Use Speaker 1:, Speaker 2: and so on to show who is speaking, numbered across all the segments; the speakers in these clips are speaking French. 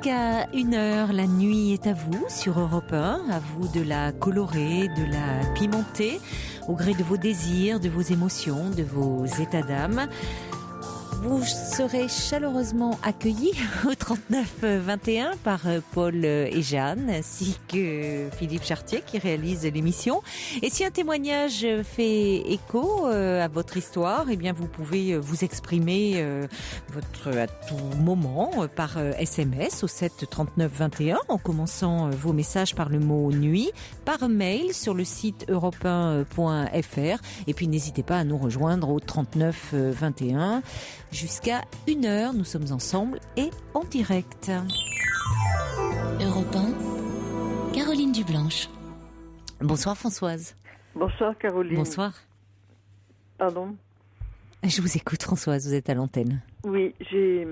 Speaker 1: Jusqu'à 1h, la nuit est à vous sur Europe 1, à vous de la colorer, de la pimenter, au gré de vos désirs, de vos émotions, de vos états d'âme. Vous serez chaleureusement accueillis au 39-21 par Paul et Jeanne, ainsi que Philippe Chartier qui réalise l'émission. Et si un témoignage fait écho à votre histoire, eh bien vous pouvez vous exprimer à tout moment par SMS au 7 39 21 en commençant vos messages par le mot nuit, par mail sur le site europe1.fr et puis n'hésitez pas à nous rejoindre au 39 21. Jusqu'à 1h, nous sommes ensemble et en direct.
Speaker 2: Europe 1, Caroline Dublanche.
Speaker 1: Bonsoir Françoise.
Speaker 3: Bonsoir Caroline.
Speaker 1: Bonsoir.
Speaker 3: Pardon.
Speaker 1: Je vous écoute Françoise, vous êtes à l'antenne.
Speaker 3: Oui, j'ai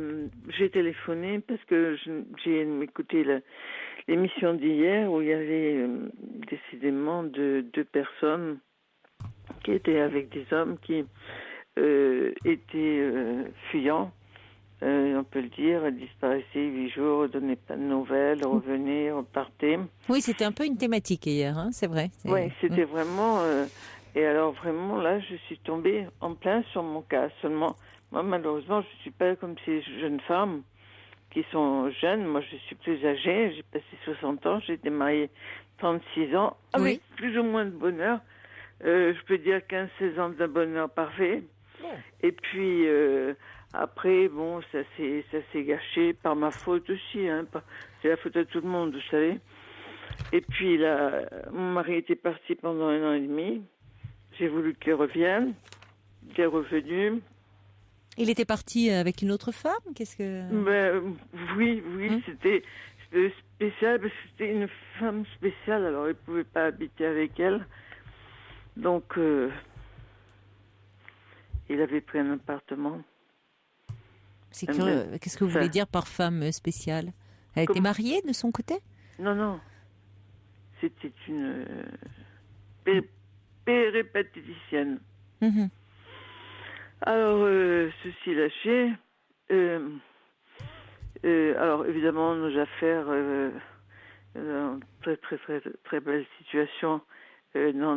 Speaker 3: téléphoné parce que j'ai écouté l'émission d'hier où il y avait décidément deux personnes qui étaient avec des hommes qui étaient fuyants, on peut le dire, disparaissaient 8 jours, donnaient pas de nouvelles, revenaient, repartaient.
Speaker 1: Oui, c'était un peu une thématique hier, hein, c'est vrai.
Speaker 3: Oui, c'était vraiment... et alors vraiment, là, je suis tombée en plein sur mon cas. Seulement, moi, malheureusement, je suis pas comme ces jeunes femmes qui sont jeunes. Moi, je suis plus âgée, j'ai passé 60 ans, j'ai été mariée 36 ans, avec plus ou moins de bonheur. Je peux dire 15-16 ans d'un bonheur parfait. Et puis après, bon, ça s'est gâché par ma faute aussi. Hein, c'est la faute de tout le monde, vous savez. Et puis là, mon mari était parti pendant 1 an et demi. J'ai voulu qu'il revienne. Il est revenu.
Speaker 1: Il était parti avec une autre femme? Qu'est-ce que...
Speaker 3: Oui, c'était spécial parce que c'était une femme spéciale. Alors, il ne pouvait pas habiter avec elle. Donc... il avait pris un appartement.
Speaker 1: C'est curieux. Qu'est-ce que vous voulez dire par femme spéciale? Elle était mariée de son côté?
Speaker 3: Non. C'était une péripatéticienne.
Speaker 1: Mm-hmm.
Speaker 3: Alors, ceci lâché. Alors, évidemment, nos affaires, très, très, très, très belle situation. Dans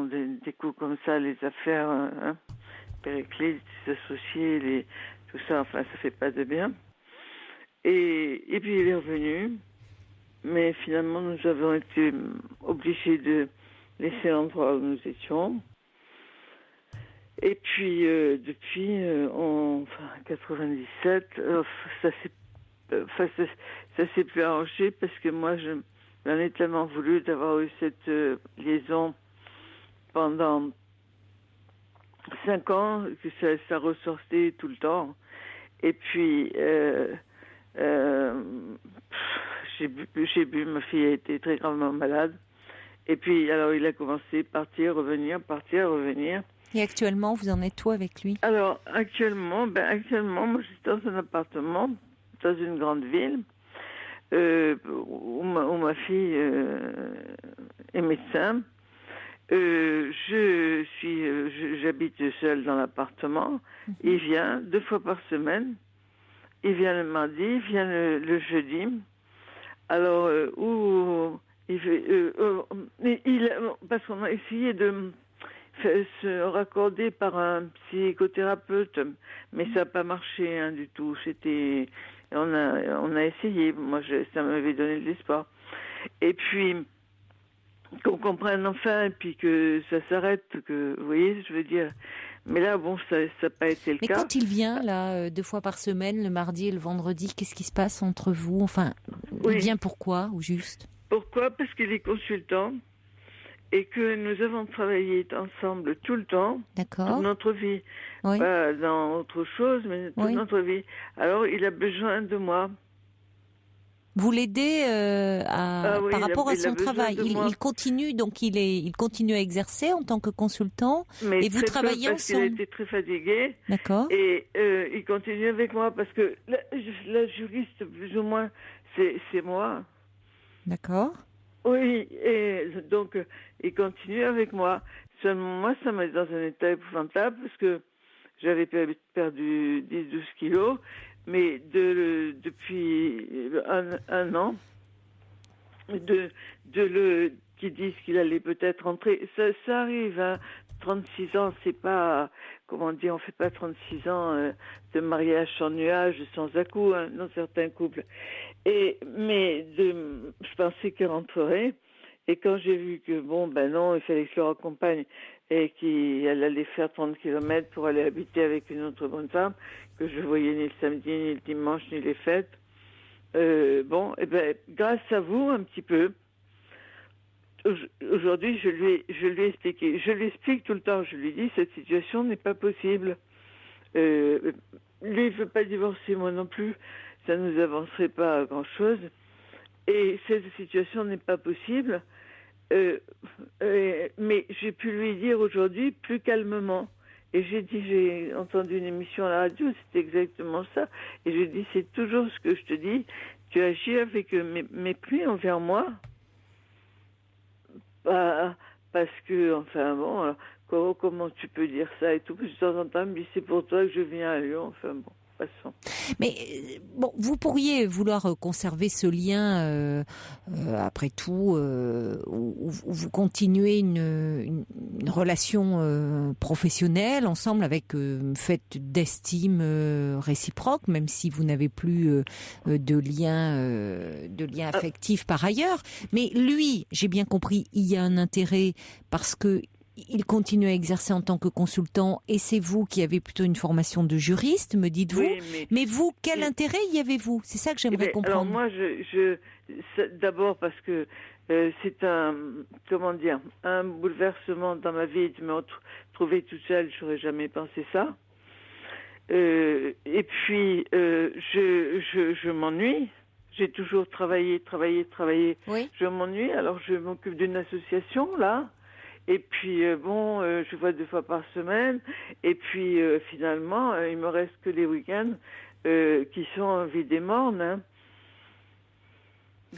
Speaker 3: des coups comme ça, les affaires... Périclite, les associés, tout ça, enfin, ça fait pas de bien. Et puis il est revenu, mais finalement nous avons été obligés de laisser l'endroit où nous étions. Et puis depuis 97, ça s'est plus arrangé parce que moi j'en ai tellement voulu d'avoir eu cette liaison pendant 5 ans, que ça ressortait tout le temps. Et puis, j'ai bu, ma fille a été très gravement malade. Et puis, alors, il a commencé partir, revenir.
Speaker 1: Et actuellement, vous en êtes où avec lui?
Speaker 3: Alors, actuellement, moi, je suis dans un appartement, dans une grande ville, où ma fille est médecin. J'habite seule dans l'appartement. Il vient 2 fois par semaine. Il vient le mardi, il vient le jeudi. Alors, parce qu'on a essayé de se raccorder par un psychothérapeute, mais ça n'a pas marché du tout. On a essayé. Moi, ça m'avait donné de l'espoir. Et puis, qu'on comprenne enfin, et puis que ça s'arrête, que, vous voyez, je veux dire. Mais là, bon, ça n'a pas été le cas.
Speaker 1: Mais quand il vient, là, 2 fois par semaine, le mardi et le vendredi, qu'est-ce qui se passe entre vous? Enfin, il vient pourquoi, ou juste?
Speaker 3: Pourquoi? Parce qu'il est consultant, et que nous avons travaillé ensemble tout le temps.
Speaker 1: D'accord.
Speaker 3: Toute notre vie.
Speaker 1: Oui.
Speaker 3: Pas dans autre chose, mais toute notre vie. Alors, il a besoin de moi.
Speaker 1: Vous l'aidez par rapport à son travail. Il continue, donc il continue à exercer en tant que consultant.
Speaker 3: Mais
Speaker 1: et vous travaillez
Speaker 3: parce
Speaker 1: ensemble.
Speaker 3: qu'il était très fatigué.
Speaker 1: D'accord.
Speaker 3: Et il continue avec moi parce que la juriste, plus ou moins, c'est moi.
Speaker 1: D'accord.
Speaker 3: Oui, et donc il continue avec moi. Seulement moi, ça m'a mis dans un état épouvantable parce que j'avais perdu 10-12 kilos. mais depuis un an, qui disent qu'il allait peut-être rentrer. Ça arrive, hein. 36 ans, c'est pas, comment dire, on fait pas 36 ans de mariage sans nuage, sans à-coups, hein, dans certains couples. Mais je pensais qu'il rentrerait. Et quand j'ai vu que, non, il fallait que je le raccompagne et qu'elle allait faire 30 kilomètres pour aller habiter avec une autre bonne femme, que je voyais ni le samedi, ni le dimanche, ni les fêtes, grâce à vous, un petit peu, aujourd'hui, je lui ai expliqué. Je lui explique tout le temps. Je lui dis, cette situation n'est pas possible. Lui, il veut pas divorcer, moi non plus. Ça nous avancerait pas à grand-chose. Et cette situation n'est pas possible. Mais j'ai pu lui dire aujourd'hui plus calmement. Et j'ai entendu une émission à la radio, c'était exactement ça. Et j'ai dit, c'est toujours ce que je te dis. Tu agis avec mépris envers moi. Parce que, comment tu peux dire ça et tout. De temps en temps, mais c'est pour toi que je viens à Lyon. Passons.
Speaker 1: Mais vous pourriez vouloir conserver ce lien, après tout, où vous continuez une relation professionnelle ensemble avec faite d'estime réciproque, même si vous n'avez plus de lien affectif par ailleurs. Mais lui, j'ai bien compris, il y a un intérêt parce que il continue à exercer en tant que consultant et c'est vous qui avez plutôt une formation de juriste, me dites-vous. Oui, mais vous, quel intérêt y avez-vous? C'est ça que j'aimerais comprendre.
Speaker 3: Alors moi, d'abord parce que c'est un bouleversement dans ma vie de me retrouver toute seule, j'aurais jamais pensé ça. Et puis, je m'ennuie. J'ai toujours travaillé. Oui. Je m'ennuie, alors je m'occupe d'une association, là. Et puis, je vois 2 fois par semaine. Et puis, finalement, il me reste que les week-ends qui sont vide et morne. Hein.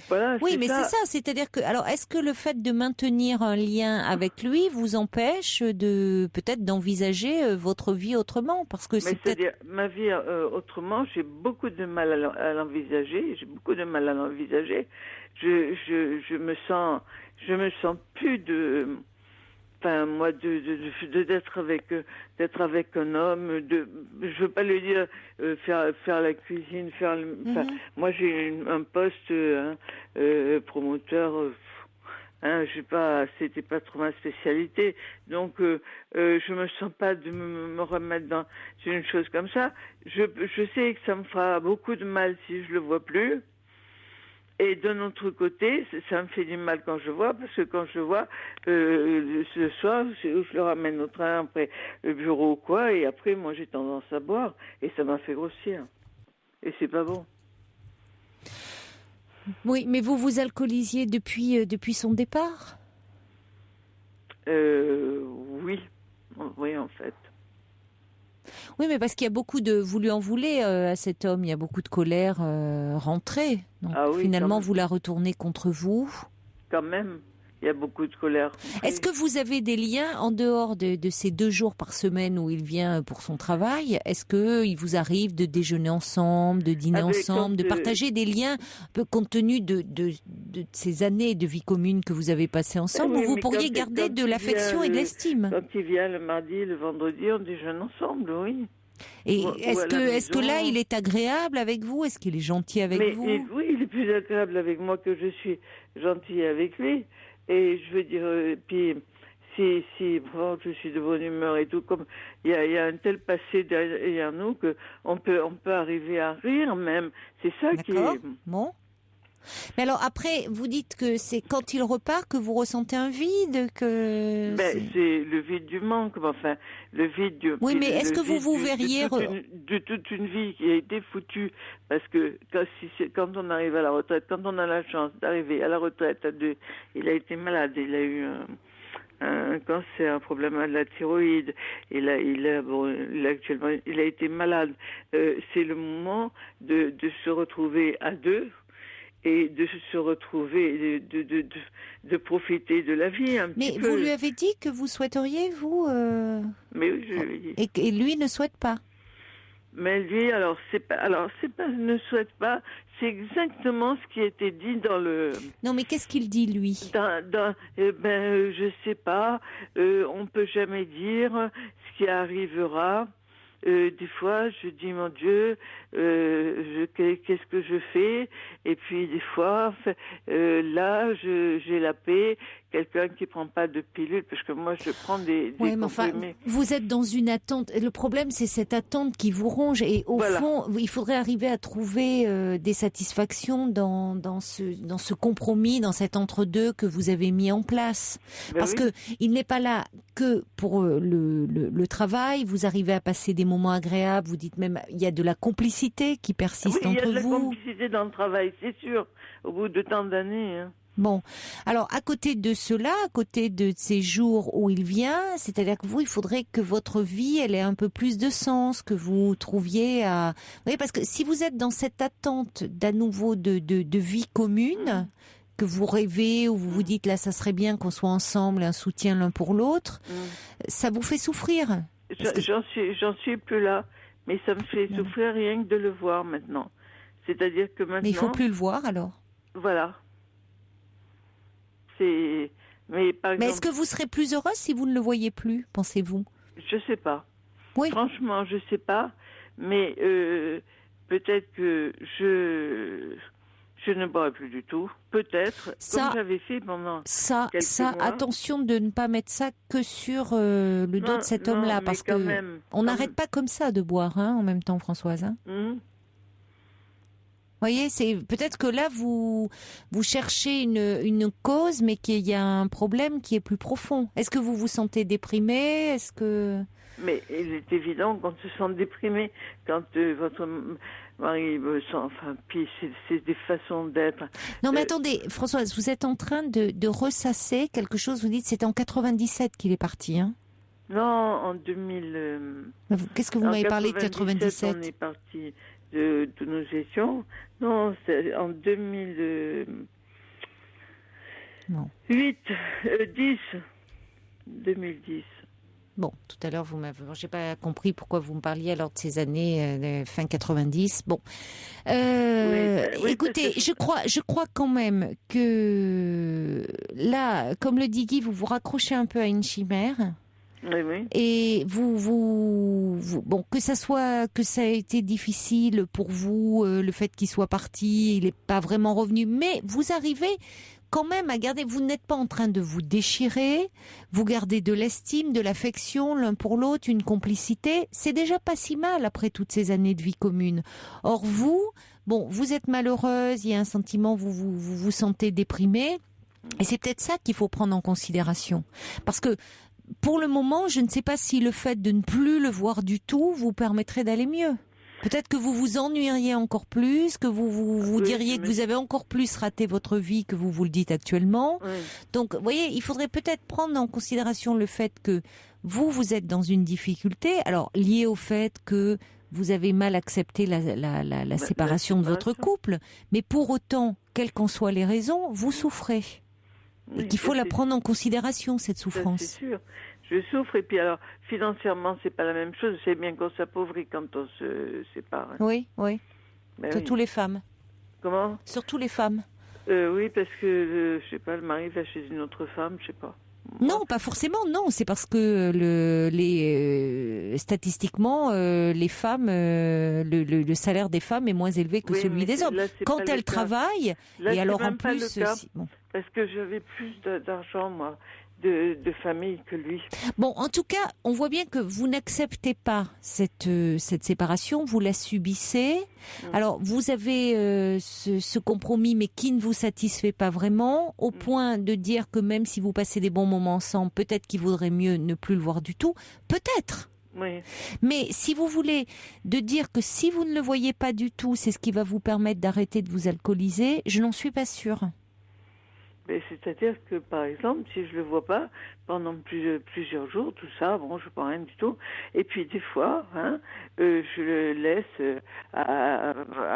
Speaker 3: Voilà,
Speaker 1: oui, mais c'est ça. C'est-à-dire que, alors, est-ce que le fait de maintenir un lien avec lui vous empêche peut-être d'envisager votre vie autrement? Parce que
Speaker 3: c'est-à-dire, ma vie autrement, j'ai beaucoup de mal à l'envisager. Je me sens plus d'être avec un homme, je veux pas le dire faire la cuisine, moi j'ai un poste promoteur, c'était pas trop ma spécialité, donc je me sens pas de me remettre dans une chose comme ça. Je sais que ça me fera beaucoup de mal si je le vois plus. Et d'un autre côté, ça me fait du mal quand je vois, parce que quand je vois, ce soir, je le ramène au train après le bureau ou quoi, et après, moi, j'ai tendance à boire, et ça m'a fait grossir. Et c'est pas bon.
Speaker 1: Oui, mais vous vous alcoolisiez depuis son départ?
Speaker 3: Oui, en fait.
Speaker 1: Oui, mais parce qu'il y a beaucoup de... Vous lui en voulez à cet homme, il y a beaucoup de colère rentrée. Donc finalement, vous la retournez contre vous.
Speaker 3: Quand même, il y a beaucoup de colère.
Speaker 1: Est-ce que vous avez des liens en dehors de ces 2 jours par semaine où il vient pour son travail? Est-ce qu'il vous arrive de déjeuner ensemble, de dîner ensemble, de partager des liens, un peu compte tenu de ces années de vie commune que vous avez passées ensemble, où vous pourriez garder de l'affection et de l'estime?
Speaker 3: Quand il vient le mardi, le vendredi, on déjeune ensemble, oui.
Speaker 1: Et est-ce que là, il est agréable avec vous? Est-ce qu'il est gentil avec vous?
Speaker 3: Oui, il est plus agréable avec moi que je suis gentille avec lui. Et je veux dire, puis si je suis de bonne humeur et tout, comme il y a un tel passé derrière nous que on peut arriver à rire même. C'est ça qui est
Speaker 1: bon. Mais alors après, vous dites que c'est quand il repart que vous ressentez un vide, que
Speaker 3: c'est le vide du manque, le vide du.
Speaker 1: Oui, mais est-ce que vous verriez
Speaker 3: de toute une vie qui a été foutue, parce que quand on arrive à la retraite, quand on a la chance d'arriver à la retraite à 2, il a été malade, il a eu un cancer, un problème de la thyroïde, actuellement il a été malade. C'est le moment de se retrouver à 2. Et de se retrouver, de profiter de la vie un petit peu.
Speaker 1: Mais vous lui avez dit que vous souhaiteriez, vous
Speaker 3: Mais oui, je lui ai dit.
Speaker 1: Et lui ne souhaite pas?
Speaker 3: Mais lui, ne souhaite pas. C'est exactement ce qui était dit dans le.
Speaker 1: Non, mais qu'est-ce qu'il dit, lui?
Speaker 3: Je sais pas. On peut jamais dire ce qui arrivera. Des fois, je dis, mon Dieu, qu'est-ce que je fais? Et puis, des fois, là, j'ai la paix. Quelqu'un qui prend pas de pilule, parce que moi, je prends des
Speaker 1: Oui, mais enfin, vous êtes dans une attente. Le problème, c'est cette attente qui vous ronge. Et au fond, il faudrait arriver à trouver des satisfactions dans ce compromis, dans cet entre-deux que vous avez mis en place. Parce que il n'est pas là que pour le travail. Vous arrivez à passer des moments agréables. Vous dites même, il y a de la complicité qui persiste entre vous.
Speaker 3: Il y a de la complicité dans le travail, c'est sûr. Au bout de tant d'années. Hein.
Speaker 1: Bon, alors à côté de cela, à côté de ces jours où il vient, c'est-à-dire que vous, il faudrait que votre vie, elle ait un peu plus de sens, que vous trouviez à... Vous voyez, parce que si vous êtes dans cette attente d'à nouveau de vie commune, que vous rêvez ou vous vous dites là, ça serait bien qu'on soit ensemble, un soutien l'un pour l'autre, ça vous fait souffrir.
Speaker 3: J'en suis plus là, mais ça me fait souffrir rien que de le voir maintenant. C'est-à-dire que maintenant...
Speaker 1: Mais il faut plus le voir alors.
Speaker 3: Voilà. Mais
Speaker 1: est-ce que vous serez plus heureuse si vous ne le voyez plus, pensez-vous?
Speaker 3: Je sais pas.
Speaker 1: Oui.
Speaker 3: Franchement, je sais pas. Mais peut-être que je ne boirai plus du tout. Peut-être, comme j'avais fait pendant quelques mois.
Speaker 1: Attention de ne pas mettre ça que sur le dos de cet homme-là, parce que on n'arrête pas comme ça de boire, en même temps, Françoise. Voyez, c'est peut-être que là vous cherchez une cause, mais qu'il y a un problème qui est plus profond. Est-ce que vous vous sentez déprimé? Est-ce que...
Speaker 3: Mais il est évident qu'on se sent déprimé quand votre mari me sent. Enfin, puis c'est des façons d'être.
Speaker 1: Non, mais attendez, Françoise, vous êtes en train de ressasser quelque chose. Vous dites c'était en 97 qu'il est parti, hein?
Speaker 3: Non, en 2000.
Speaker 1: Qu'est-ce que vous m'avez parlé de 97?
Speaker 3: On est parti de nous étions. Non, c'est en 2008, 2010.
Speaker 1: Bon, tout à l'heure, j'ai pas compris pourquoi vous me parliez alors de ces années fin 90. Bon, écoutez, je crois quand même que là, comme le dit Guy, vous vous raccrochez un peu à une chimère.
Speaker 3: Oui.
Speaker 1: Et vous, bon, que ça a été difficile pour vous, le fait qu'il soit parti, il n'est pas vraiment revenu, mais vous arrivez quand même à garder, vous n'êtes pas en train de vous déchirer, vous gardez de l'estime, de l'affection l'un pour l'autre, une complicité, c'est déjà pas si mal après toutes ces années de vie commune. Or vous êtes malheureuse, il y a un sentiment, vous sentez déprimée, et c'est peut-être ça qu'il faut prendre en considération. Parce que pour le moment, je ne sais pas si le fait de ne plus le voir du tout vous permettrait d'aller mieux. Peut-être que vous vous ennuieriez encore plus, que vous diriez que vous avez encore plus raté votre vie que vous le dites actuellement. Oui. Donc, vous voyez, il faudrait peut-être prendre en considération le fait que vous êtes dans une difficulté, alors liée au fait que vous avez mal accepté la séparation de votre couple, mais pour autant, quelles qu'en soient les raisons, vous souffrez. Et qu'il faut la prendre en considération, cette souffrance.
Speaker 3: C'est sûr. Je souffre, et puis alors, financièrement, c'est pas la même chose. C'est bien qu'on s'appauvrit quand on se sépare.
Speaker 1: Oui. Surtout les femmes.
Speaker 3: Comment?
Speaker 1: Surtout les femmes.
Speaker 3: Oui, parce que, je sais pas, le mari va chez une autre femme, je sais pas.
Speaker 1: Non, pas forcément, non. C'est parce que statistiquement, les femmes, le salaire des femmes est moins élevé que celui des hommes. Quand elles travaillent,
Speaker 3: là,
Speaker 1: et alors en plus...
Speaker 3: Parce que j'avais plus d'argent, moi, de famille que lui.
Speaker 1: Bon, en tout cas, on voit bien que vous n'acceptez pas cette séparation, vous la subissez. Alors, vous avez ce compromis, mais qui ne vous satisfait pas vraiment, au point de dire que même si vous passez des bons moments ensemble, peut-être qu'il vaudrait mieux ne plus le voir du tout. Peut-être.
Speaker 3: Oui.
Speaker 1: Mais si vous voulez de dire que si vous ne le voyez pas du tout, c'est ce qui va vous permettre d'arrêter de vous alcooliser, je n'en suis pas sûre.
Speaker 3: C'est-à-dire que, par exemple, si je le vois pas pendant plusieurs jours, tout ça, bon, je prends rien du tout. Et puis des fois, je le laisse à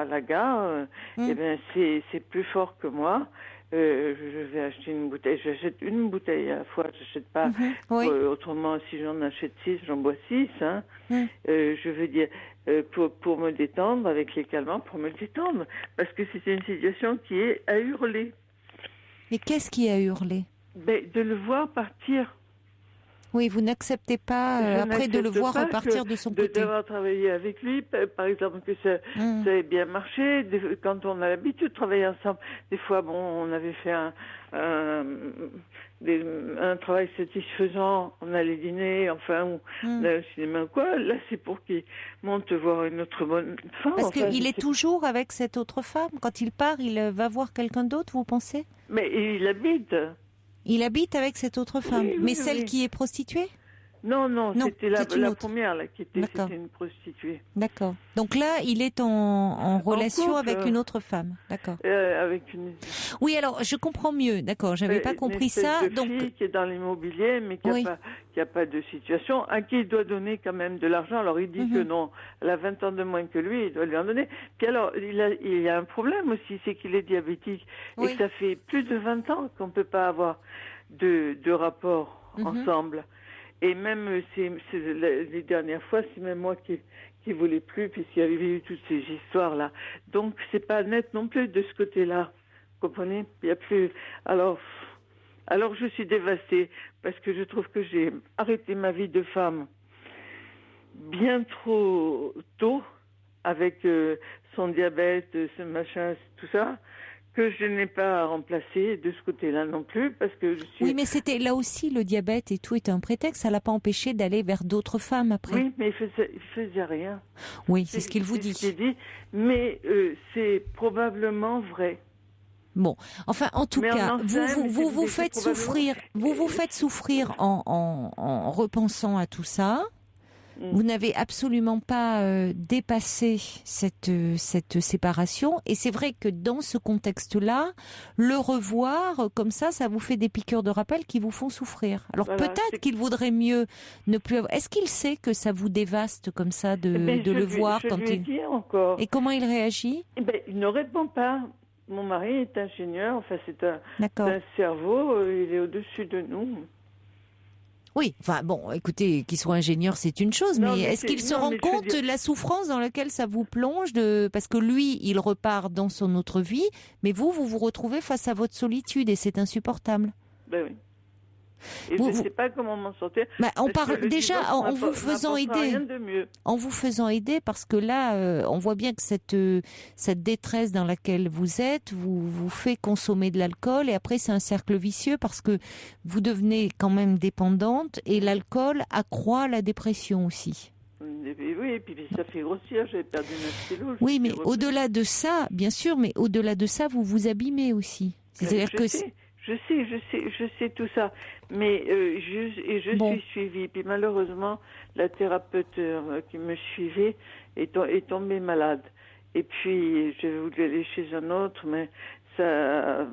Speaker 3: la gare. Et ben, c'est plus fort que moi. je vais acheter une bouteille. J'achète une bouteille à la fois. J'achète pas.
Speaker 1: Oui.
Speaker 3: Autrement, si j'en achète 6, j'en bois 6. Hein.
Speaker 1: Mm.
Speaker 3: Je veux dire, pour me détendre avec les calmants, pour me détendre, parce que c'est une situation qui est à hurler.
Speaker 1: Mais qu'est-ce qui a hurlé?
Speaker 3: De le voir partir.
Speaker 1: Oui, vous n'acceptez pas après de le voir repartir de son côté.
Speaker 3: D'avoir travaillé avec lui, par exemple, que ça ait bien marché. Quand on a l'habitude de travailler ensemble, des fois, bon, on avait fait un travail satisfaisant, on allait dîner, enfin, ou on allait au cinéma ou quoi. Là, c'est pour qu'il monte voir une autre bonne femme.
Speaker 1: Parce qu'il est toujours avec cette autre femme. Quand il part, il va voir quelqu'un d'autre, vous pensez?
Speaker 3: Mais il habite.
Speaker 1: Il habite avec cette autre femme,
Speaker 3: Oui,
Speaker 1: mais celle qui est prostituée?
Speaker 3: Non, c'était la
Speaker 1: autre.
Speaker 3: première là, qui était une prostituée.
Speaker 1: D'accord. Donc là, il est en relation
Speaker 3: couple,
Speaker 1: avec une autre femme. D'accord.
Speaker 3: Avec une.
Speaker 1: Oui, alors je comprends mieux. D'accord, j'avais pas compris ça.
Speaker 3: Donc fille qui est dans l'immobilier, mais qui a pas de situation, à qui il doit donner quand même de l'argent. Alors il dit que non, elle a 20 ans de moins que lui, il doit lui en donner. Puis alors il y a un problème aussi, c'est qu'il est diabétique et que ça fait plus de 20 ans qu'on peut pas avoir de rapport ensemble. Et même les dernières fois, c'est même moi qui voulais plus, puisqu'il y avait eu toutes ces histoires-là. Donc, c'est pas net non plus de ce côté-là. Vous comprenez? Il y a plus. Alors, je suis dévastée, parce que je trouve que j'ai arrêté ma vie de femme bien trop tôt, avec son diabète, ce machin, tout ça, que je n'ai pas remplacé de ce côté-là non plus, parce que je suis...
Speaker 1: Oui, mais c'était là aussi le diabète et tout est un prétexte. Ça l'a pas empêché d'aller vers d'autres femmes après.
Speaker 3: Oui, mais il faisait rien.
Speaker 1: Oui, c'est ce qu'il vous dit.
Speaker 3: C'est ce qu'il dit, mais c'est probablement vrai.
Speaker 1: Bon, enfin, en tout cas, vous vous faites souffrir. Vous vous faites souffrir en repensant à tout ça. Vous n'avez absolument pas dépassé cette séparation. Et c'est vrai que dans ce contexte-là, le revoir comme ça vous fait des piqûres de rappel qui vous font souffrir. Alors peut-être qu'il vaudrait mieux ne plus avoir... Est-ce qu'il sait que ça vous dévaste comme ça de le voir quand il...
Speaker 3: Dis encore.
Speaker 1: Et comment il réagit?
Speaker 3: Il ne répond pas. Mon mari est ingénieur, enfin c'est un cerveau, il est au-dessus de nous.
Speaker 1: Oui, enfin bon, écoutez, qu'il soit ingénieur, c'est une chose, mais est-ce qu'il se rend compte de la souffrance dans laquelle ça vous plonge parce que lui, il repart dans son autre vie, mais vous vous retrouvez face à votre solitude et c'est insupportable.
Speaker 3: Ben oui. Et je ne sais pas comment m'en sortir.
Speaker 1: On parle déjà en vous faisant aider. En vous faisant aider, parce que là, on voit bien que cette détresse dans laquelle vous êtes vous fait consommer de l'alcool et après c'est un cercle vicieux parce que vous devenez quand même dépendante et l'alcool accroît la dépression aussi.
Speaker 3: Oui, et puis ça fait grossir, j'ai perdu 9 kilos.
Speaker 1: Oui, mais au-delà de ça, bien sûr, mais au-delà de ça, vous vous abîmez aussi. C'est-à-dire que...
Speaker 3: Je sais tout ça, mais je suis suivie. Puis malheureusement, la thérapeute qui me suivait est tombée malade. Et puis, je voulais aller chez un autre, mais ça...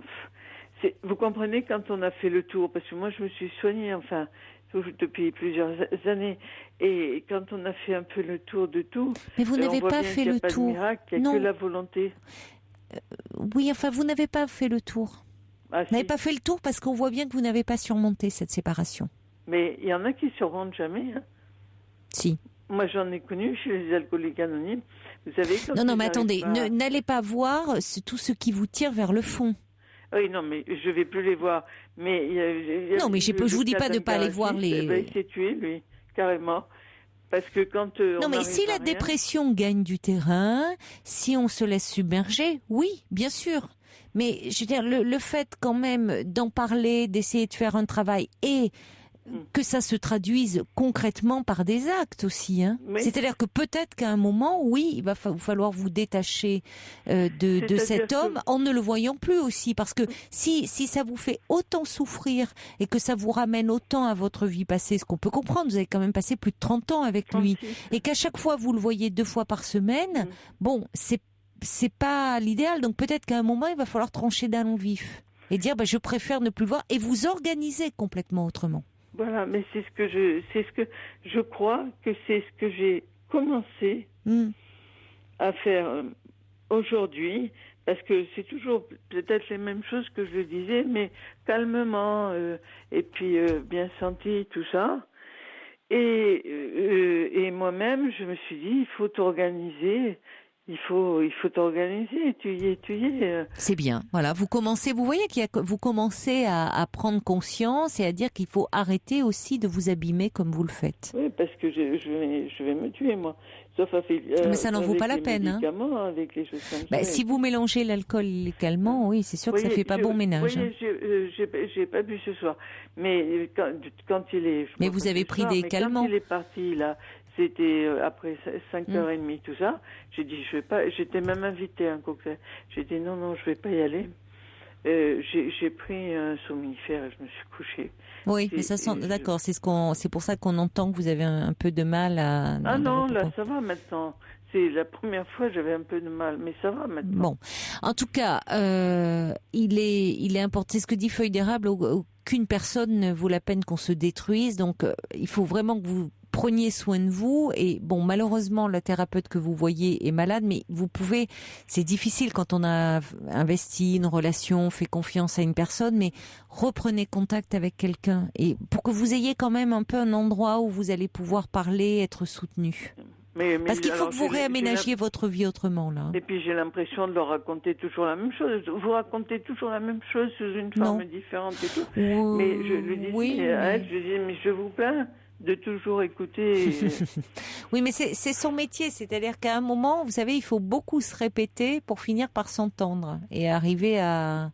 Speaker 3: Vous comprenez, quand on a fait le tour, parce que moi, je me suis soignée, enfin, depuis plusieurs années, et quand on a fait un peu le tour de tout...
Speaker 1: Mais vous n'avez pas fait le tour.
Speaker 3: Il n'y a pas de miracle, il n'y a que la volonté.
Speaker 1: Oui, enfin, vous n'avez pas fait le tour. Vous n'avez pas fait le tour parce qu'on voit bien que vous n'avez pas surmonté cette séparation.
Speaker 3: Mais il y en a qui ne surmontent jamais. Hein.
Speaker 1: Si.
Speaker 3: Moi, j'en ai connu chez les alcooliques anonymes. Vous savez,
Speaker 1: non, mais attendez, n'allez pas voir tout ce qui vous tire vers le fond.
Speaker 3: Oui, non, mais je ne vais plus les voir. Mais
Speaker 1: non, mais je ne vous dis pas de ne pas aller voir les...
Speaker 3: il s'est tué, lui, carrément. Parce que quand
Speaker 1: non, mais si la dépression gagne du terrain, si on se laisse submerger, oui, bien sûr. Mais je veux dire, le fait quand même d'en parler, d'essayer de faire un travail et que ça se traduise concrètement par des actes aussi. Hein. Oui. C'est-à-dire que peut-être qu'à un moment, oui, il va falloir vous détacher de cet homme en ne le voyant plus aussi. Parce que si ça vous fait autant souffrir et que ça vous ramène autant à votre vie passée, ce qu'on peut comprendre, vous avez quand même passé plus de 30 ans avec lui, et qu'à chaque fois vous le voyez 2 fois par semaine, bon, c'est pas l'idéal. Donc peut-être qu'à un moment, il va falloir trancher d'un long vif et dire je préfère ne plus le voir et vous organiser complètement autrement.
Speaker 3: Voilà, mais c'est ce que je crois que c'est ce que j'ai commencé à faire aujourd'hui, Parce que c'est toujours peut-être les mêmes choses que je le disais, mais calmement, et puis bien senti, tout ça. Et moi-même, je me suis dit, il faut t'organiser. Il faut t'organiser, tu y es.
Speaker 1: C'est bien. Voilà, vous voyez vous commencez à prendre conscience et à dire qu'il faut arrêter aussi de vous abîmer comme vous le faites.
Speaker 3: Oui, parce que je vais me tuer, moi. Sauf
Speaker 1: mais ça n'en vaut pas la peine.
Speaker 3: Avec les choses comme ça.
Speaker 1: Si vous mélangez l'alcool et les calmants, oui, c'est sûr que ça fait pas bon ménage.
Speaker 3: J'ai pas bu ce soir. Mais quand il est...
Speaker 1: Mais vous avez pris des calmants.
Speaker 3: Quand il est parti, là, c'était après 5h30, tout ça. J'ai dit, je vais pas... J'étais même invitée à un cocktail. J'ai dit, non, je vais pas y aller. J'ai pris un somnifère et je me suis couchée.
Speaker 1: Oui, mais ça sent... D'accord, c'est pour ça qu'on entend que vous avez un peu de mal à...
Speaker 3: Ah non, là, ça va maintenant. C'est la première fois j'avais un peu de mal, mais ça va maintenant.
Speaker 1: Bon, en tout cas, il est important. C'est ce que dit Feuille d'érable, qu'une personne ne vaut la peine qu'on se détruise. Donc, il faut vraiment que vous preniez soin de vous. Et bon, malheureusement, la thérapeute que vous voyez est malade, mais vous pouvez... C'est difficile quand on a investi une relation, fait confiance à une personne, mais reprenez contact avec quelqu'un. Et pour que vous ayez quand même un peu un endroit où vous allez pouvoir parler, être soutenu. Parce qu'il faut que vous réaménagiez votre vie autrement, là.
Speaker 3: Et puis j'ai l'impression de leur raconter toujours la même chose. Vous racontez toujours la même chose sous une forme différente et tout. Mais je lui dis, mais je vous plains de toujours écouter.
Speaker 1: Oui, mais c'est son métier. C'est-à-dire qu'à un moment, vous savez, il faut beaucoup se répéter pour finir par s'entendre et arriver à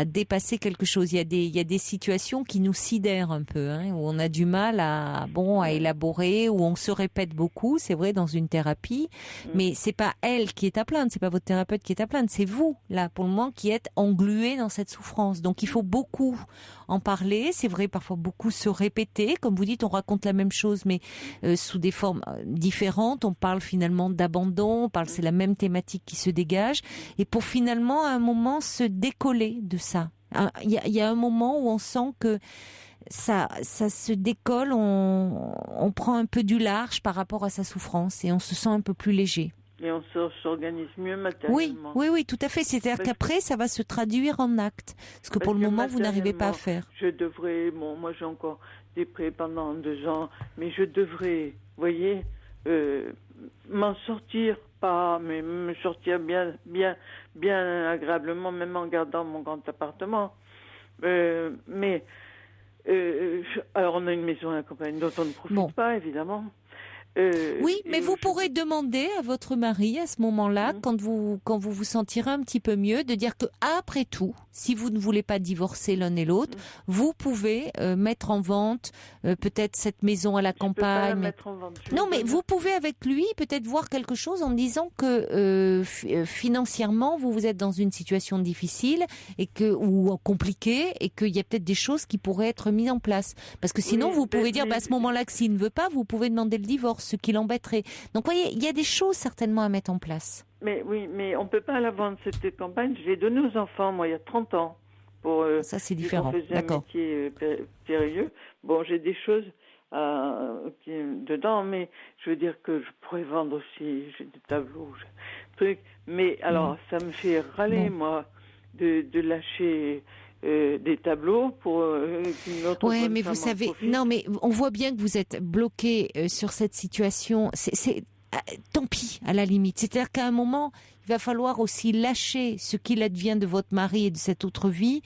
Speaker 1: dépasser quelque chose. Il y a des situations qui nous sidèrent un peu, où on a du mal à élaborer, où on se répète beaucoup. C'est vrai dans une thérapie, mais c'est pas elle qui est à plaindre, c'est pas votre thérapeute qui est à plaindre, c'est vous là pour le moment qui êtes englué dans cette souffrance. Donc il faut beaucoup en parler. C'est vrai, parfois beaucoup se répéter, comme vous dites. On raconte la même chose, mais sous des formes différentes. On parle finalement d'abandon, c'est la même thématique qui se dégage. Et pour finalement, à un moment, se décoller de ça. Il y a un moment où on sent que ça se décolle, on prend un peu du large par rapport à sa souffrance et on se sent un peu plus léger.
Speaker 3: Et on s'organise mieux matériellement.
Speaker 1: Oui, tout à fait. C'est-à-dire qu'après, ça va se traduire en actes. Ce que pour le moment, vous n'arrivez pas à faire.
Speaker 3: Je devrais, moi j'ai encore des prêts pendant 2 ans, mais je devrais, vous voyez, m'en sortir, mais me sortir bien agréablement, même en gardant mon grand appartement. Alors on a une maison à la campagne dont on ne profite pas, évidemment.
Speaker 1: Oui, mais vous pourrez demander à votre mari à ce moment-là, quand vous vous sentirez un petit peu mieux, de dire que après tout, si vous ne voulez pas divorcer l'un et l'autre, vous pouvez mettre en vente peut-être cette maison à la campagne.
Speaker 3: Peux pas la mettre en vente.
Speaker 1: Non, mais vous pouvez avec lui peut-être voir quelque chose en disant que financièrement vous êtes dans une situation difficile ou compliquée et qu'il y a peut-être des choses qui pourraient être mises en place. Parce que sinon vous pouvez dire à ce moment-là que s'il ne veut pas, vous pouvez demander le divorce, ce qui l'embêterait. Donc, vous voyez, il y a des choses certainement à mettre en place.
Speaker 3: Mais oui, mais on ne peut pas la vendre, cette campagne. Je l'ai donnée aux enfants, moi, il y a 30 ans.
Speaker 1: Ça, c'est différent. D'accord.
Speaker 3: Un métier périlleux. Bon, j'ai des choses dedans, mais je veux dire que je pourrais vendre aussi. J'ai des tableaux, trucs. Mais alors, ça me fait râler, moi, de lâcher... des tableaux pour qu'une autre
Speaker 1: ouais, mais vous savez, non, mais on voit bien que vous êtes bloqué sur cette situation. C'est tant pis à la limite. C'est-à-dire qu'à un moment, il va falloir aussi lâcher ce qu'il advient de votre mari et de cette autre vie.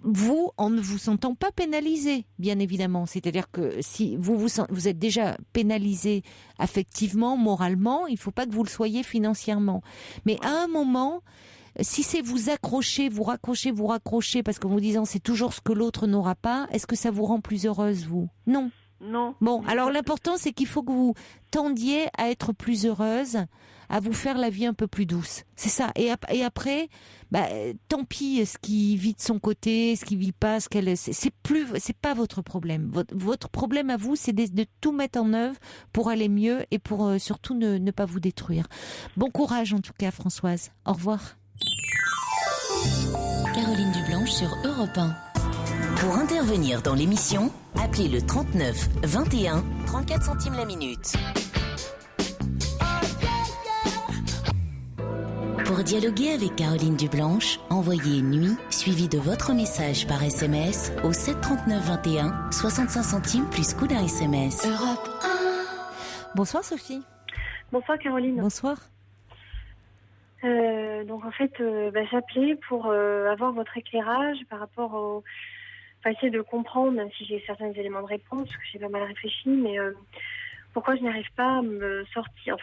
Speaker 1: Vous, en ne vous sentant pas pénalisé, bien évidemment. C'est-à-dire que si vous êtes déjà pénalisé affectivement, moralement, il ne faut pas que vous le soyez financièrement. Mais à un moment, si c'est vous accrocher, vous raccrocher, parce qu'en vous disant c'est toujours ce que l'autre n'aura pas, est-ce que ça vous rend plus heureuse, vous ? Non.
Speaker 3: Non.
Speaker 1: Bon, alors l'important, c'est qu'il faut que vous tendiez à être plus heureuse, à vous faire la vie un peu plus douce. C'est ça. Et après, tant pis, ce qui vit de son côté, ce qui vit pas, c'est pas votre problème. Votre problème à vous, c'est de tout mettre en œuvre pour aller mieux et pour surtout ne pas vous détruire. Bon courage en tout cas, Françoise. Au revoir.
Speaker 2: Caroline Dublanche sur Europe 1. Pour intervenir dans l'émission, appelez le 39 21 34 centimes la minute. Pour Pour dialoguer avec Caroline Dublanche, envoyez nuit suivi de votre message par SMS au 739 21, 65 centimes plus coût d'un SMS. Europe 1.
Speaker 1: Bonsoir Sophie.
Speaker 4: Bonsoir Caroline.
Speaker 1: Bonsoir.
Speaker 4: Donc en fait, j'appelais pour avoir votre éclairage par rapport au... Enfin, essayer de comprendre, même si j'ai certains éléments de réponse, parce que j'ai pas mal réfléchi, mais pourquoi je n'arrive pas à me sortir,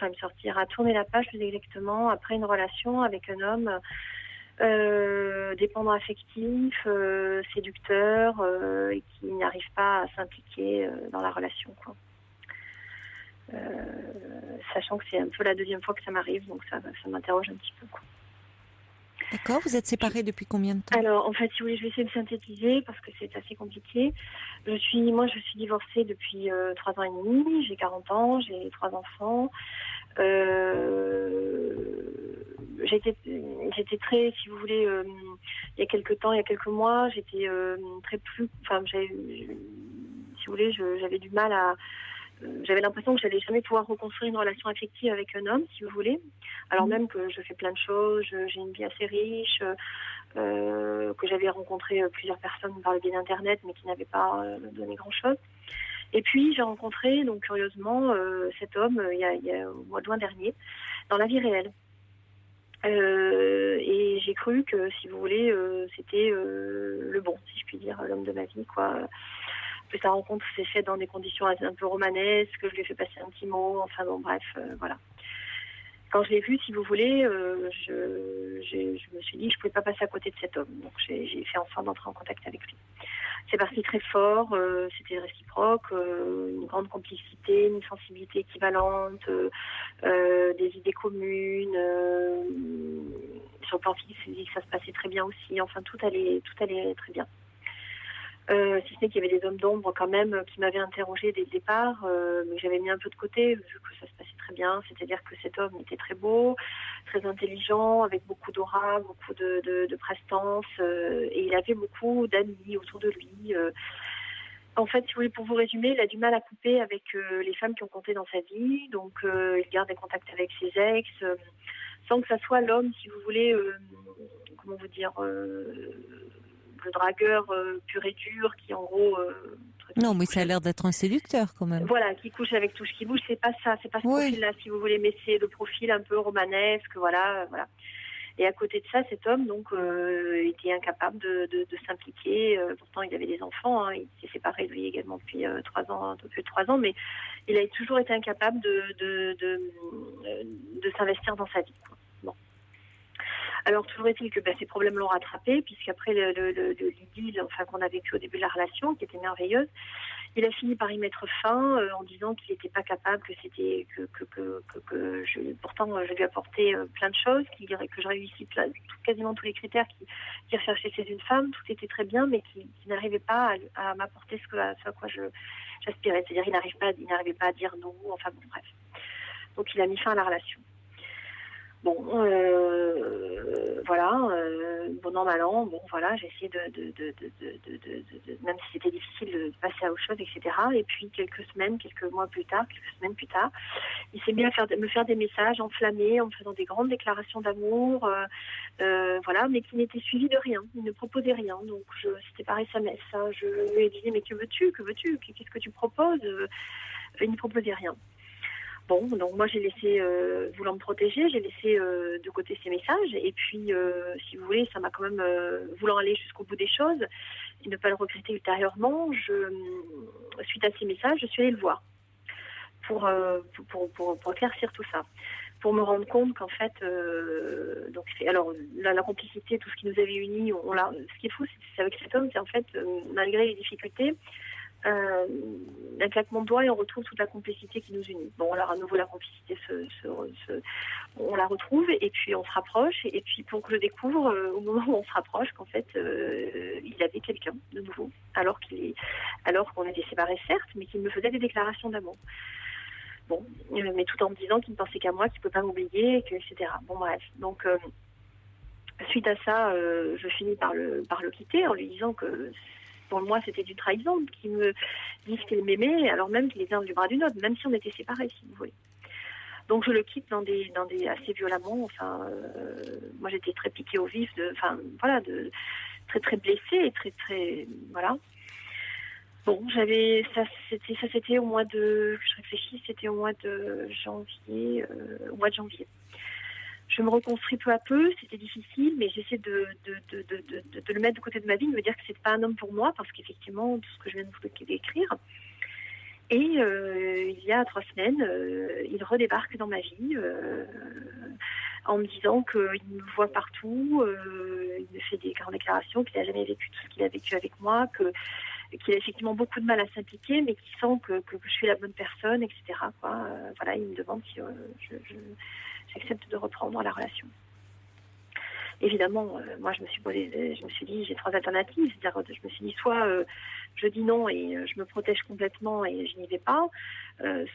Speaker 4: à tourner la page plus exactement, après une relation avec un homme dépendant affectif, séducteur, et qui n'arrive pas à s'impliquer dans la relation, quoi. Sachant que c'est un peu la deuxième fois que ça m'arrive, donc ça m'interroge un petit peu, quoi.
Speaker 1: D'accord, vous êtes séparés depuis combien de temps?
Speaker 4: Alors, en fait, si vous voulez, je vais essayer de synthétiser parce que c'est assez compliqué. Je suis divorcée depuis 3 ans et demi, j'ai 40 ans, j'ai 3 enfants. J'étais très, si vous voulez, il y a quelques mois, j'étais si vous voulez, j'avais du mal à... J'avais l'impression que j'allais jamais pouvoir reconstruire une relation affective avec un homme, si vous voulez. Alors même que je fais plein de choses, j'ai une vie assez riche, que j'avais rencontré plusieurs personnes par le biais d'Internet, mais qui n'avaient pas donné grand-chose. Et puis j'ai rencontré, donc curieusement, cet homme il y a au mois de juin dernier, dans la vie réelle. Et j'ai cru que, si vous voulez, c'était le bon, si je puis dire, l'homme de ma vie, quoi. Sa rencontre s'est faite dans des conditions un peu romanesques, je lui ai fait passer un petit mot, enfin bon, bref, voilà. Quand je l'ai vu, si vous voulez, je me suis dit que je ne pouvais pas passer à côté de cet homme. Donc j'ai fait en sorte d'entrer en contact avec lui. C'est parti très fort, c'était réciproque, une grande complicité, une sensibilité équivalente, des idées communes. Sur le plan physique, ça se passait très bien aussi. Enfin, tout allait très bien. Si ce n'est qu'il y avait des hommes d'ombre quand même qui m'avaient interrogée dès le départ, mais j'avais mis un peu de côté vu que ça se passait très bien. C'est-à-dire que cet homme était très beau, très intelligent, avec beaucoup d'aura, beaucoup de prestance, et il avait beaucoup d'amis autour de lui. En fait, si vous voulez, pour vous résumer, il a du mal à couper avec les femmes qui ont compté dans sa vie. Donc, il garde des contacts avec ses ex, sans que ça soit l'homme, si vous voulez, comment vous dire... le dragueur pur et dur qui en gros...
Speaker 1: non, mais ça a l'air d'être un séducteur quand même.
Speaker 4: Voilà, qui couche avec tout ce qui bouge, c'est pas ça, c'est pas ce profil-là, si vous voulez, mais c'est le profil un peu romanesque, voilà. Et à côté de ça, cet homme, donc, était incapable de s'impliquer. Pourtant, il avait des enfants, hein, il s'est séparé lui également depuis 3 ans, un peu plus de 3 ans, mais il a toujours été incapable de s'investir dans sa vie, quoi. Bon. Alors, toujours est-il que ces problèmes l'ont rattrapé, puisqu'après l'idylle qu'on a vécu au début de la relation, qui était merveilleuse, il a fini par y mettre fin en disant qu'il n'était pas capable, pourtant je lui apportais plein de choses, que je réussis quasiment tous les critères qu'il recherchait chez une femme, tout était très bien, mais qu'il n'arrivait pas à m'apporter ce à quoi j'aspirais. C'est-à-dire qu'il n'arrivait pas à dire non, enfin bon, bref. Donc il a mis fin à la relation. Bon, voilà, bon an, mal an, bon, voilà, j'ai essayé même si c'était difficile de passer à autre chose, etc. Et puis quelques semaines plus tard, il s'est mis à me faire des messages enflammés, en me faisant des grandes déclarations d'amour, voilà, mais qui n'étaient suivies de rien. Il ne proposait rien, donc c'était par SMS. Je lui ai dit, mais que veux-tu, qu'est-ce que tu proposes? Il ne proposait rien. Bon, donc moi j'ai laissé, voulant me protéger, j'ai laissé de côté ces messages, et puis si vous voulez, ça m'a quand même, voulant aller jusqu'au bout des choses et ne pas le regretter ultérieurement, suite à ces messages, je suis allée le voir pour éclaircir tout ça, pour me rendre compte qu'en fait, donc alors la complicité, tout ce qui nous avait unis, ce qui est fou, c'est avec cet homme, c'est en fait, malgré les difficultés, un claquement de doigts et on retrouve toute la complicité qui nous unit. Bon, alors à nouveau la complicité on la retrouve et puis on se rapproche, et puis pour que je découvre au moment où on se rapproche qu'en fait il avait quelqu'un de nouveau, alors qu'on était séparés certes, mais qu'il me faisait des déclarations d'amour. Bon, mais tout en me disant qu'il ne pensait qu'à moi, qu'il ne peut pas m'oublier, etc. Bon bref, donc suite à ça, je finis par le quitter en lui disant que pour moi, c'était du trahison, qu'il me dise qu'il m'aimait, alors même qu'il était dans du bras d'une autre, même si on était séparés, si vous voulez. Donc je le quitte dans des assez violemment. Enfin, moi j'étais très piquée au vif, très très blessée et très très voilà. Bon, c'était au mois de, je réfléchis, c'était au mois de janvier, Je me reconstruis peu à peu, c'était difficile, mais j'essaie de le mettre de côté de ma vie, de me dire que c'est pas un homme pour moi, parce qu'effectivement, tout ce que je viens de vous décrire. Et il y a 3 semaines, il redébarque dans ma vie en me disant qu'il me voit partout, il me fait des grandes déclarations, qu'il n'a jamais vécu tout ce qu'il a vécu avec moi, qu'il a effectivement beaucoup de mal à s'impliquer, mais qu'il sent que je suis la bonne personne, etc. Voilà, il me demande si j'accepte de reprendre la relation. Évidemment, moi je me suis dit, j'ai 3 alternatives. C'est-à-dire, je me suis dit, soit je dis non et je me protège complètement et je n'y vais pas,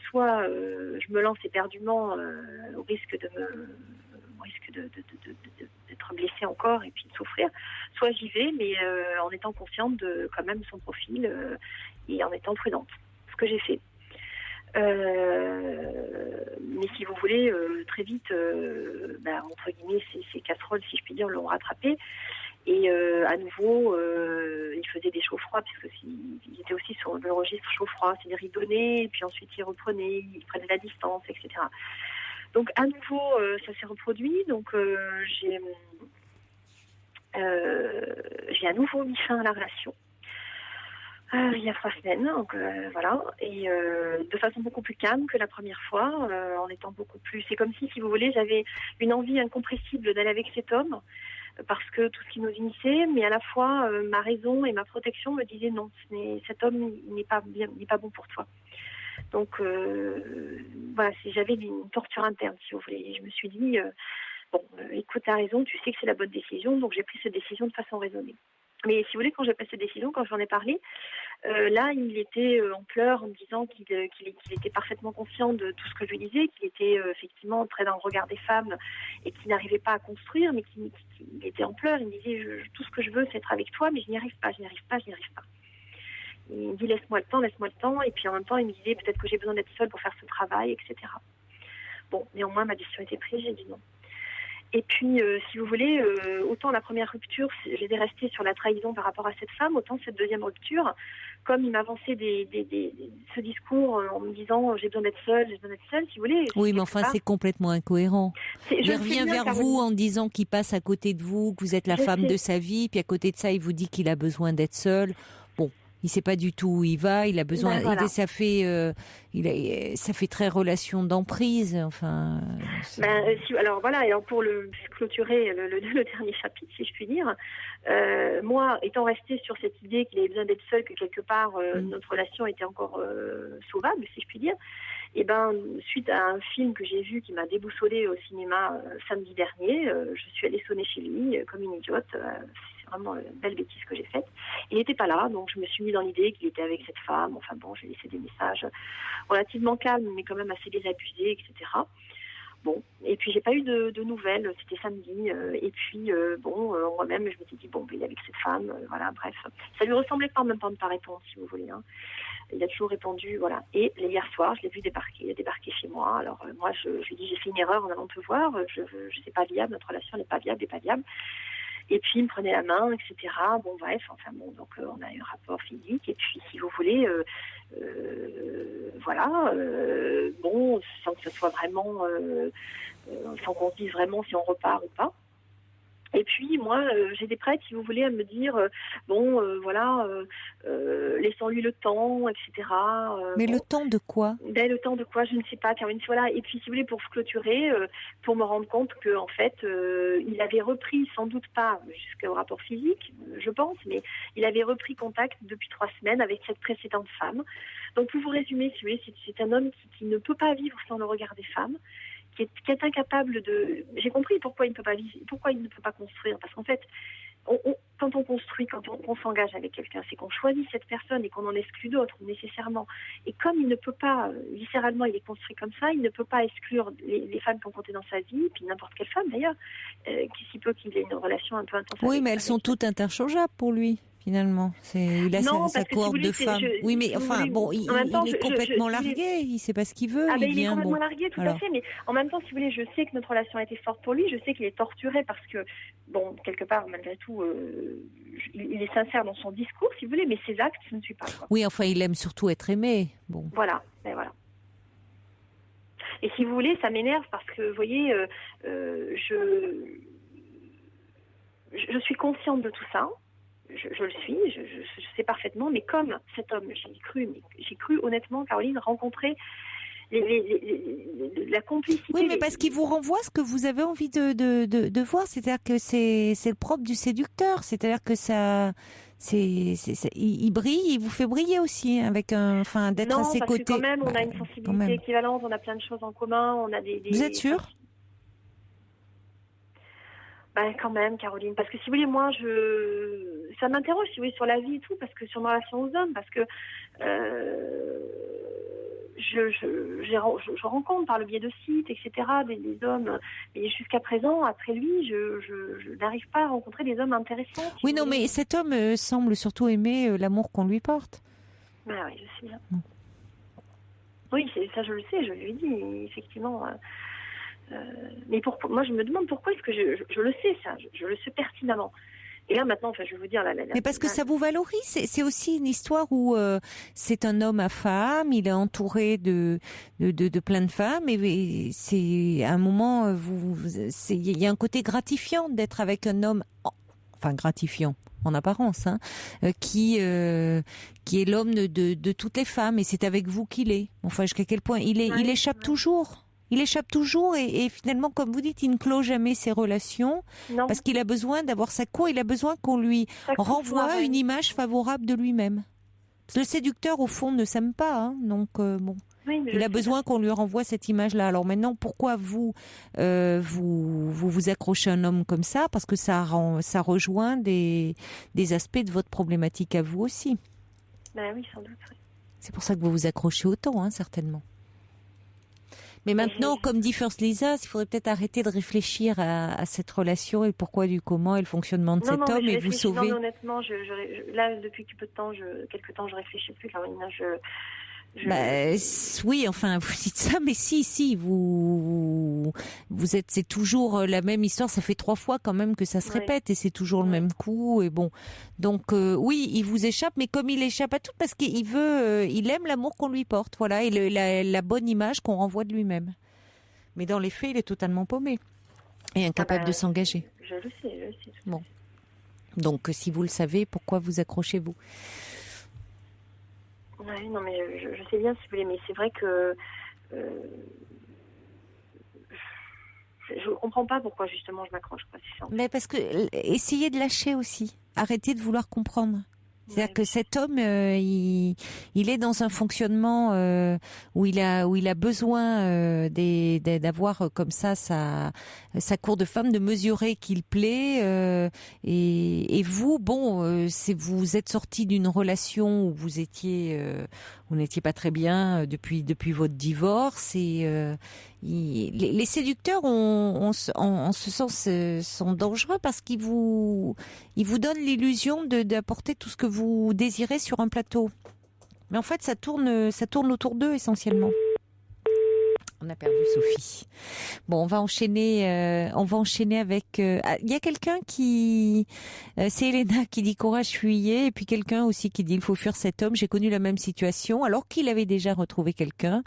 Speaker 4: soit je me lance éperdument au risque d'être blessée encore et puis de souffrir, soit j'y vais, mais en étant consciente de quand même son profil et en étant prudente. Ce que j'ai fait. Mais si vous voulez, très vite, entre guillemets, ces casseroles, si je puis dire, l'ont rattrapé. Et à nouveau, il faisait des chauds-froids, puisqu'il était aussi sur le registre chaud-froid, c'est-à-dire il donnait, et puis ensuite il reprenait, il prenait la distance, etc. Donc à nouveau, ça s'est reproduit. Donc j'ai à nouveau mis fin à la relation. Il y a 3 semaines, donc voilà, et de façon beaucoup plus calme que la première fois, en étant beaucoup plus... C'est comme si vous voulez, j'avais une envie incompressible d'aller avec cet homme, parce que tout ce qui nous unissait, mais à la fois, ma raison et ma protection me disaient non, cet homme n'est pas bon pour toi. Donc, voilà, j'avais une torture interne, si vous voulez, et je me suis dit, écoute, t'as raison, tu sais que c'est la bonne décision, donc j'ai pris cette décision de façon raisonnée. Mais si vous voulez, quand j'ai pris cette décision, quand j'en ai parlé, là, il était en pleurs en me disant qu'il était parfaitement conscient de tout ce que je lui disais, qu'il était effectivement très dans le regard des femmes et qu'il n'arrivait pas à construire, mais qu'il était en pleurs. Il me disait, tout ce que je veux, c'est être avec toi, mais je n'y arrive pas. Il me dit, laisse-moi le temps. Et puis en même temps, il me disait, peut-être que j'ai besoin d'être seule pour faire ce travail, etc. Bon, néanmoins, ma décision était prise, j'ai dit non. Et puis, si vous voulez, autant la première rupture, j'étais restée sur la trahison par rapport à cette femme, autant cette deuxième rupture, comme il m'avançait ce discours en me disant j'ai besoin d'être seule, si vous voulez.
Speaker 1: Oui, mais enfin, c'est complètement incohérent. Il revient vers vous en disant qu'il passe à côté de vous, que vous êtes la femme de sa vie, puis à côté de ça, il vous dit qu'il a besoin d'être seul. Bon. Il sait pas du tout où il va, il a besoin, voilà. Ça fait très relation d'emprise, enfin.
Speaker 4: Alors voilà, alors pour clôturer le dernier chapitre, si je puis dire, moi, étant restée sur cette idée qu'il avait besoin d'être seul, que quelque part notre relation était encore sauvable, si je puis dire, et suite à un film que j'ai vu qui m'a déboussolée au cinéma samedi dernier, je suis allée sonner chez lui comme une idiote. C'est vraiment une belle bêtise que j'ai faite. Il n'était pas là, donc je me suis mis dans l'idée qu'il était avec cette femme. Enfin bon, j'ai laissé des messages relativement calmes, mais quand même assez désabusés, etc. Bon, et puis j'ai pas eu de nouvelles, c'était samedi, et puis moi-même je m'étais dit il est avec cette femme, voilà, bref. Ça lui ressemblait pas, même pas de pas répondre, si vous voulez, hein. Il a toujours répondu, voilà. Et hier soir, je l'ai vu débarquer, il a débarqué chez moi. Alors moi, je lui ai dit, j'ai fait une erreur en allant te voir, je sais pas viable, notre relation n'est pas viable, Et puis il me prenait la main, etc. Bon bref, donc on a eu un rapport physique, et puis si vous voulez, sans que ce soit vraiment, sans qu'on se dise vraiment si on repart ou pas. Et puis moi, j'étais prête, si vous voulez, à me dire, laissons-lui le temps, etc.
Speaker 1: Mais le temps de quoi ?
Speaker 4: Le temps de quoi, je ne sais pas, Caroline. Voilà. Et puis, si vous voulez, pour clôturer, pour me rendre compte que, en fait, il avait repris, sans doute pas jusqu'au rapport physique, je pense, mais il avait repris contact depuis 3 semaines avec cette précédente femme. Donc, pour vous résumer, si vous voulez, c'est un homme qui ne peut pas vivre sans le regard des femmes. Qui est incapable de... J'ai compris pourquoi il ne peut pas vivre, pourquoi il ne peut pas construire. Parce qu'en fait, quand on construit, quand on s'engage avec quelqu'un, c'est qu'on choisit cette personne et qu'on en exclut d'autres, nécessairement. Et comme il ne peut pas, viscéralement, il est construit comme ça, il ne peut pas exclure les femmes qui ont compté dans sa vie, puis n'importe quelle femme d'ailleurs, qui si peu qu'il ait une relation un peu intense.
Speaker 1: Oui, mais elles sont toutes interchangeables pour lui, finalement. Il a sa cohorte de femmes. Oui, mais enfin, bon, il est complètement largué. Il ne sait pas ce qu'il veut.
Speaker 4: Il est complètement largué, tout à fait. Mais en même temps, si vous voulez, je sais que notre relation a été forte pour lui. Je sais qu'il est torturé parce que, bon, quelque part, malgré tout, il est sincère dans son discours, si vous voulez, mais ses actes, je ne suis pas. Quoi.
Speaker 1: Oui, enfin, il aime surtout être aimé. Bon.
Speaker 4: Voilà. Et si vous voulez, ça m'énerve parce que, vous voyez, je suis consciente de tout ça. Je le suis, je sais parfaitement. Mais comme cet homme, j'ai cru honnêtement, Caroline, rencontrer la complicité.
Speaker 1: Oui, mais parce qu'il vous renvoie ce que vous avez envie de voir. C'est-à-dire que c'est le propre du séducteur. C'est-à-dire que ça... il brille, il vous fait briller aussi avec d'être à ses côtés. Non, parce que
Speaker 4: quand même, on a une sensibilité équivalente, on a plein de choses en commun, on a des...
Speaker 1: Vous êtes sûre ?
Speaker 4: Quand même, Caroline, parce que si vous voulez, moi, ça m'interroge, si vous voulez, sur la vie et tout, parce que sur ma relation aux hommes, parce que je rencontre par le biais de sites, etc., des hommes, et jusqu'à présent, après lui, je n'arrive pas à rencontrer des hommes intéressants.
Speaker 1: Oui, non, mais cet homme semble surtout aimer l'amour qu'on lui porte.
Speaker 4: Oui, je sais bien. Oui, ça je le sais, je lui ai dit, effectivement... mais moi, je me demande pourquoi est-ce que je le sais, ça. Je le sais pertinemment. Et là, maintenant, je vais vous dire...
Speaker 1: Mais parce que ça vous valorise. C'est aussi une histoire où c'est un homme à femme, il est entouré de plein de femmes, et c'est à un moment, il y a un côté gratifiant d'être avec un homme... Enfin, gratifiant en apparence, qui est l'homme de toutes les femmes, et c'est avec vous qu'il est. Enfin, jusqu'à quel point il échappe toujours. Il échappe toujours et finalement, comme vous dites, il ne clôt jamais ses relations parce qu'il a besoin d'avoir sa cour, il a besoin qu'on lui renvoie une image favorable de lui-même. Parce que le séducteur, au fond, ne s'aime pas, donc bon. Oui, il a besoin qu'on lui renvoie cette image-là. Alors maintenant, pourquoi vous accrochez à un homme comme ça ? Parce que ça rejoint des aspects de votre problématique à vous aussi.
Speaker 4: Oui, sans doute. Oui.
Speaker 1: C'est pour ça que vous vous accrochez autant, certainement. Mais maintenant, comme dit First Lisa, il faudrait peut-être arrêter de réfléchir à cette relation et pourquoi, du comment et le fonctionnement de cet homme et vous sauver.
Speaker 4: Non, honnêtement, là, depuis quelque temps, je réfléchis plus, Caroline.
Speaker 1: Oui, enfin, vous dites ça, mais si, vous êtes, c'est toujours la même histoire. Ça fait 3 fois quand même que ça se répète et c'est toujours le même coup. Et bon, donc oui, il vous échappe, mais comme il échappe à tout, parce qu'il il aime l'amour qu'on lui porte, voilà, et la bonne image qu'on renvoie de lui-même. Mais dans les faits, il est totalement paumé et incapable de s'engager.
Speaker 4: Je le sais.
Speaker 1: Bon, donc si vous le savez, pourquoi vous accrochez-vous ?
Speaker 4: Oui, non, mais je sais bien, si vous voulez, mais c'est vrai que je comprends pas pourquoi, justement, je m'accroche.
Speaker 1: Mais parce que, essayez de lâcher aussi. Arrêtez de vouloir comprendre. C'est-à-dire que cet homme, il est dans un fonctionnement où il a besoin d'avoir comme ça sa cour de femme, de mesurer qu'il plaît. Et vous, vous êtes sorti d'une relation où vous n'étiez pas très bien depuis votre divorce. Et les séducteurs, en ce sens, sont dangereux parce qu'ils vous donnent l'illusion d'apporter tout ce que vous désirez sur un plateau. Mais en fait, ça tourne autour d'eux essentiellement. On a perdu Sophie. Bon, on va enchaîner avec... Il y a quelqu'un c'est Elena qui dit courage, fuyez. Et puis quelqu'un aussi qui dit il faut fuir cet homme. J'ai connu la même situation alors qu'il avait déjà retrouvé quelqu'un.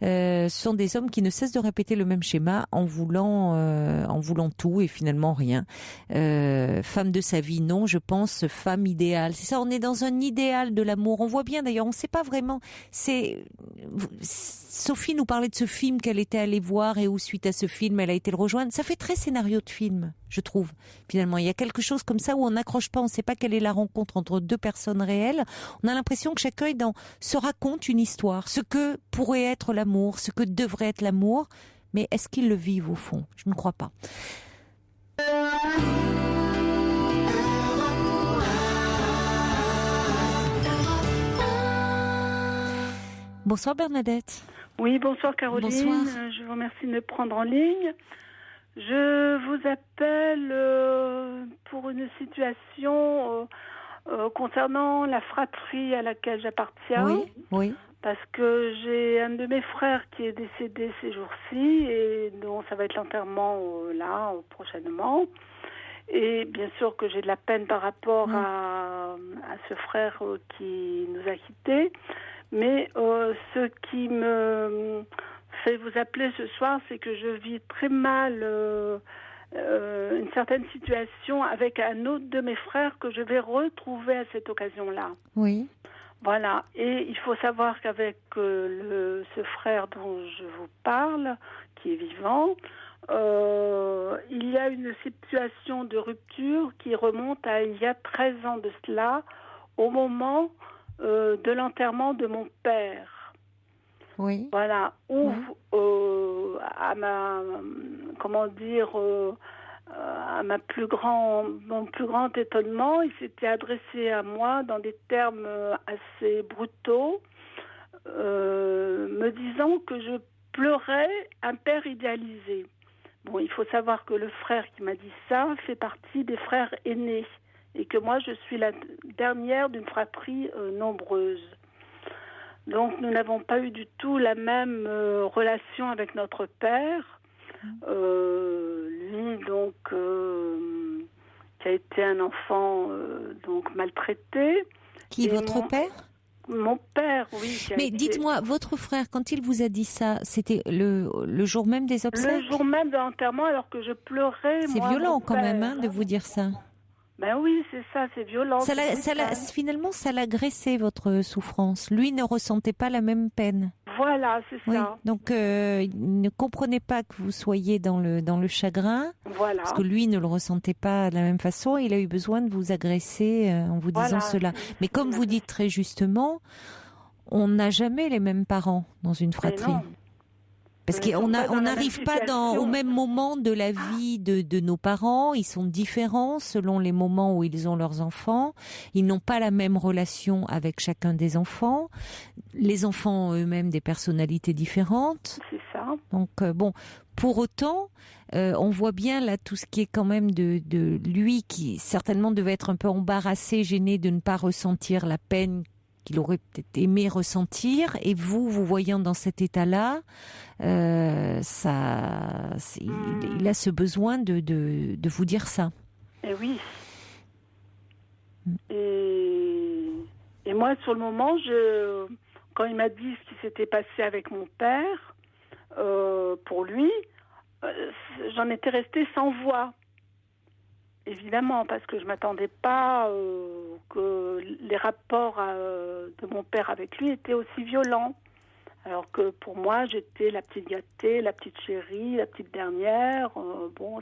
Speaker 1: Ce sont des hommes qui ne cessent de répéter le même schéma en voulant tout et finalement rien. Femme de sa vie, non, je pense femme idéale. C'est ça, on est dans un idéal de l'amour. On voit bien d'ailleurs, on ne sait pas vraiment. Sophie nous parlait de ce film qu'elle était allée voir et où suite à ce film elle a été le rejoindre. Ça fait très scénario de film, je trouve. Finalement, il y a quelque chose comme ça où on n'accroche pas, on ne sait pas quelle est la rencontre entre 2 personnes réelles. On a l'impression que chacun se raconte une histoire, ce que pourrait être l'amour, ce que devrait être l'amour. Mais est-ce qu'ils le vivent au fond ? Je ne crois pas. Bonsoir Bernadette.
Speaker 5: Oui, bonsoir Caroline.
Speaker 1: Bonsoir.
Speaker 5: Je vous remercie de me prendre en ligne. Je vous appelle pour une situation concernant la fratrie à laquelle j'appartiens.
Speaker 1: Oui.
Speaker 5: Parce que j'ai un de mes frères qui est décédé ces jours-ci et donc ça va être l'enterrement prochainement. Et bien sûr que j'ai de la peine par rapport à ce frère qui nous a quittés. Mais ce qui me fait vous appeler ce soir, c'est que je vis très mal une certaine situation avec un autre de mes frères que je vais retrouver à cette occasion-là.
Speaker 1: Oui.
Speaker 5: Voilà, et il faut savoir qu'avec ce frère dont je vous parle, qui est vivant, il y a une situation de rupture qui remonte à il y a 13 ans de cela, au moment de l'enterrement de mon père.
Speaker 1: Oui.
Speaker 5: Voilà, où à mon plus grand étonnement, il s'était adressé à moi dans des termes assez brutaux, me disant que je pleurais un père idéalisé. Bon, il faut savoir que le frère qui m'a dit ça fait partie des frères aînés et que moi je suis la dernière d'une fratrie nombreuse. Donc nous n'avons pas eu du tout la même relation avec notre père. Lui donc qui a été un enfant donc maltraité.
Speaker 1: Qui, votre père ?
Speaker 5: Mon père, oui.
Speaker 1: Mais dites-moi, votre frère, quand il vous a dit ça, c'était le jour même des obsèques ?
Speaker 5: Le jour même de l'enterrement, alors que je pleurais.
Speaker 1: C'est violent quand même de vous dire ça.
Speaker 5: Ben oui, c'est ça, c'est violent.
Speaker 1: Finalement, ça l'agressait, votre souffrance. Lui ne ressentait pas la même peine.
Speaker 5: Voilà, c'est ça.
Speaker 1: Donc, il ne comprenait pas que vous soyez dans le chagrin. Voilà. Parce que lui ne le ressentait pas de la même façon. Il a eu besoin de vous agresser en vous disant cela. Mais comme vous dites très justement, on n'a jamais les mêmes parents dans une fratrie. Parce qu'on n'arrive pas au même moment de la vie de nos parents. Ils sont différents selon les moments où ils ont leurs enfants. Ils n'ont pas la même relation avec chacun des enfants. Les enfants ont eux-mêmes des personnalités différentes.
Speaker 5: C'est ça.
Speaker 1: Donc pour autant, on voit bien là tout ce qui est quand même de lui qui certainement devait être un peu embarrassé, gêné de ne pas ressentir la peine qu'il aurait peut-être aimé ressentir, et vous voyant dans cet état-là, il a ce besoin de vous dire ça.
Speaker 5: Et oui. Et moi, sur le moment, quand il m'a dit ce qui s'était passé avec mon père, pour lui, j'en étais restée sans voix. Évidemment, parce que je ne m'attendais pas que les rapports de mon père avec lui étaient aussi violents. Alors que pour moi, j'étais la petite gâtée, la petite chérie, la petite dernière.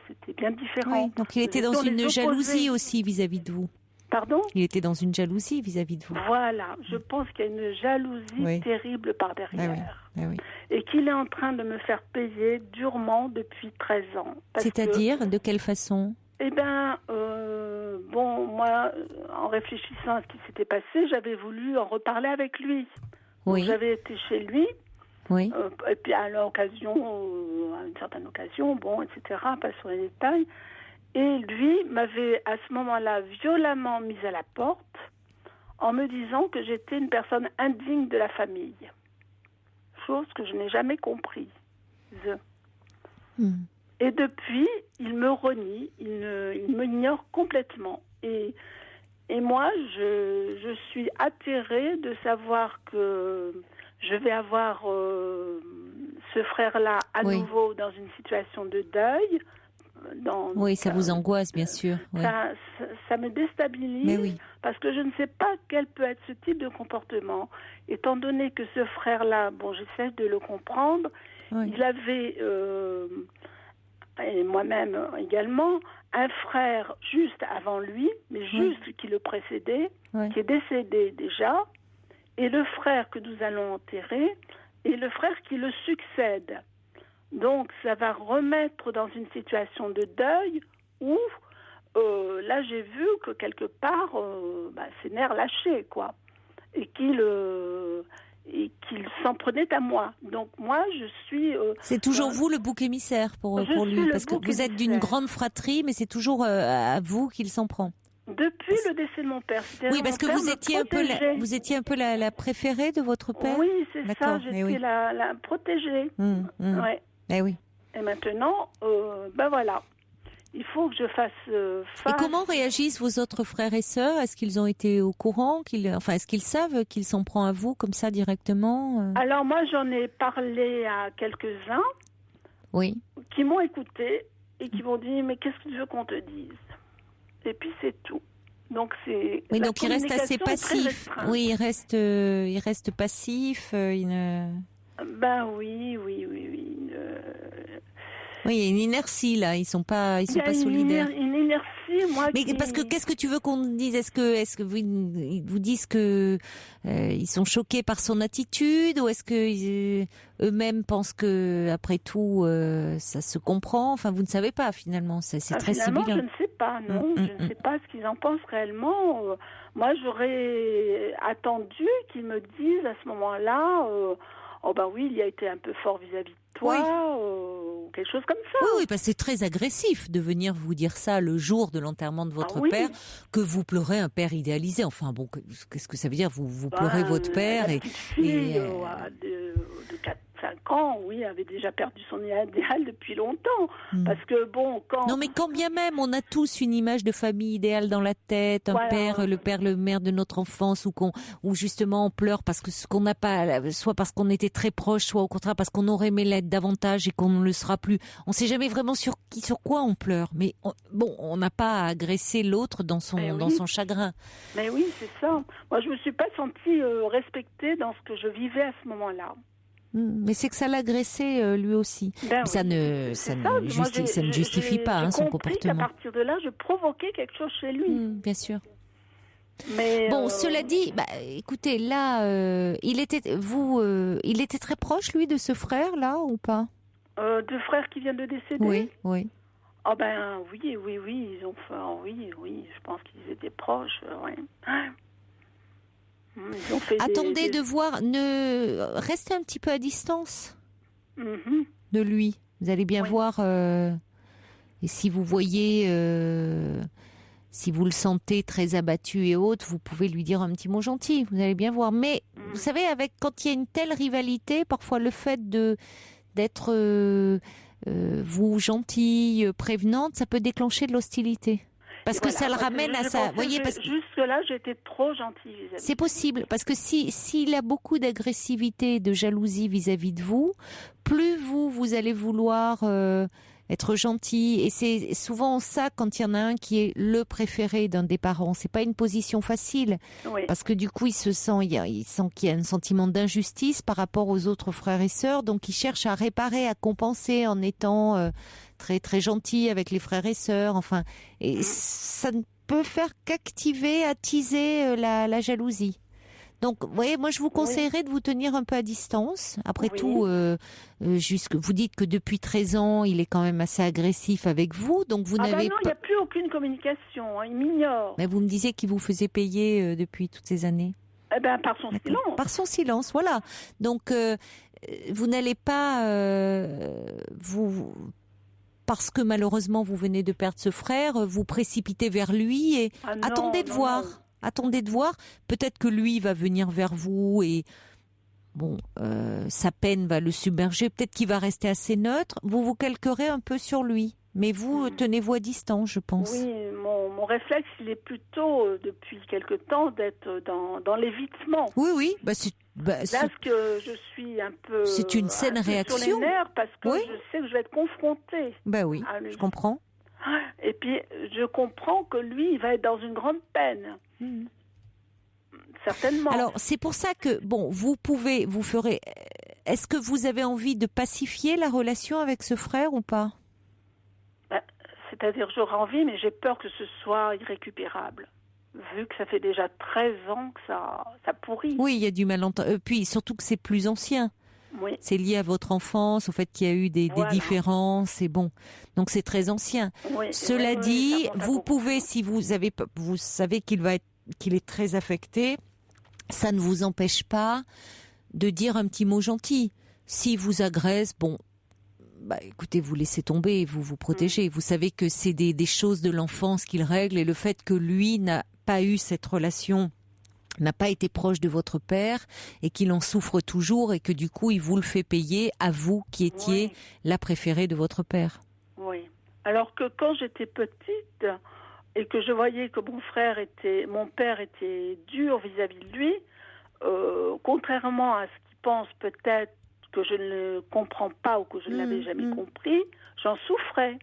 Speaker 5: C'était bien différent.
Speaker 1: Oui, donc il était dans une jalousie aussi vis-à-vis de vous.
Speaker 5: Pardon ?
Speaker 1: Il était dans une jalousie vis-à-vis de vous.
Speaker 5: Voilà, je pense qu'il y a une jalousie terrible par derrière.
Speaker 1: Oui.
Speaker 5: Et qu'il est en train de me faire payer durement depuis 13 ans.
Speaker 1: C'est-à-dire, de quelle façon ?
Speaker 5: Eh bien, moi, en réfléchissant à ce qui s'était passé, j'avais voulu en reparler avec lui.
Speaker 1: Oui.
Speaker 5: Donc, j'avais été chez lui.
Speaker 1: Oui.
Speaker 5: Et puis, à une certaine occasion, etc., pas sur les détails. Et lui m'avait, à ce moment-là, violemment mise à la porte en me disant que j'étais une personne indigne de la famille. Chose que je n'ai jamais comprise. Et depuis, il me renie, il m'ignore complètement. Et moi, je suis atterrée de savoir que je vais avoir ce frère-là à nouveau dans une situation de deuil.
Speaker 1: Ça vous angoisse, bien sûr. Oui.
Speaker 5: Ça me déstabilise parce que je ne sais pas quel peut être ce type de comportement. Étant donné que ce frère-là, j'essaie de le comprendre, il avait... et moi-même également, un frère juste avant lui, mais juste qui le précédait, qui est décédé déjà, et le frère que nous allons enterrer, et le frère qui le succède. Donc, ça va remettre dans une situation de deuil où, là, j'ai vu que quelque part, ses nerfs lâchaient, quoi, et qu'il s'en prenait à moi. Donc moi, je suis...
Speaker 1: c'est toujours vous le bouc émissaire pour lui, parce que vous êtes d'une grande fratrie, mais c'est toujours à vous qu'il s'en prend.
Speaker 5: Depuis depuis le décès de mon père.
Speaker 1: Oui, parce que vous étiez un peu la préférée de votre père.
Speaker 5: Oui, c'est ça. J'étais la protégée. Ouais.
Speaker 1: Eh oui.
Speaker 5: Et maintenant, voilà. Il faut que je fasse face.
Speaker 1: Et comment réagissent vos autres frères et sœurs? Est-ce qu'ils ont été au courant? Est-ce qu'ils savent qu'il s'en prend à vous comme ça directement?
Speaker 5: Alors moi, j'en ai parlé à quelques-uns.
Speaker 1: Oui.
Speaker 5: Qui m'ont écouté et qui m'ont dit mais qu'est-ce que tu veux qu'on te dise? Et puis c'est tout. Donc c'est.
Speaker 1: Oui, donc il reste assez passif. Oui, il reste passif.
Speaker 5: Ben oui.
Speaker 1: Oui, il y a une inertie là. Ils sont pas solidaires.
Speaker 5: Une inertie, moi.
Speaker 1: Mais parce que qu'est-ce que tu veux qu'on dise? Est-ce que ils vous disent que ils sont choqués par son attitude, ou est-ce que eux-mêmes pensent que après tout ça se comprend? Enfin, vous ne savez pas finalement. C'est très sibyllin.
Speaker 5: Je ne sais pas. Non, je ne sais pas ce qu'ils en pensent réellement. Moi, j'aurais attendu qu'ils me disent à ce moment-là. Oh ben oui, il a été un peu fort vis-à-vis de toi, ou quelque chose comme ça.
Speaker 1: Oui, parce que c'est très agressif de venir vous dire ça le jour de l'enterrement de votre père, que vous pleurez un père idéalisé. Enfin bon, qu'est-ce que ça veut dire? Vous pleurez votre père
Speaker 5: de 4-5 ans, oui, avait déjà perdu son idéal depuis longtemps. Parce que bon,
Speaker 1: Non, mais quand bien même, on a tous une image de famille idéale dans la tête, un père, le mère de notre enfance, où justement on pleure parce que ce qu'on n'a pas, soit parce qu'on était très proche, soit au contraire parce qu'on aurait aimé l'être davantage et qu'on ne le sera plus. On sait jamais vraiment sur quoi on pleure. Mais on n'a pas à agresser l'autre dans son chagrin.
Speaker 5: Mais oui, c'est ça. Moi, je me suis pas sentie respectée dans ce que je vivais à ce moment-là.
Speaker 1: Mais c'est que ça l'agressait lui aussi. Ça ne justifie pas son comportement.
Speaker 5: À partir de là, je provoquais quelque chose chez lui.
Speaker 1: Bien sûr.
Speaker 5: Mais
Speaker 1: bon, cela dit, écoutez, là, il était très proche, lui, de ce frère-là, ou pas?
Speaker 5: De frères qui viennent de décéder.
Speaker 1: Oui.
Speaker 5: Ah ben oui, ils ont fait, oui, je pense qu'ils étaient proches, ouais.
Speaker 1: Attendez de voir, restez un petit peu à distance de lui. Vous allez bien voir, et si vous voyez, si vous le sentez très abattu et autres, vous pouvez lui dire un petit mot gentil, vous allez bien voir. Mais vous savez, quand il y a une telle rivalité, parfois le fait d'être vous gentille, prévenante, ça peut déclencher de l'hostilité. Parce que ça le ramène à ça. Voyez,
Speaker 5: jusque-là, j'étais trop gentille vis-à-vis.
Speaker 1: C'est possible, parce que s'il a beaucoup d'agressivité et de jalousie vis-à-vis de vous, plus vous allez vouloir être gentil. Et c'est souvent ça, quand il y en a un qui est le préféré d'un des parents. C'est pas une position facile, parce que du coup, il sent qu'il y a un sentiment d'injustice par rapport aux autres frères et sœurs. Donc, il cherche à réparer, à compenser en étant très très gentil avec les frères et sœurs. Enfin, et ça ne peut faire qu'activer, attiser la jalousie. Donc, vous voyez, moi je vous conseillerais de vous tenir un peu à distance. Après tout, vous dites que depuis 13 ans, il est quand même assez agressif avec vous, donc vous n'avez
Speaker 5: non, il n'y a plus aucune communication, il m'ignore.
Speaker 1: Mais vous me disiez qu'il vous faisait payer depuis toutes ces années.
Speaker 5: Eh ben, par son silence.
Speaker 1: Par son silence, voilà. Donc, vous n'allez pas parce que malheureusement vous venez de perdre ce frère, vous précipiter vers lui et attendez de voir. Non. Attendez de voir, peut-être que lui va venir vers vous et sa peine va le submerger, peut-être qu'il va rester assez neutre, vous vous calquerez un peu sur lui, mais vous tenez-vous à distance, je pense.
Speaker 5: Oui, mon réflexe, il est plutôt, depuis quelque temps, d'être dans l'évitement.
Speaker 1: Oui,
Speaker 5: là, ce que je suis un peu...
Speaker 1: C'est une saine réaction.
Speaker 5: Sur les nerfs, parce que je sais que je vais être confrontée à lui.
Speaker 1: Je comprends.
Speaker 5: Et puis, je comprends que lui, il va être dans une grande peine. Certainement.
Speaker 1: Alors, c'est pour ça que, vous ferez... Est-ce que vous avez envie de pacifier la relation avec ce frère ou pas?
Speaker 5: C'est-à-dire, j'aurais envie, mais j'ai peur que ce soit irrécupérable. Vu que ça fait déjà 13 ans que ça pourrit.
Speaker 1: Oui, il y a du malentendu. Puis, surtout que c'est plus ancien.
Speaker 5: Oui.
Speaker 1: C'est lié à votre enfance, au fait qu'il y a eu des différences, et donc c'est très ancien. Cela dit, vous pouvez, si vous savez qu'il est très affecté, ça ne vous empêche pas de dire un petit mot gentil. S'il vous agresse, écoutez, vous laissez tomber, vous vous protégez. Vous savez que c'est des choses de l'enfance qu'il règle, et le fait que lui n'a pas eu cette relation, n'a pas été proche de votre père et qu'il en souffre toujours et que du coup il vous le fait payer à vous qui étiez la préférée de votre père.
Speaker 5: Oui. Alors que quand j'étais petite et que je voyais que mon père était dur vis-à-vis de lui, contrairement à ce qu'il pense peut-être que je ne le comprends pas ou que je ne l'avais jamais compris, j'en souffrais.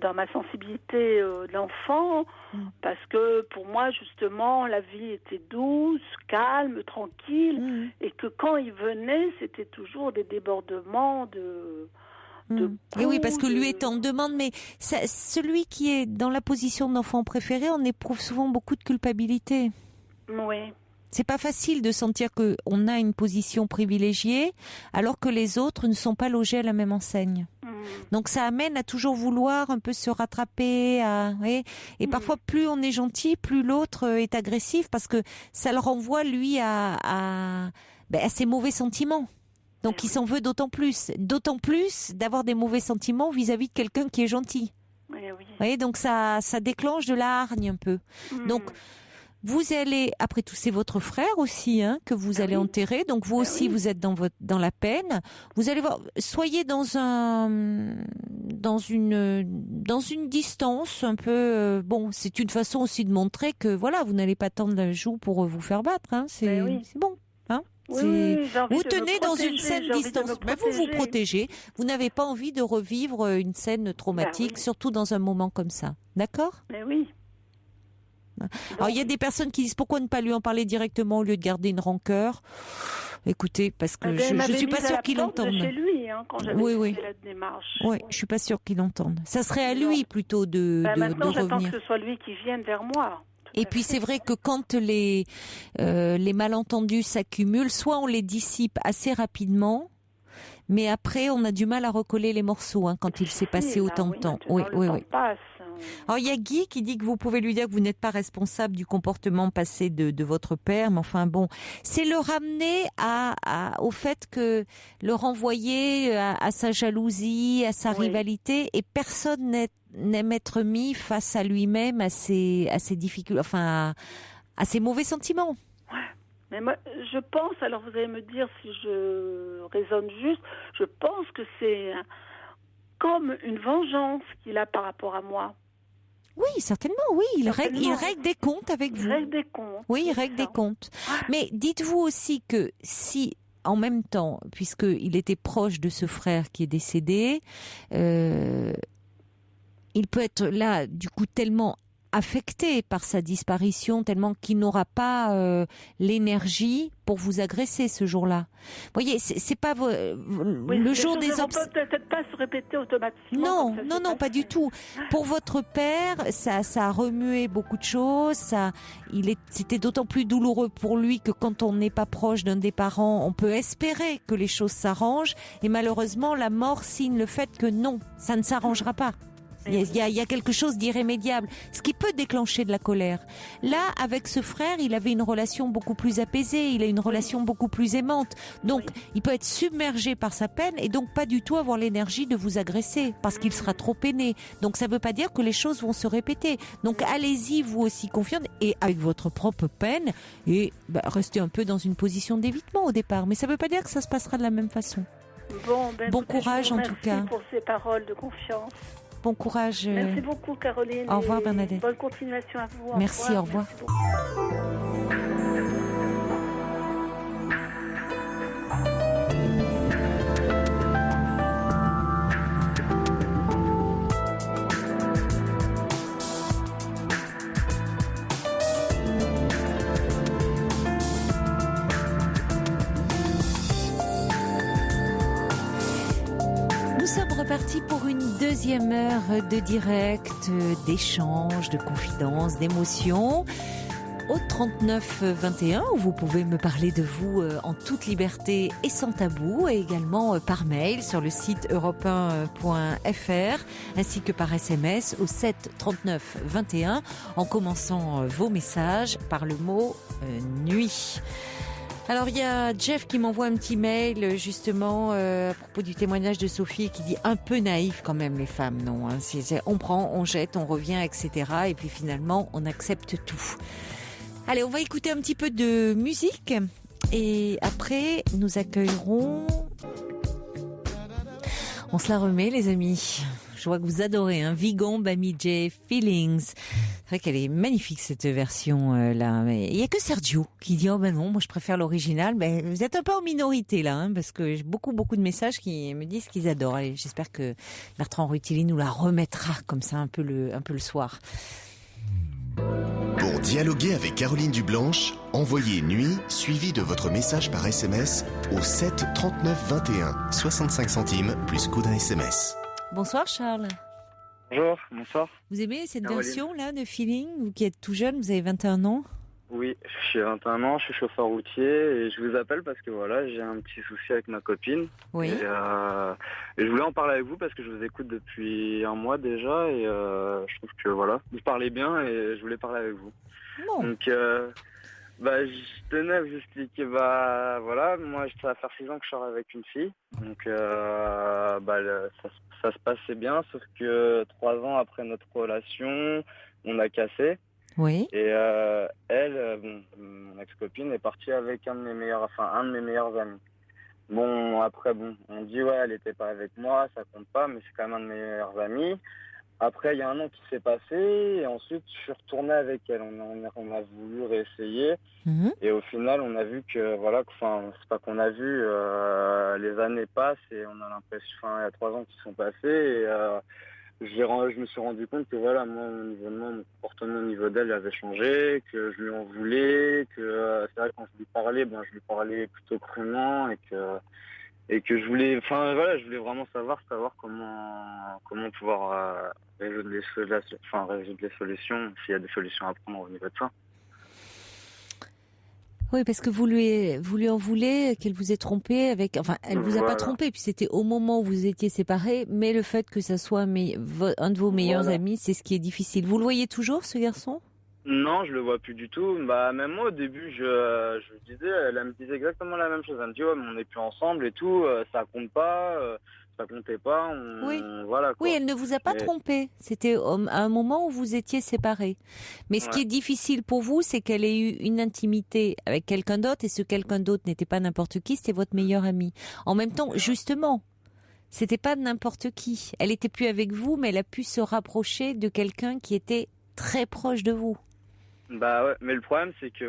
Speaker 5: Dans ma sensibilité d'enfant, parce que pour moi, justement, la vie était douce, calme, tranquille, et que quand il venait, c'était toujours des débordements de
Speaker 1: et oui, parce que lui est en demande, mais celui qui est dans la position d'enfant préféré, on éprouve souvent beaucoup de culpabilité.
Speaker 5: Oui.
Speaker 1: C'est pas facile de sentir que on a une position privilégiée alors que les autres ne sont pas logés à la même enseigne. Donc ça amène à toujours vouloir un peu se rattraper, et parfois plus on est gentil, plus l'autre est agressif parce que ça le renvoie lui à ses mauvais sentiments. Donc il s'en veut d'autant plus d'avoir des mauvais sentiments vis-à-vis de quelqu'un qui est gentil.
Speaker 5: Oui.
Speaker 1: Vous voyez, donc ça déclenche de la hargne un peu. Donc vous allez, après tout, c'est votre frère aussi que vous allez enterrer. Donc vous aussi, vous êtes dans la peine. Vous allez voir, soyez dans une distance un peu. C'est une façon aussi de montrer que voilà, vous n'allez pas tendre la joue pour vous faire battre. C'est bon. Vous tenez dans une saine distance. Vous vous protégez. Vous n'avez pas envie de revivre une scène traumatique, surtout dans un moment comme ça. D'accord ?
Speaker 5: Mais oui.
Speaker 1: Alors il y a des personnes qui disent pourquoi ne pas lui en parler directement au lieu de garder une rancœur. Écoutez, parce que je suis pas sûre qu'il entende.
Speaker 5: Chez lui, quand j'avais fait la démarche.
Speaker 1: Oui, je suis pas sûure qu'il entende. Ça serait à lui plutôt de
Speaker 5: maintenant, j'attends
Speaker 1: revenir.
Speaker 5: que ce soit lui qui vienne vers moi.
Speaker 1: Et puis c'est vrai que quand les malentendus s'accumulent, soit on les dissipe assez rapidement, mais après on a du mal à recoller les morceaux quand il s'est passé autant de temps. Oui. Alors il y a Guy qui dit que vous pouvez lui dire que vous n'êtes pas responsable du comportement passé de votre père, mais enfin bon, c'est le ramener au fait que le renvoyer à sa jalousie, à sa rivalité, et personne n'aime être mis face à lui-même, à ses difficultés, enfin à ses mauvais sentiments.
Speaker 5: Mais moi, je pense, alors vous allez me dire si je raisonne juste, je pense que c'est comme une vengeance qu'il a par rapport à moi.
Speaker 1: Oui, certainement, oui. Il règle des comptes avec vous.
Speaker 5: Il règle des comptes.
Speaker 1: Oui, il règle des comptes. Mais dites-vous aussi que si, en même temps, puisqu'il était proche de ce frère qui est décédé, il peut être là, du coup, tellement affecté par sa disparition, tellement qu'il n'aura pas l'énergie pour vous agresser ce jour-là. Vous voyez, c'est pas le jour des
Speaker 5: obsèques. Ça ne peut peut-être pas se répéter automatiquement.
Speaker 1: Non, pas du tout. Pour votre père, ça a remué beaucoup de choses. C'était d'autant plus douloureux pour lui que quand on n'est pas proche d'un des parents, on peut espérer que les choses s'arrangent. Et malheureusement, la mort signe le fait que non, ça ne s'arrangera pas. Il y a quelque chose d'irrémédiable, ce qui peut déclencher de la colère. Là, avec ce frère, il avait une relation beaucoup plus apaisée, il a une relation beaucoup plus aimante. Donc, il peut être submergé par sa peine et donc pas du tout avoir l'énergie de vous agresser parce qu'il sera trop peiné. Donc, ça ne veut pas dire que les choses vont se répéter. Donc, allez-y, vous aussi, confiante et avec votre propre peine et restez un peu dans une position d'évitement au départ. Mais ça ne veut pas dire que ça se passera de la même façon. Bon courage en tout cas.
Speaker 5: Merci pour ces paroles de confiance.
Speaker 1: Bon courage.
Speaker 5: Merci beaucoup, Caroline.
Speaker 1: Au revoir, Bernadette.
Speaker 5: Bonne continuation à vous.
Speaker 1: Merci, au revoir. Parti pour une deuxième heure de direct, d'échange, de confidence, d'émotion. Au 39 21, où vous pouvez me parler de vous en toute liberté et sans tabou, et également par mail sur le site europe1.fr, ainsi que par SMS au 7 39 21, en commençant vos messages par le mot nuit. Alors il y a Jeff qui m'envoie un petit mail justement à propos du témoignage de Sophie qui dit un peu naïf quand même les femmes, non hein, on prend, on jette, on revient, etc. Et puis finalement on accepte tout. Allez, on va écouter un petit peu de musique et après nous accueillerons... On se la remet les amis. Je vois que vous adorez, hein. Vigon, Bami J, Feelings. C'est vrai qu'elle est magnifique cette version là. Mais il y a que Sergio qui dit oh ben non, moi je préfère l'original. Ben vous êtes un peu en minorité là, hein, parce que j'ai beaucoup de messages qui me disent qu'ils adorent. Allez, j'espère que Bertrand Rutilli nous la remettra comme ça un peu le soir.
Speaker 6: Pour dialoguer avec Caroline Dublanche, envoyez nuit suivi de votre message par SMS au 7 39 21, 65 centimes plus coût d'un SMS.
Speaker 1: Bonsoir Charles.
Speaker 7: Bonjour, bonsoir.
Speaker 1: Vous aimez cette
Speaker 7: Caroline.
Speaker 1: version là de Feeling, vous qui êtes tout jeune, vous avez 21 ans?
Speaker 7: Oui, j'ai 21 ans, je suis chauffeur routier et je vous appelle parce que voilà, j'ai un petit souci avec ma copine.
Speaker 1: Oui.
Speaker 7: Et je voulais en parler avec vous parce que je vous écoute depuis un mois déjà et je trouve que voilà, vous parlez bien et je voulais parler avec vous.
Speaker 1: Bon.
Speaker 7: Donc je tenais à vous expliquer, voilà, moi ça va faire 6 ans que je sors avec une fille. Donc ça se passait bien, sauf que 3 ans après notre relation, on a cassé.
Speaker 1: Oui.
Speaker 7: Et mon ex-copine est partie avec un de mes meilleurs amis. Bon, après, on dit ouais, elle était pas avec moi, ça compte pas, mais c'est quand même un de mes meilleurs amis. Après, il y a un an qui s'est passé, et ensuite, je suis retourné avec elle. On a voulu réessayer, et au final, on a vu que, voilà, c'est pas qu'on a vu, les années passent, et on a l'impression, il y a 3 ans qui sont passés, et je me suis rendu compte que voilà, moi, mon comportement au niveau d'elle avait changé, que je lui en voulais, que c'est vrai que quand je lui parlais plutôt crûment et que je voulais vraiment savoir comment pouvoir résoudre les solutions, s'il y a des solutions à prendre au niveau de ça.
Speaker 1: Oui, parce que vous lui en voulez qu'elle vous ait trompé avec... Enfin, elle vous a pas trompé, puis c'était au moment où vous étiez séparés, mais le fait que ça soit un de vos meilleurs amis, c'est ce qui est difficile. Vous le voyez toujours, ce garçon ?
Speaker 7: Non, je le vois plus du tout. Même moi, au début, je disais, elle me disait exactement la même chose. Elle me dit, ouais, mais on n'est plus ensemble et tout, ça compte pas, ça comptait pas, voilà, quoi.
Speaker 1: Oui, elle ne vous a pas trompé. C'était à un moment où vous étiez séparés. Mais ce qui est difficile pour vous, c'est qu'elle ait eu une intimité avec quelqu'un d'autre, et ce quelqu'un d'autre n'était pas n'importe qui, c'était votre meilleur ami. En même temps, justement, c'était pas n'importe qui. Elle était plus avec vous, mais elle a pu se rapprocher de quelqu'un qui était très proche de vous.
Speaker 7: Ouais, mais le problème c'est que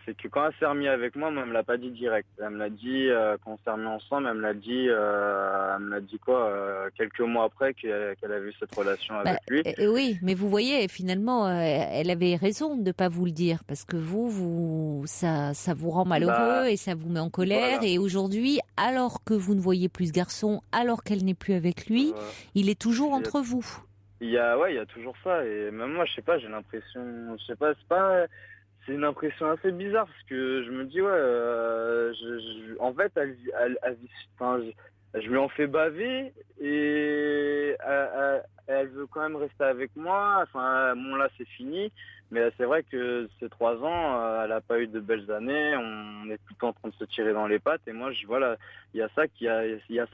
Speaker 7: c'est que quand elle s'est remise avec moi, elle me l'a pas dit direct. Elle me l'a dit quand on s'est remis ensemble, elle me l'a dit quelques mois après qu'elle avait eu cette relation avec lui.
Speaker 1: Oui, mais vous voyez, finalement, elle avait raison de pas vous le dire, parce que ça vous rend malheureux et ça vous met en colère. Voilà. Et aujourd'hui, alors que vous ne voyez plus ce garçon, alors qu'elle n'est plus avec lui, il est toujours entre vous.
Speaker 7: Il y a toujours ça, et même moi, je sais pas, j'ai l'impression, c'est une impression assez bizarre, parce que je me dis, en fait, je lui en fais baver, et elle veut quand même rester avec moi. Enfin, là, c'est fini, mais c'est vrai que ces 3 ans, elle a pas eu de belles années, on est tout le temps en train de se tirer dans les pattes, et moi, il y a ça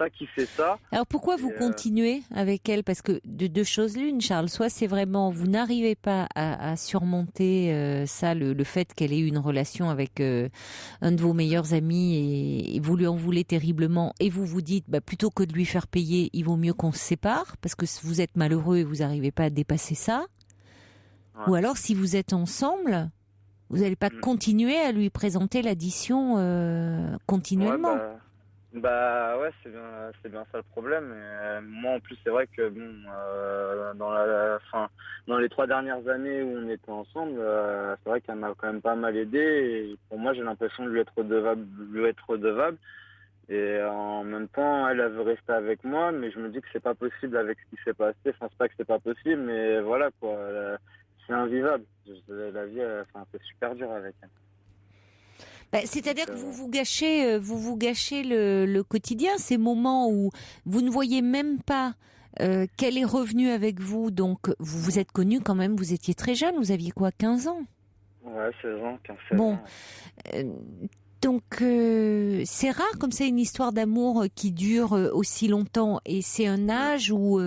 Speaker 7: qui fait ça.
Speaker 1: Alors pourquoi vous continuez avec elle ? Parce que de 2 choses l'une, Charles, soit c'est vraiment, vous n'arrivez pas à surmonter ça, le fait qu'elle ait eu une relation avec un de vos meilleurs amis, et vous lui en voulez terriblement, et vous vous dites, plutôt que de lui faire payer, il vaut mieux qu'on se sépare, parce que vous êtes malheureux et vous n'arrivez pas à dépasser ça. Ou alors, si vous êtes ensemble, vous n'allez pas continuer à lui présenter l'addition continuellement.
Speaker 7: Ouais, c'est bien ça le problème. Et moi, en plus, c'est vrai que dans les 3 dernières années où on était ensemble, c'est vrai qu'elle m'a quand même pas mal aidé. Et pour moi, j'ai l'impression de lui être redevable. Et en même temps, elle veut rester avec moi, mais je me dis que c'est pas possible avec ce qui s'est passé. Enfin, c'est pas que c'est pas possible, mais voilà, quoi. C'est invivable. La vie, c'est super dur avec elle.
Speaker 1: C'est-à-dire que vous vous gâchez le quotidien, ces moments où vous ne voyez même pas qu'elle est revenue avec vous. Donc, vous vous êtes connus quand même, vous étiez très jeune, vous aviez quoi, 15 ans ?
Speaker 7: Ouais, 16 ans, 15-16 ans.
Speaker 1: Bon, Donc c'est rare comme c'est une histoire d'amour qui dure aussi longtemps, et c'est un âge où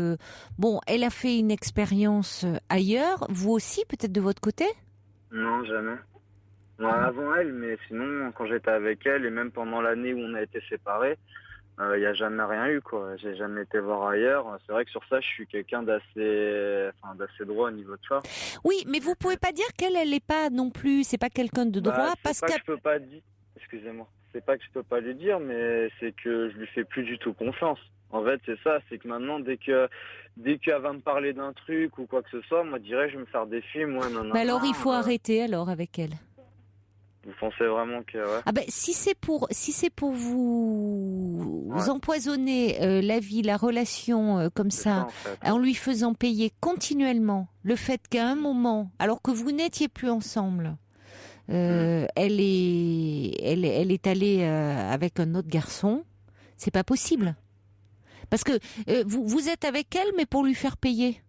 Speaker 1: elle a fait une expérience ailleurs, vous aussi peut-être de votre côté?
Speaker 7: Non, jamais. Non, avant elle, mais sinon quand j'étais avec elle et même pendant l'année où on a été séparés, il n'y a jamais rien eu, quoi. J'ai jamais été voir ailleurs. C'est vrai que sur ça, je suis quelqu'un d'assez droit au niveau de ça.
Speaker 1: Oui, mais vous pouvez pas dire qu'elle n'est pas non plus, c'est pas quelqu'un de droit, parce que
Speaker 7: je peux pas dire. Excusez-moi. C'est pas que je peux pas lui dire, mais c'est que je lui fais plus du tout confiance. En fait, c'est ça, c'est que maintenant, dès qu'elle va me parler d'un truc ou quoi que ce soit, moi, je dirais, je vais me faire des films, non.
Speaker 1: Mais alors, il faut arrêter alors avec elle.
Speaker 7: Vous pensez vraiment que ouais.
Speaker 1: Ah ben si c'est pour vous empoisonner la vie, la relation comme ça,
Speaker 7: en fait.
Speaker 1: en lui faisant payer continuellement le fait qu'à un moment, alors que vous n'étiez plus ensemble, elle est allée avec un autre garçon, c'est pas possible. Parce que vous êtes avec elle, mais pour lui faire payer.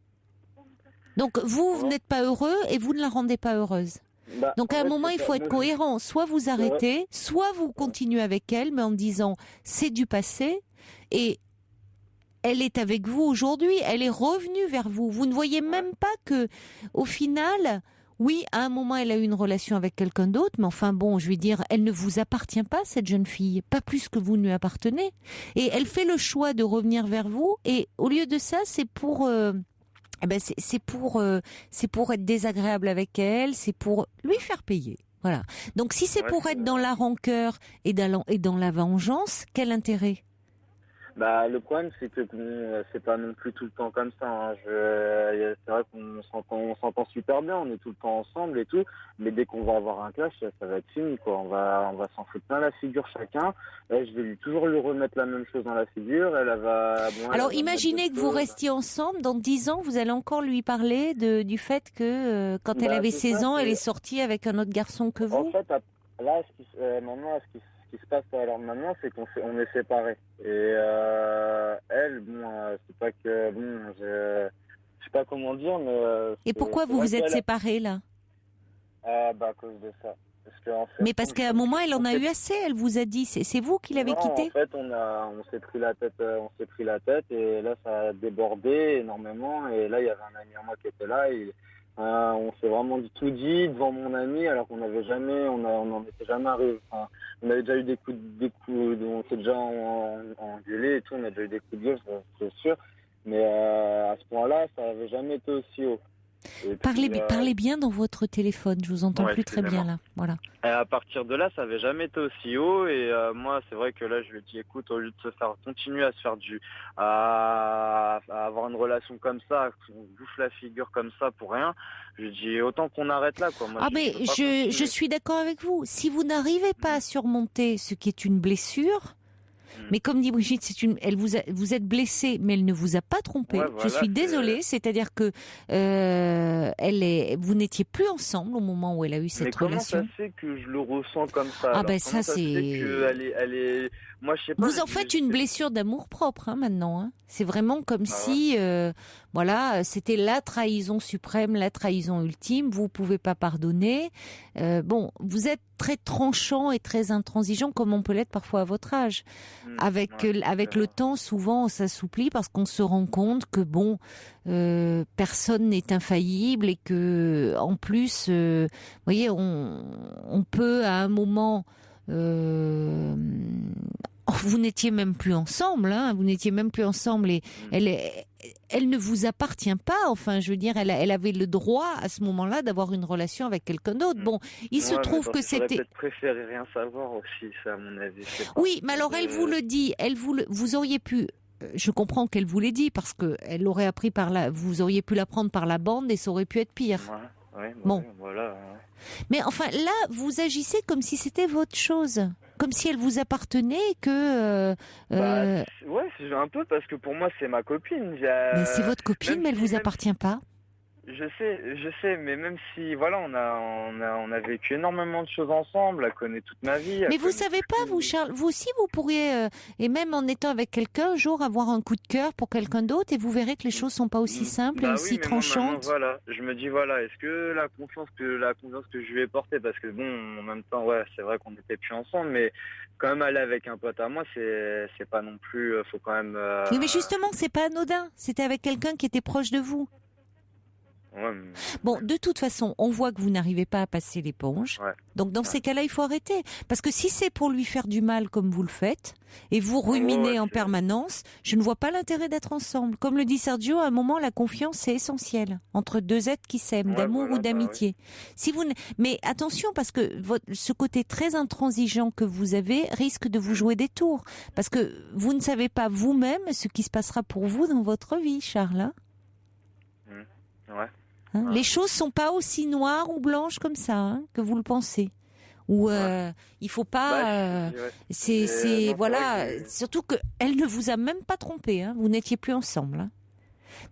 Speaker 1: Donc vous n'êtes pas heureux et vous ne la rendez pas heureuse. Donc à un moment, il faut être cohérent. Soit vous arrêtez, soit vous continuez avec elle, mais en disant c'est du passé et elle est avec vous aujourd'hui. Elle est revenue vers vous. Vous ne voyez même pas que, au final, oui, à un moment, elle a eu une relation avec quelqu'un d'autre, mais enfin bon, je veux dire, elle ne vous appartient pas, cette jeune fille, pas plus que vous ne lui appartenez. Et elle fait le choix de revenir vers vous. Et au lieu de ça, c'est pour c'est pour être désagréable avec elle, c'est pour lui faire payer. Voilà. Donc si c'est pour être dans la rancœur et dans la vengeance, quel intérêt?
Speaker 7: Le problème, c'est que c'est pas non plus tout le temps comme ça. Hein. C'est vrai qu'on s'entend super bien, on est tout le temps ensemble et tout, mais dès qu'on va avoir un clash, ça va être fini, quoi. On va s'en foutre plein la figure chacun. Je vais toujours lui remettre la même chose dans la figure. Alors
Speaker 1: imaginez que vous restiez ensemble, dans 10 ans, vous allez encore lui parler du fait que quand elle avait 16 ans, elle est sortie avec un autre garçon que vous.
Speaker 7: En fait, là, maintenant, ce qui se passe alors maintenant, c'est qu'on est séparés. Et elle, c'est pas que je sais pas comment dire, mais.
Speaker 1: Et pourquoi vous vous êtes séparés là?
Speaker 7: À cause de ça.
Speaker 1: Mais parce qu'à un moment, elle en a eu assez. Elle vous a dit, c'est vous qui l'avez quitté?
Speaker 7: En fait, on s'est pris la tête, et là, ça a débordé énormément. Et là, il y avait un ami à moi qui était là. Et, on s'est vraiment tout dit devant mon ami, alors qu'on n'avait jamais, on n'en était jamais arrivé. Enfin, on avait déjà eu des coups, on s'est déjà engueulé et tout, on a déjà eu des coups de gueule, c'est sûr. Mais à ce point-là, ça n'avait jamais été aussi haut.
Speaker 1: Parlez bien dans votre téléphone, je vous entends plus très bien là. Voilà.
Speaker 7: Et à partir de là, ça n'avait jamais été aussi haut. Et moi, c'est vrai que là, je lui ai dit, écoute, au lieu de continuer à se faire à avoir une relation comme ça, qu'on bouffe la figure comme ça pour rien, je lui ai dit, autant qu'on arrête là, quoi. Moi,
Speaker 1: je suis d'accord avec vous. Si vous n'arrivez pas à surmonter ce qui est une blessure, mais comme dit Brigitte, vous êtes blessé, mais elle ne vous a pas trompé. Ouais, voilà, je suis désolée, c'est-à-dire que vous n'étiez plus ensemble au moment où elle a eu cette relation.
Speaker 7: Mais comment ça se fait que je le ressens comme ça?
Speaker 1: Ça c'est.
Speaker 7: Moi, je sais pas.
Speaker 1: Vous en faites une blessure d'amour propre maintenant. Hein. C'est vraiment comme si, c'était la trahison suprême, la trahison ultime. Vous pouvez pas pardonner. Vous êtes très tranchant et très intransigeant, comme on peut l'être parfois à votre âge. Avec le temps, souvent, on s'assouplit parce qu'on se rend compte que personne n'est infaillible et que, en plus, vous voyez, on peut à un moment. Vous n'étiez même plus ensemble, et elle ne vous appartient pas. Enfin, je veux dire, elle avait le droit à ce moment-là d'avoir une relation avec quelqu'un d'autre. Bon, il se trouve que c'était.
Speaker 7: J'aurais peut-être préféré rien savoir aussi, ça, à mon avis.
Speaker 1: Oui, mais alors elle vous le dit. Vous auriez pu. Je comprends qu'elle vous l'ait dit parce que elle l'aurait appris vous auriez pu l'apprendre par la bande et ça aurait pu être pire.
Speaker 7: Voilà.
Speaker 1: Mais enfin, là, vous agissez comme si c'était votre chose. Comme si elle vous appartenait que...
Speaker 7: c'est un peu parce que pour moi, c'est ma copine.
Speaker 1: Mais c'est votre copine, mais elle vous appartient pas.
Speaker 7: Je sais, mais même si, voilà, on a vécu énormément de choses ensemble, elle connaît toute ma vie.
Speaker 1: Mais vous savez pas, vous, Charles, vous aussi, vous pourriez, et même en étant avec quelqu'un, un jour avoir un coup de cœur pour quelqu'un d'autre, et vous verrez que les choses sont pas aussi simples et aussi tranchantes.
Speaker 7: Voilà, je me dis, voilà, est-ce que la confiance que je lui ai portée, parce que bon, en même temps, ouais, c'est vrai qu'on n'était plus ensemble, mais quand même aller avec un pote à moi, c'est pas non plus, faut quand même.
Speaker 1: Oui, mais justement, c'est pas anodin. C'était avec quelqu'un qui était proche de vous.
Speaker 7: Ouais,
Speaker 1: Bon, de toute façon, on voit que vous n'arrivez pas à passer l'éponge.
Speaker 7: Ouais.
Speaker 1: Donc, dans ces cas-là, il faut arrêter. Parce que si c'est pour lui faire du mal comme vous le faites, et vous ruminez en permanence, je ne vois pas l'intérêt d'être ensemble. Comme le dit Sergio, à un moment, la confiance, c'est essentiel. Entre deux êtres qui s'aiment, d'amour ou d'amitié. Si vous Mais attention, parce que ce côté très intransigeant que vous avez risque de vous jouer des tours. Parce que vous ne savez pas vous-même ce qui se passera pour vous dans votre vie, Charles. Hein.
Speaker 7: Ouais.
Speaker 1: Hein, les choses sont pas aussi noires ou blanches comme ça, hein, que vous le pensez. Ou il faut pas. C'est voilà. Surtout que elle ne vous a même pas trompé. Hein, vous n'étiez plus ensemble. Hein.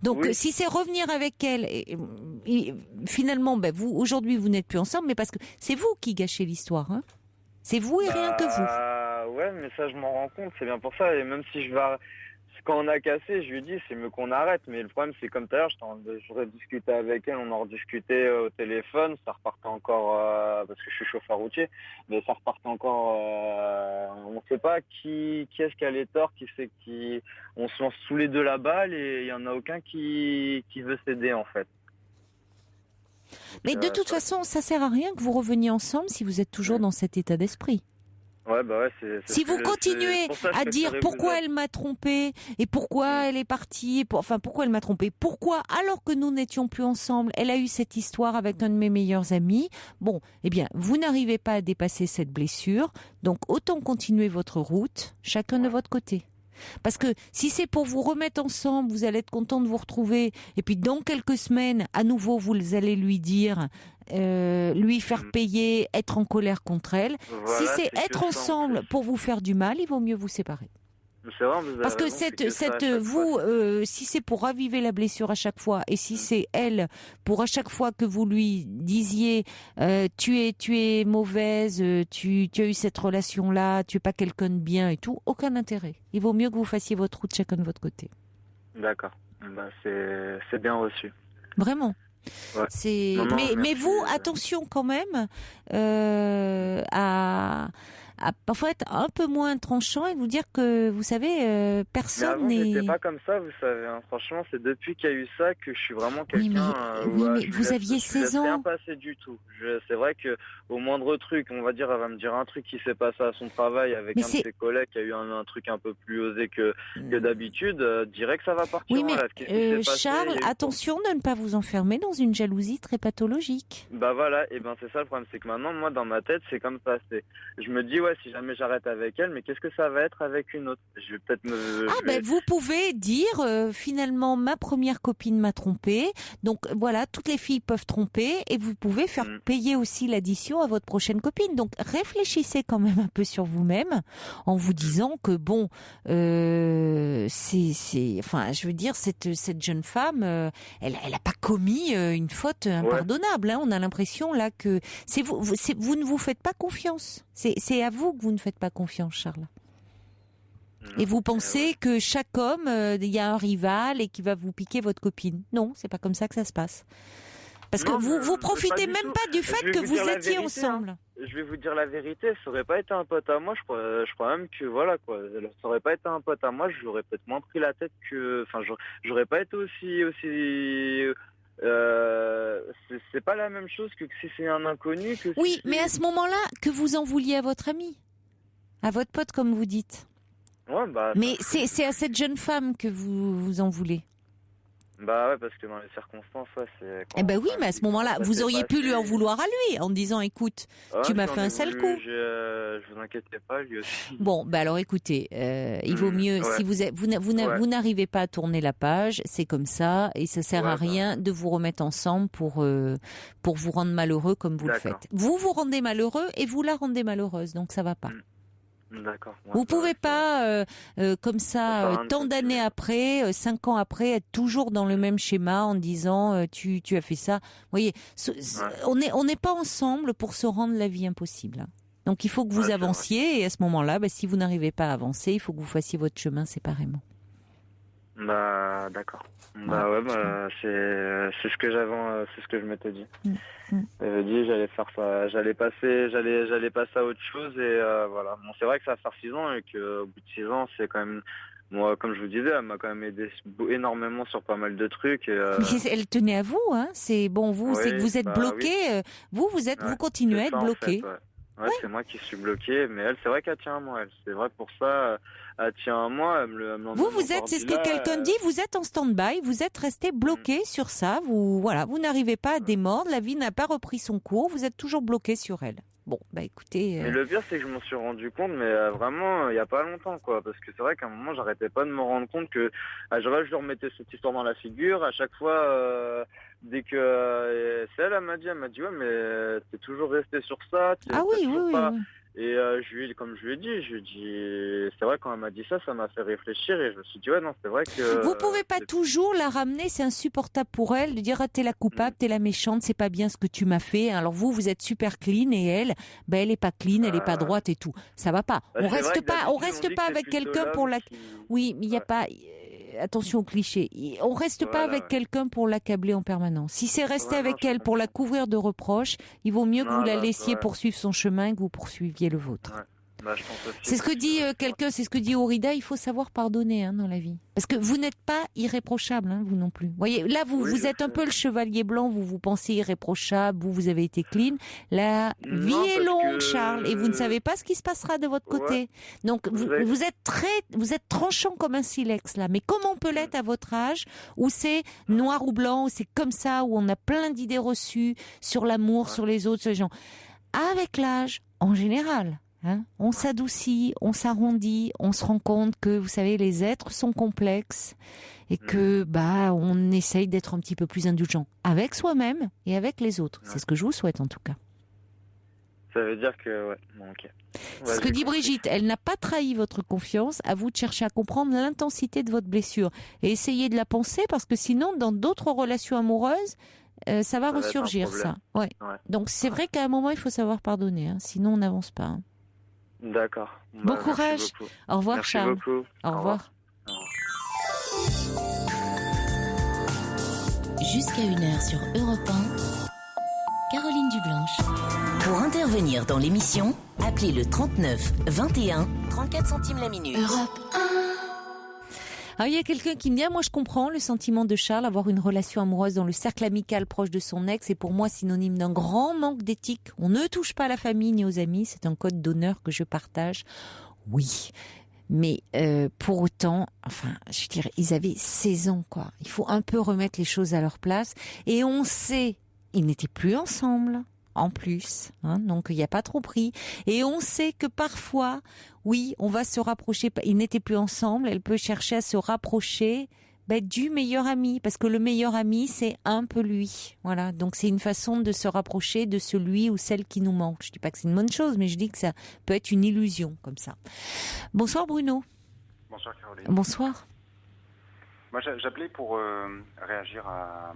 Speaker 1: Donc si c'est revenir avec elle, et finalement, vous aujourd'hui vous n'êtes plus ensemble, mais parce que c'est vous qui gâchez l'histoire. Hein. C'est vous et rien que vous.
Speaker 7: Ouais, mais ça je m'en rends compte. C'est bien pour ça. Et même si je vais quand on a cassé, je lui ai dit c'est mieux qu'on arrête, mais le problème c'est comme tout à l'heure, j'aurais discuté avec elle, on en rediscutait au téléphone, ça repartait encore parce que je suis chauffeur routier, mais ça repartait encore. On ne sait pas qui est-ce qui a les torts, qui c'est qui. On se lance tous les deux la balle et il y en a aucun qui veut céder en fait.
Speaker 1: Mais de toute façon, ça sert à rien que vous reveniez ensemble si vous êtes toujours dans cet état d'esprit.
Speaker 7: Ouais,
Speaker 1: si vous continuez à dire pourquoi elle m'a trompé et pourquoi elle est partie, pourquoi elle m'a trompé, pourquoi alors que nous n'étions plus ensemble, elle a eu cette histoire avec un de mes meilleurs amis. Bon, eh bien, vous n'arrivez pas à dépasser cette blessure, donc autant continuer votre route, chacun de votre côté. Parce que si c'est pour vous remettre ensemble, vous allez être content de vous retrouver, et puis dans quelques semaines, à nouveau, vous allez lui dire, lui faire payer, être en colère contre elle. Voilà, si c'est être ensemble pour vous faire du mal, il vaut mieux vous séparer.
Speaker 7: C'est vrai,
Speaker 1: parce que si c'est pour raviver la blessure à chaque fois, et si c'est elle pour à chaque fois que vous lui disiez tu es mauvaise, tu as eu cette relation là, tu es pas quelqu'un de bien et tout, aucun intérêt. Il vaut mieux que vous fassiez votre route chacun de votre côté.
Speaker 7: D'accord, c'est bien reçu.
Speaker 1: Vraiment. Ouais. Mais vous, attention quand même à parfois être un peu moins tranchant et vous dire que, vous savez, personne n'est...
Speaker 7: J'étais pas comme ça, vous savez. Hein. Franchement, c'est depuis qu'il y a eu ça que je suis vraiment quelqu'un...
Speaker 1: Oui, mais vous aviez 16 ans.
Speaker 7: Je ne rien passer du tout. C'est vrai qu'au moindre truc, on va dire, elle va me dire un truc qui s'est passé à son travail avec un de ses collègues qui a eu un truc un peu plus osé que d'habitude, direct ça va partir
Speaker 1: en live. Charles, attention de ne pas vous enfermer dans une jalousie très pathologique.
Speaker 7: Voilà, et c'est ça le problème, c'est que maintenant, moi, dans ma tête, c'est comme ça. Je me dis, si jamais j'arrête avec elle, mais qu'est-ce que ça va être avec une autre? Je vais peut-être
Speaker 1: vous pouvez dire, finalement, ma première copine m'a trompé. Donc voilà, toutes les filles peuvent tromper et vous pouvez faire payer aussi l'addition à votre prochaine copine. Donc réfléchissez quand même un peu sur vous-même en vous disant que je veux dire, cette jeune femme, elle a pas commis une faute impardonnable. Hein. On a l'impression là que vous ne vous faites pas confiance. C'est à vous que vous ne faites pas confiance, Charles. Et vous pensez que chaque homme, il y a un rival et qui va vous piquer votre copine. Non, c'est pas comme ça que ça se passe. Parce que vous profitez même pas du fait que vous étiez ensemble.
Speaker 7: Hein. Je vais vous dire la vérité, ça aurait pas été un pote à moi, je crois même que ça aurait pas été un pote à moi, je l'aurais peut-être moins pris la tête que, j'aurais pas été aussi c'est pas la même chose que si c'est un inconnu.
Speaker 1: Mais à ce moment-là, que vous en vouliez à votre ami, à votre pote, comme vous dites. Mais c'est à cette jeune femme que vous en voulez.
Speaker 7: Parce que dans les circonstances, c'est...
Speaker 1: mais à ce moment-là, vous auriez pu lui en vouloir à lui, en disant, écoute, tu m'as fait un sale coup.
Speaker 7: Je vous inquiétez pas, lui aussi.
Speaker 1: Bon, alors écoutez, il vaut mieux, si vous n'arrivez pas à tourner la page, c'est comme ça, et ça sert à rien de vous remettre ensemble pour vous rendre malheureux comme vous le faites. Vous rendez malheureux et vous la rendez malheureuse, donc ça va pas.
Speaker 7: D'accord. Ouais,
Speaker 1: Vous pouvez pas, comme
Speaker 7: Ça
Speaker 1: ça,
Speaker 7: sert à rien de
Speaker 1: tant d'années
Speaker 7: continuer.
Speaker 1: après, 5 ans après, être toujours dans le même schéma en disant tu as fait ça. Vous voyez,
Speaker 7: Ouais.
Speaker 1: on n'est pas ensemble pour se rendre la vie impossible. Donc il faut que
Speaker 7: Ouais,
Speaker 1: vous
Speaker 7: c'est vrai.
Speaker 1: avanciez et à ce moment-là, si vous n'arrivez pas à avancer, il faut que vous fassiez votre chemin séparément.
Speaker 7: Bah d'accord.
Speaker 1: Voilà.
Speaker 7: Bah ouais, bah c'est ce que c'est ce que je m'étais dit.
Speaker 1: Mm, mm.
Speaker 7: J'avais dit j'allais faire ça, j'allais passer à autre chose et voilà. Bon, c'est vrai que ça va faire 6 ans et que au bout de 6 ans, c'est quand même moi, comme je vous disais, elle m'a quand même aidé énormément sur pas mal de trucs et
Speaker 1: Mais elle tenait à vous, hein. C'est bon, vous, c'est que
Speaker 7: oui,
Speaker 1: vous êtes
Speaker 7: bah
Speaker 1: bloqué.
Speaker 7: oui,
Speaker 1: Vous
Speaker 7: ouais,
Speaker 1: continuez à
Speaker 7: c'est
Speaker 1: être
Speaker 7: ça en fait,
Speaker 1: bloqué.
Speaker 7: ouais. Ouais, c'est moi qui suis bloqué, mais elle, c'est vrai qu'elle tient à moi, elle. C'est vrai pour ça, elle tient à moi, elle me
Speaker 1: Vous,
Speaker 7: l'a
Speaker 1: vous êtes,
Speaker 7: encore
Speaker 1: c'est
Speaker 7: dit
Speaker 1: ce que
Speaker 7: là.
Speaker 1: quelqu'un dit, vous êtes en stand-by, vous êtes resté bloqué sur ça, vous n'arrivez pas à démordre, la vie n'a pas repris son cours, vous êtes toujours bloqué sur elle. Bon, écoutez.
Speaker 7: Mais le pire, c'est que je m'en suis rendu compte, mais vraiment, il y a pas longtemps, quoi. Parce que c'est vrai qu'à un moment, j'arrêtais pas de me rendre compte que à chaque fois, je lui remettais cette histoire dans la figure. À chaque fois, dès que c'est elle, elle m'a dit, ouais, mais t'es toujours resté sur ça,
Speaker 1: Ah
Speaker 7: t'as
Speaker 1: oui,
Speaker 7: toujours
Speaker 1: oui,
Speaker 7: pas.
Speaker 1: oui.
Speaker 7: Et comme je lui ai dit, c'est vrai quand elle m'a dit ça, ça m'a fait réfléchir et je me suis dit, ouais, non, c'est vrai que.
Speaker 1: Vous pouvez pas toujours la ramener, c'est insupportable pour elle de dire ah, t'es la coupable, t'es la méchante, c'est pas bien ce que tu m'as fait. Alors vous êtes super clean et elle, elle est pas clean, elle est pas droite et tout. Ça va pas.
Speaker 7: Bah,
Speaker 1: On
Speaker 7: c'est vrai
Speaker 1: reste
Speaker 7: que
Speaker 1: pas, on
Speaker 7: d'habitude, on
Speaker 1: reste
Speaker 7: dit
Speaker 1: pas
Speaker 7: que c'est
Speaker 1: avec
Speaker 7: plutôt
Speaker 1: quelqu'un pour
Speaker 7: l'homme
Speaker 1: la.
Speaker 7: qui.
Speaker 1: Oui, mais il y a
Speaker 7: Ouais.
Speaker 1: pas. Attention au cliché. On reste pas
Speaker 7: Voilà,
Speaker 1: avec
Speaker 7: ouais.
Speaker 1: quelqu'un pour l'accabler en permanence. Si c'est rester
Speaker 7: Ouais, non,
Speaker 1: avec
Speaker 7: je
Speaker 1: elle pour la
Speaker 7: comprends.
Speaker 1: couvrir de reproches, il vaut mieux que vous
Speaker 7: Non,
Speaker 1: la
Speaker 7: bah,
Speaker 1: laissiez
Speaker 7: ouais.
Speaker 1: poursuivre son chemin et que vous poursuiviez le vôtre.
Speaker 7: Ouais. Bah, je pense aussi
Speaker 1: C'est ce que
Speaker 7: parce
Speaker 1: dit
Speaker 7: c'est
Speaker 1: quelqu'un, c'est ce que dit Aurida, il faut savoir pardonner dans la vie. Parce que vous n'êtes pas irréprochable, vous non plus. Vous voyez, là,
Speaker 7: Oui,
Speaker 1: vous
Speaker 7: je
Speaker 1: êtes un
Speaker 7: sais.
Speaker 1: peu le chevalier blanc, vous pensez irréprochable, vous avez été clean. La vie
Speaker 7: Non,
Speaker 1: est
Speaker 7: parce
Speaker 1: longue,
Speaker 7: que
Speaker 1: Charles, et vous ne savez pas ce qui se passera de votre
Speaker 7: ouais,
Speaker 1: côté. Donc,
Speaker 7: vous avez.
Speaker 1: vous êtes tranchant comme un silex, là. Mais comment on peut l'être à votre âge, où c'est noir ou blanc, où c'est comme ça, où on a plein d'idées reçues sur l'amour,
Speaker 7: Ouais.
Speaker 1: sur les autres, sur les gens. Avec l'âge, en général, on s'adoucit, on s'arrondit, on se rend compte que, vous savez, les êtres sont complexes et que, on essaye d'être un petit peu plus indulgent avec soi-même et avec les autres.
Speaker 7: Ouais.
Speaker 1: C'est ce que je vous souhaite en tout cas.
Speaker 7: Ça veut dire que ouais, bon, ok.
Speaker 1: C'est ce que dit Brigitte. Elle n'a pas trahi votre confiance. À vous de chercher à comprendre l'intensité de votre blessure et essayer de la penser parce que sinon, dans d'autres relations amoureuses, ça va
Speaker 7: va être un
Speaker 1: ressurgir
Speaker 7: problème.
Speaker 1: ça. Ouais.
Speaker 7: Ouais.
Speaker 1: Donc c'est vrai qu'à un moment, il faut savoir pardonner. Sinon, on n'avance pas.
Speaker 7: D'accord.
Speaker 1: Bon courage.
Speaker 7: Merci beaucoup.
Speaker 1: Au revoir,
Speaker 7: Merci
Speaker 1: Charles.
Speaker 7: beaucoup.
Speaker 1: Au revoir.
Speaker 7: Au revoir.
Speaker 2: Jusqu'à 1h sur Europe 1, Caroline Dublanche. Pour intervenir dans l'émission, appelez le 39 21 34 centimes la minute. Europe 1.
Speaker 1: Alors, il y a quelqu'un qui me dit, moi je comprends le sentiment de Charles, avoir une relation amoureuse dans le cercle amical proche de son ex est pour moi synonyme d'un grand manque d'éthique. On ne touche pas à la famille ni aux amis, c'est un code d'honneur que je partage. Oui, mais pour autant, je dirais, ils avaient 16 ans, quoi. Il faut un peu remettre les choses à leur place. Et on sait, ils n'étaient plus ensemble. En plus, donc il n'y a pas trop pris. Et on sait que parfois, oui, on va se rapprocher. Ils n'étaient plus ensemble. Elle peut chercher à se rapprocher du meilleur ami, parce que le meilleur ami, c'est un peu lui. Voilà. Donc c'est une façon de se rapprocher de celui ou celle qui nous manque. Je dis pas que c'est une bonne chose, mais je dis que ça peut être une illusion comme ça. Bonsoir Bruno.
Speaker 8: Bonsoir Caroline.
Speaker 1: Bonsoir.
Speaker 8: Moi j'appelais pour réagir à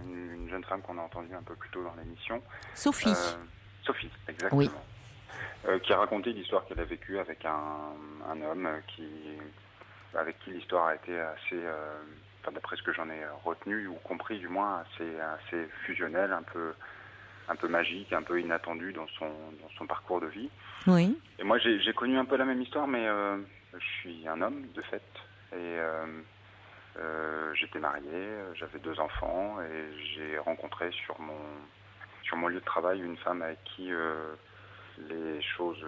Speaker 8: une jeune femme qu'on a entendue un peu plus tôt dans l'émission.
Speaker 1: Sophie.
Speaker 8: Sophie, exactement.
Speaker 1: Oui.
Speaker 8: Qui a raconté l'histoire qu'elle a vécue avec un homme avec qui l'histoire a été assez, d'après ce que j'en ai retenu ou compris du moins, assez fusionnelle, un peu magique, un peu inattendue dans son parcours de vie.
Speaker 1: Oui.
Speaker 8: Et moi j'ai connu un peu la même histoire, mais je suis un homme de fait et j'étais marié, j'avais 2 enfants et j'ai rencontré sur mon lieu de travail une femme avec qui les choses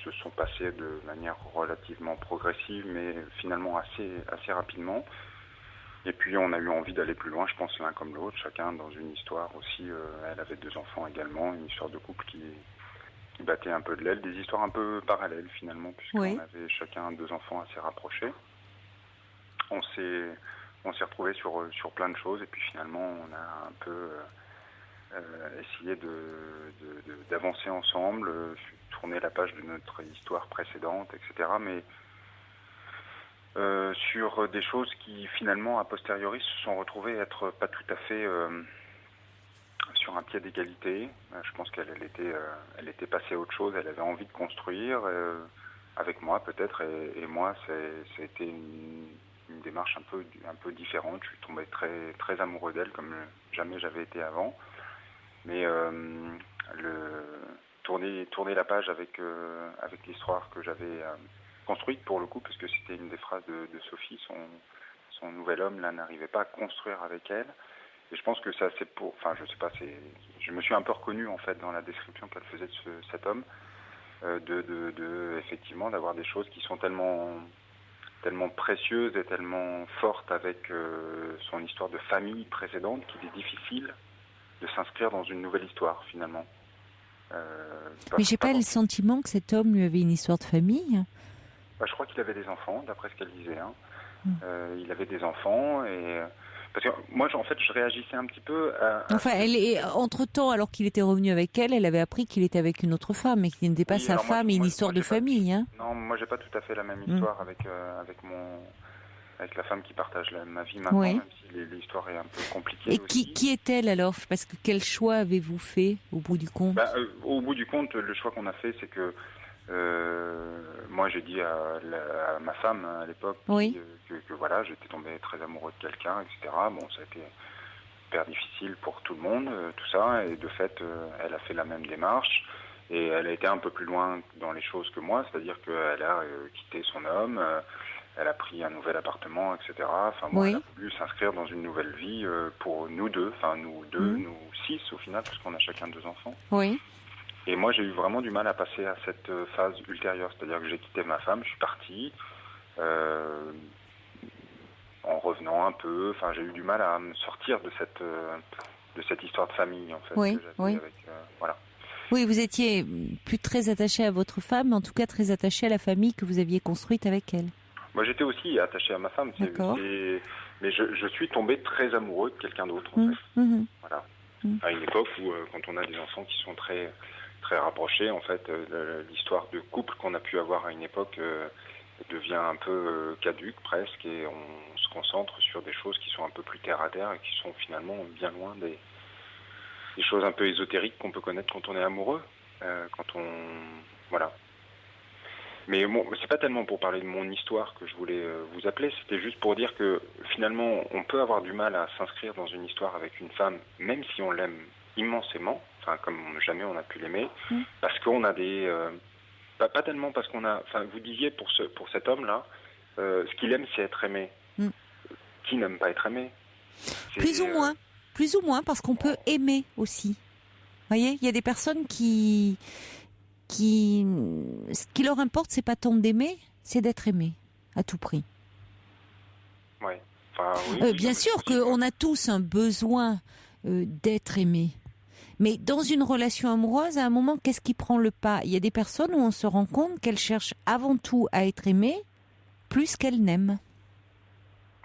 Speaker 8: se sont passées de manière relativement progressive, mais finalement assez rapidement. Et puis on a eu envie d'aller plus loin, je pense l'un comme l'autre, chacun dans une histoire aussi. Elle avait 2 enfants également, une histoire de couple qui battait un peu de l'aile, des histoires un peu parallèles finalement, puisqu'on avait chacun 2 enfants assez rapprochés. On s'est retrouvés sur plein de choses et puis finalement on a un peu essayer d'avancer ensemble, tourner la page de notre histoire précédente, etc. Mais sur des choses qui finalement a posteriori se sont retrouvées être pas tout à fait sur un pied d'égalité. Je pense qu'elle elle était passée à autre chose, elle avait envie de construire avec moi peut-être, et moi ça a été une démarche un peu différente. Je suis tombé très, très amoureux d'elle comme jamais j'avais été avant. Mais tourner la page avec l'histoire que j'avais construite pour le coup, parce que c'était une des phrases de Sophie, son nouvel homme là n'arrivait pas à construire avec elle. Et je pense que ça c'est je sais pas, je me suis un peu reconnu en fait dans la description qu'elle faisait de cet homme, effectivement d'avoir des choses qui sont tellement précieuses et tellement fortes avec son histoire de famille précédente qu'il est difficile de s'inscrire dans une nouvelle histoire finalement.
Speaker 1: Mais j'ai pas le sentiment que cet homme lui avait une histoire de famille.
Speaker 8: Je crois qu'il avait des enfants, d'après ce qu'elle disait. Il avait des enfants et parce que moi, en fait, je réagissais un petit peu à...
Speaker 1: Enfin, entre-temps, alors qu'il était revenu avec elle, elle avait appris qu'il était avec une autre femme et qu'il n'était pas sa femme et une histoire de famille.
Speaker 8: Non, moi, j'ai pas tout à fait la même histoire avec la femme qui partage ma vie maintenant, même si l'histoire est un peu compliquée.
Speaker 1: Et qui est-elle alors ? Parce que quel choix avez-vous fait au bout du compte ?
Speaker 8: Au bout du compte, le choix qu'on a fait, c'est que moi j'ai dit à ma femme à l'époque que voilà, j'étais tombé très amoureux de quelqu'un, etc. Bon, ça a été hyper difficile pour tout le monde, tout ça, et de fait, elle a fait la même démarche. Et elle a été un peu plus loin dans les choses que moi, c'est-à-dire qu'elle a quitté son homme, elle a pris un nouvel appartement, etc. Enfin, elle a voulu s'inscrire dans une nouvelle vie pour nous deux, nous 6 au final, parce qu'on a chacun 2 enfants.
Speaker 1: Oui.
Speaker 8: Et moi, j'ai eu vraiment du mal à passer à cette phase ultérieure, c'est-à-dire que j'ai quitté ma femme, je suis parti, en revenant un peu. Enfin, j'ai eu du mal à me sortir de cette histoire de famille, en fait. Que j'avais avec, voilà.
Speaker 1: Oui, vous étiez plus très attaché à votre femme, mais en tout cas très attaché à la famille que vous aviez construite avec elle.
Speaker 8: Moi, j'étais aussi attaché à ma femme. Mais je suis tombé très amoureux de quelqu'un d'autre, en fait. Voilà. À une époque où, quand on a des enfants qui sont très très rapprochés, en fait, l'histoire de couple qu'on a pu avoir à une époque devient un peu caduque presque, et on se concentre sur des choses qui sont un peu plus terre à terre et qui sont finalement bien loin des choses un peu ésotériques qu'on peut connaître quand on est amoureux, voilà. Mais bon, c'est pas tellement pour parler de mon histoire que je voulais vous appeler, c'était juste pour dire que finalement on peut avoir du mal à s'inscrire dans une histoire avec une femme, même si on l'aime immensément, comme jamais on a pu l'aimer, parce qu'on a des... pas tellement parce qu'on a... Enfin, vous disiez pour cet homme-là, ce qu'il aime, c'est être aimé. Qui n'aime pas être aimé ?
Speaker 1: Plus ou moins, parce qu'on peut aimer aussi. Vous voyez, il y a des personnes ce qui leur importe, c'est pas tant d'aimer, c'est d'être aimé, à tout prix.
Speaker 8: Ouais.
Speaker 1: Bien sûr qu'on a tous un besoin d'être aimé. Mais dans une relation amoureuse, à un moment, qu'est-ce qui prend le pas ? Il y a des personnes où on se rend compte qu'elles cherchent avant tout à être aimées plus qu'elles n'aiment.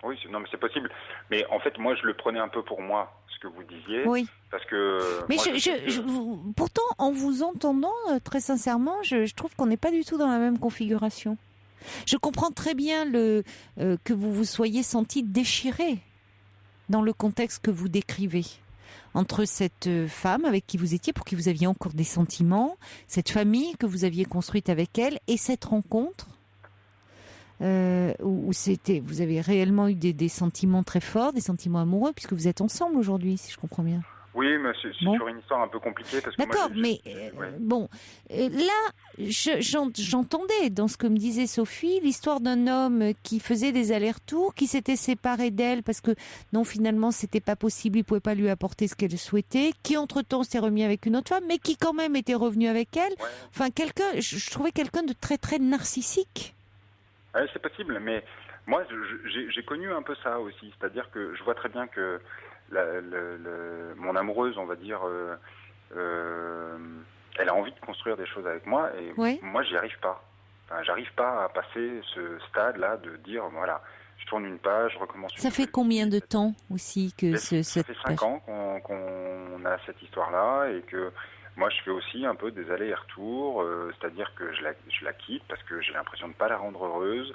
Speaker 8: Oui, non, mais c'est possible. Mais en fait, moi, je le prenais un peu pour moi, ce que vous disiez.
Speaker 1: Oui.
Speaker 8: Parce que...
Speaker 1: Mais pourtant, en vous entendant, très sincèrement, je trouve qu'on n'est pas du tout dans la même configuration. Je comprends très bien que vous vous soyez senti déchiré dans le contexte que vous décrivez. Entre cette femme avec qui vous étiez, pour qui vous aviez encore des sentiments, cette famille que vous aviez construite avec elle, et cette rencontre où vous avez réellement eu des sentiments très forts, des sentiments amoureux, puisque vous êtes ensemble aujourd'hui, si je comprends bien.
Speaker 8: Oui, mais c'est sur une histoire un peu compliquée. Parce que
Speaker 1: d'accord, là, j'entendais dans ce que me disait Sophie l'histoire d'un homme qui faisait des allers-retours, qui s'était séparé d'elle parce que non, finalement, c'était pas possible, il pouvait pas lui apporter ce qu'elle souhaitait, qui entre-temps s'est remis avec une autre femme, mais qui quand même était revenu avec elle. Ouais. Enfin, je trouvais quelqu'un de très très narcissique.
Speaker 8: Ouais, c'est possible, mais moi, j'ai connu un peu ça aussi, c'est-à-dire que je vois très bien que mon amoureuse, on va dire, elle a envie de construire des choses avec moi, et moi, j'y arrive pas. Enfin, j'arrive pas à passer ce stade-là de dire, voilà, je tourne une page, je recommence.
Speaker 1: Ça fait combien de temps aussi que
Speaker 8: ça
Speaker 1: cette
Speaker 8: fait 5 ans qu'on a cette histoire-là et que moi je fais aussi un peu des allers et retours, c'est-à-dire que je la quitte parce que j'ai l'impression de ne pas la rendre heureuse,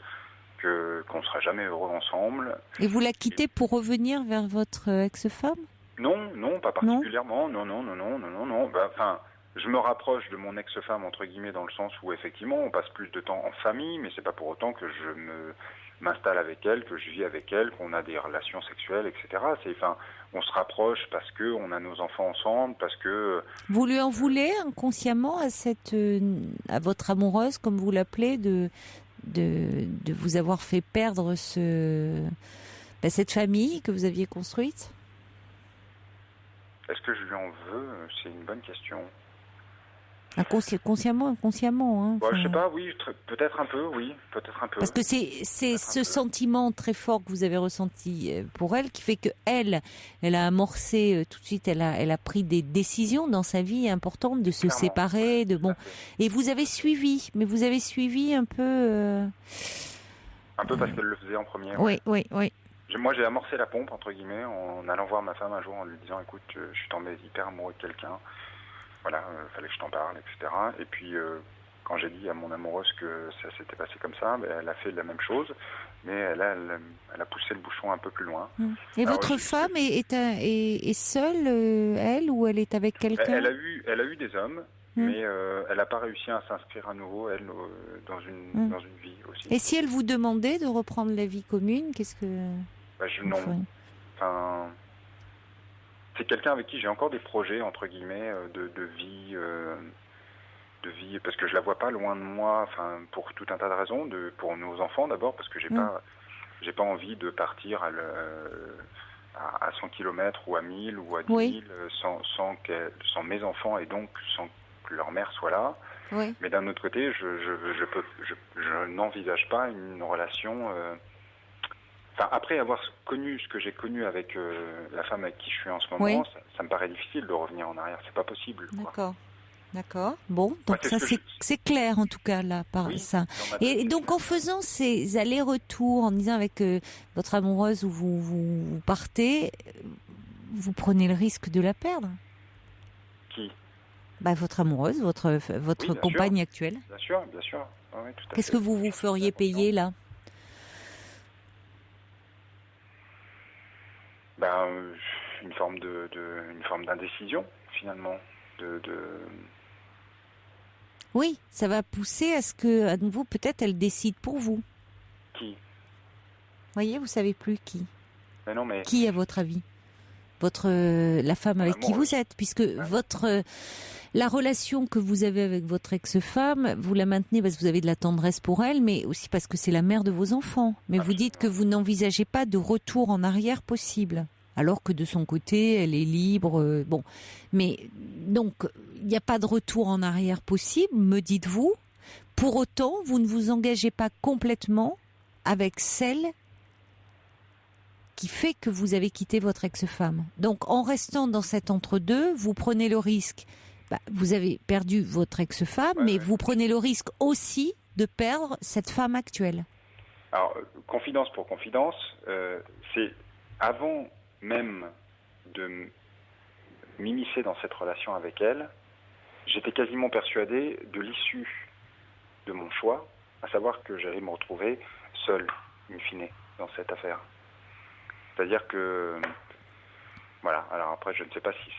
Speaker 8: qu'on ne sera jamais heureux ensemble.
Speaker 1: Et vous la quittez pour revenir vers votre ex-femme ?
Speaker 8: Non, pas particulièrement. Non. Enfin, je me rapproche de mon ex-femme entre guillemets dans le sens où effectivement on passe plus de temps en famille, mais c'est pas pour autant que je m'installe avec elle, que je vis avec elle, qu'on a des relations sexuelles, etc. On se rapproche parce que on a nos enfants ensemble, parce que.
Speaker 1: Vous lui en voulez inconsciemment à votre amoureuse, comme vous l'appelez, de vous avoir fait perdre cette famille que vous aviez construite ?
Speaker 8: Est-ce que je lui en veux ? C'est une bonne question.
Speaker 1: Consciemment, inconsciemment. Hein,
Speaker 8: je sais pas, oui, peut-être un peu.
Speaker 1: Parce que c'est ce sentiment très fort que vous avez ressenti pour elle qui fait que elle a amorcé tout de suite, elle a pris des décisions dans sa vie importantes de se séparer, et vous avez suivi, mais vous avez suivi un peu.
Speaker 8: Un peu parce qu'elle le faisait en premier.
Speaker 1: Oui.
Speaker 8: Moi, j'ai amorcé la pompe entre guillemets en allant voir ma femme un jour en lui disant, écoute, je suis tombé hyper amoureux de quelqu'un. Voilà, fallait que je t'en parle, etc. Et puis, quand j'ai dit à mon amoureuse que ça s'était passé comme ça, elle a fait la même chose, mais elle a poussé le bouchon un peu plus loin.
Speaker 1: Et alors, votre femme est seule, elle, ou elle est avec quelqu'un ?
Speaker 8: Elle a eu des hommes, mais elle n'a pas réussi à s'inscrire à nouveau, elle, dans une vie aussi.
Speaker 1: Et si elle vous demandait de reprendre la vie commune, qu'est-ce que...
Speaker 8: non. Enfin... C'est quelqu'un avec qui j'ai encore des projets, entre guillemets, de vie, parce que je la vois pas loin de moi, pour tout un tas de raisons, pour nos enfants d'abord, parce que j'ai pas envie de partir à 100 km ou à 1000 ou à 10 000 sans mes enfants et donc sans que leur mère soit là. Oui. Mais d'un autre côté, je n'envisage pas une relation... après avoir connu ce que j'ai connu avec la femme avec qui je suis en ce moment, ça me paraît difficile de revenir en arrière. C'est pas possible.
Speaker 1: D'accord. Bon, donc ça c'est clair en tout cas là par ça. Et donc en faisant ces allers-retours, en disant avec votre amoureuse où vous partez, vous prenez le risque de la perdre.
Speaker 8: Qui ?
Speaker 1: Votre amoureuse, votre compagne actuelle.
Speaker 8: Bien sûr. Oui, tout à fait.
Speaker 1: Qu'est-ce que vous feriez payer là ?
Speaker 8: Une forme d'indécision finalement.
Speaker 1: Oui, ça va pousser à ce que, à nouveau, peut-être elle décide pour vous.
Speaker 8: Qui ?
Speaker 1: Voyez, vous savez plus qui.
Speaker 8: Mais non, mais...
Speaker 1: Qui, à votre avis ? La femme avec qui vous êtes, puisque la relation que vous avez avec votre ex-femme, vous la maintenez parce que vous avez de la tendresse pour elle, mais aussi parce que c'est la mère de vos enfants. Mais vous dites que vous n'envisagez pas de retour en arrière possible, alors que de son côté, elle est libre. Mais donc, il n'y a pas de retour en arrière possible, me dites-vous. Pour autant, vous ne vous engagez pas complètement avec celle qui fait que vous avez quitté votre ex-femme. Donc, en restant dans cet entre-deux, vous prenez le risque. Vous avez perdu votre ex-femme, mais vous prenez le risque aussi de perdre cette femme actuelle.
Speaker 8: Alors, confidence pour confidence, c'est avant même de m'immiscer dans cette relation avec elle, j'étais quasiment persuadé de l'issue de mon choix, à savoir que j'allais me retrouver seul, in fine, dans cette affaire. C'est-à-dire que, voilà, alors après je ne sais pas si